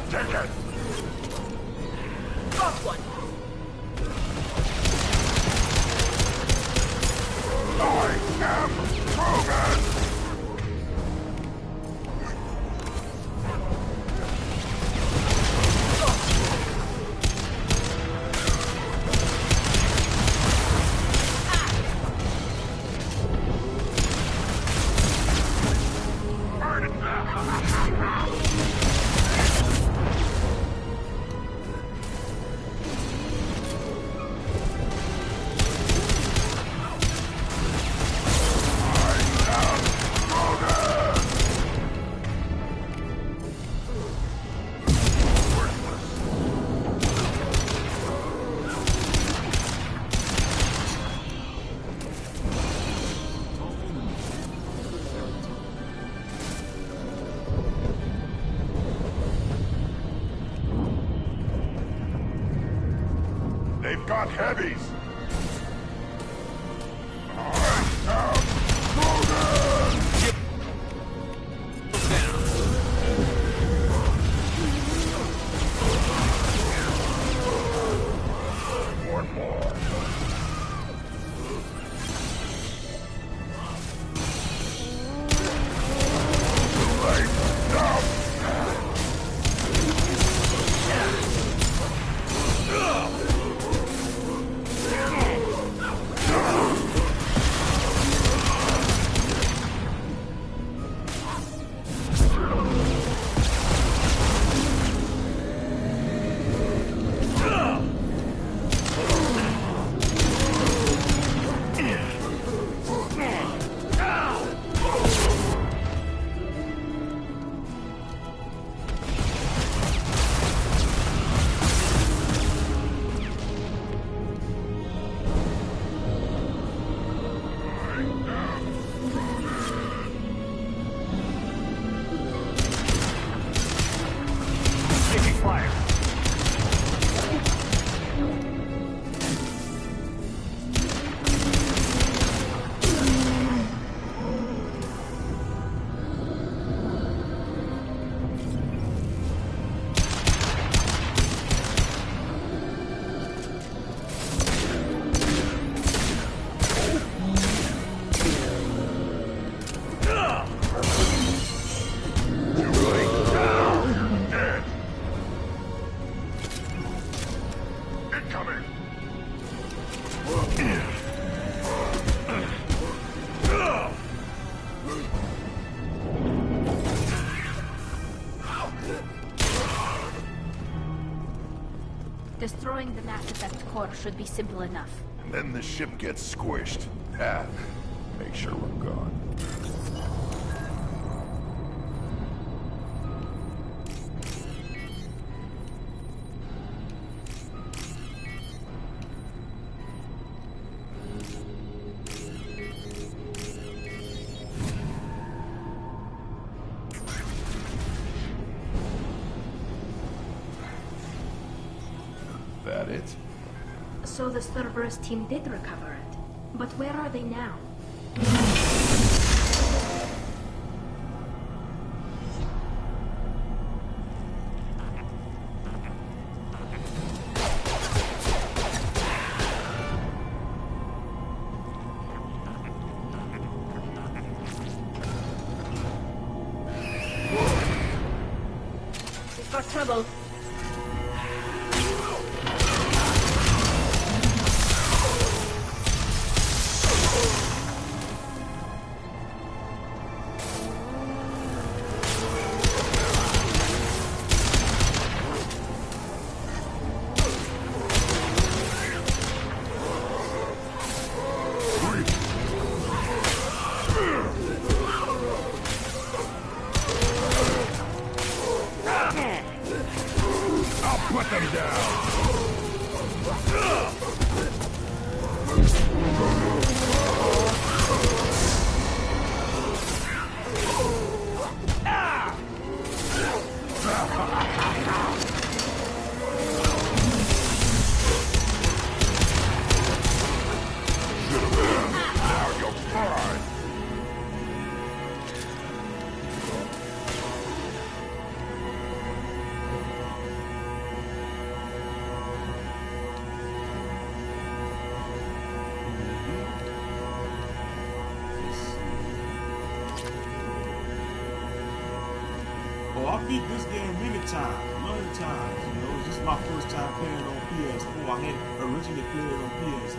Take it! Drop one. I am Krogan! got heavies! Destroying the Mass Effect core should be simple enough. And then the ship gets squished. Make sure we're gone. That it? So the Cerberus team did recover it. But where are they now? We've got trouble. Put them down! Now you're fine! Oh, I beat this game many times, you know, this is my first time playing on PS4. I had originally played on PS3.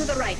to the right.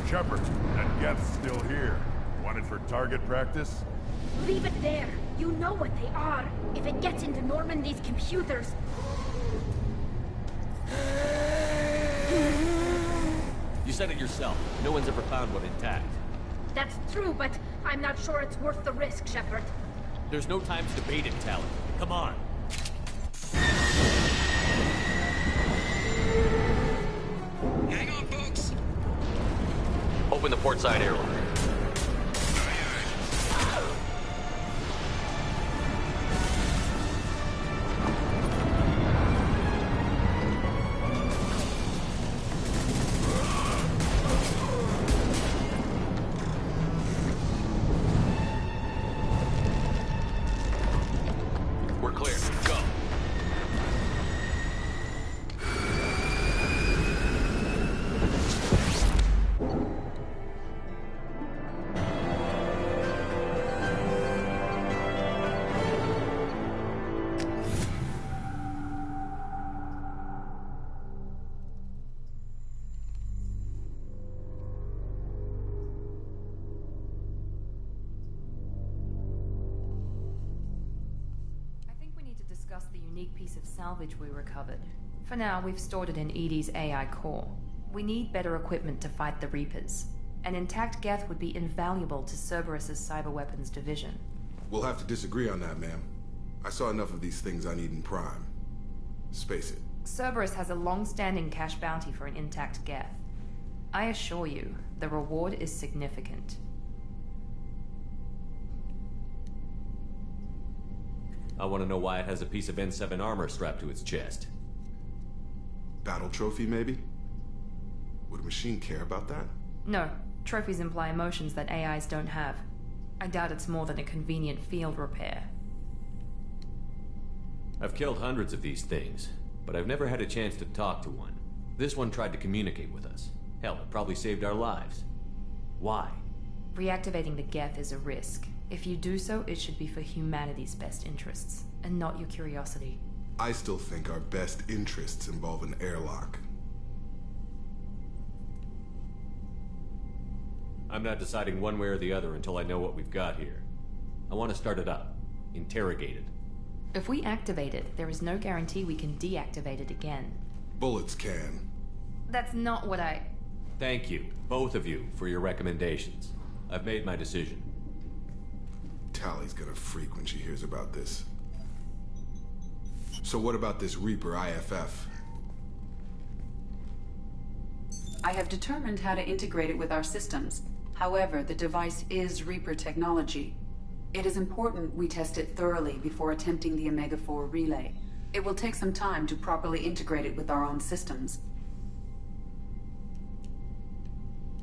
Shepard, that Geth's still here. Want it for target practice? Leave it there. You know what they are. If it gets into Normandy's computers... You said it yourself. No one's ever found one intact. That's true, but I'm not sure it's worth the risk, Shepard. There's no time to debate it, Tali. Come on. Hang on, folks. Open the port side airlock. We're clear. Go. Discuss the unique piece of salvage we recovered. For now, we've stored it in EDI's AI core. We need better equipment to fight the Reapers. An intact Geth would be invaluable to Cerberus's cyber weapons division. We'll have to disagree on that, ma'am. I saw enough of these things on Eden Prime. Space it. Cerberus has a long-standing cash bounty for an intact Geth. I assure you, the reward is significant. I want to know why it has a piece of N7 armor strapped to its chest. Battle trophy, maybe? Would a machine care about that? No. Trophies imply emotions that AIs don't have. I doubt it's more than a convenient field repair. I've killed hundreds of these things, but I've never had a chance to talk to one. This one tried to communicate with us. Hell, it probably saved our lives. Why? Reactivating the Geth is a risk. If you do so, it should be for humanity's best interests, and not your curiosity. I still think our best interests involve an airlock. I'm not deciding one way or the other until I know what we've got here. I want to start it up. Interrogate it. If we activate it, there is no guarantee we can deactivate it again. Bullets can. That's not what I... Thank you, both of you, for your recommendations. I've made my decision. Tally's gonna freak when she hears about this. So what about this Reaper IFF? I have determined how to integrate it with our systems. However, the device is Reaper technology. It is important we test it thoroughly before attempting the Omega-4 relay. It will take some time to properly integrate it with our own systems.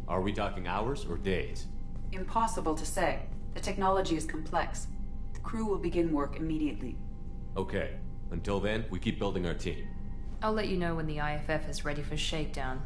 Are we talking hours or days? Impossible to say. The technology is complex. The crew will begin work immediately. Okay. Until then, we keep building our team. I'll let you know when the IFF is ready for shakedown.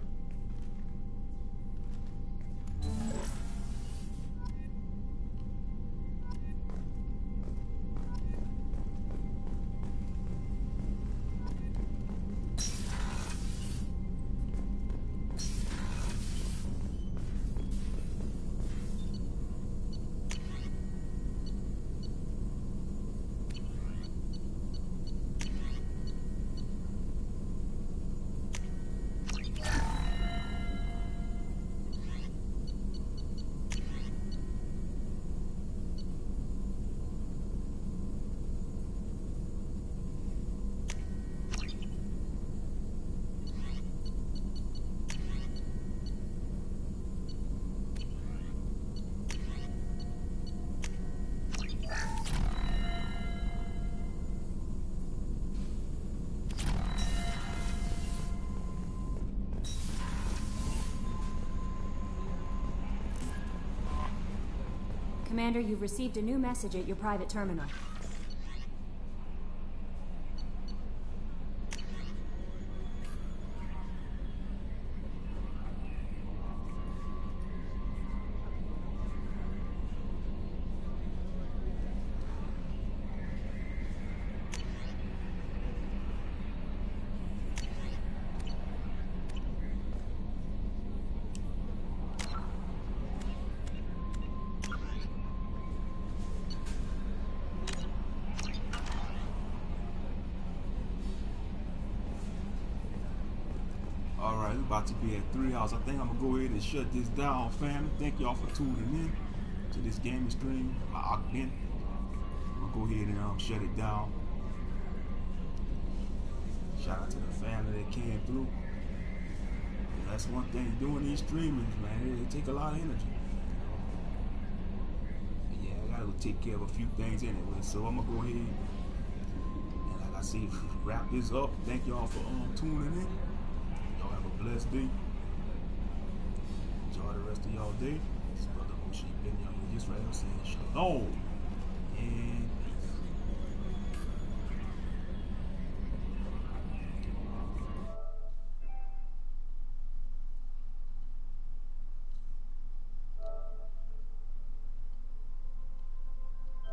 Commander, you've received a new message at your private terminal. Alright, we're about to be at 3 hours. I think I'm gonna go ahead and shut this down, family. Thank y'all for tuning in to this gaming stream. I'm gonna go ahead and shut it down. Shout out to the family that came through. That's one thing doing these streamings, man. It take a lot of energy. And yeah, I gotta go take care of a few things anyway. So I'm gonna go ahead and, like I said, wrap this up. Thank y'all for tuning in. Y'all have a blessed day. Enjoy the rest of y'all day. This brother Moshe Ben Young Israel saying shalom.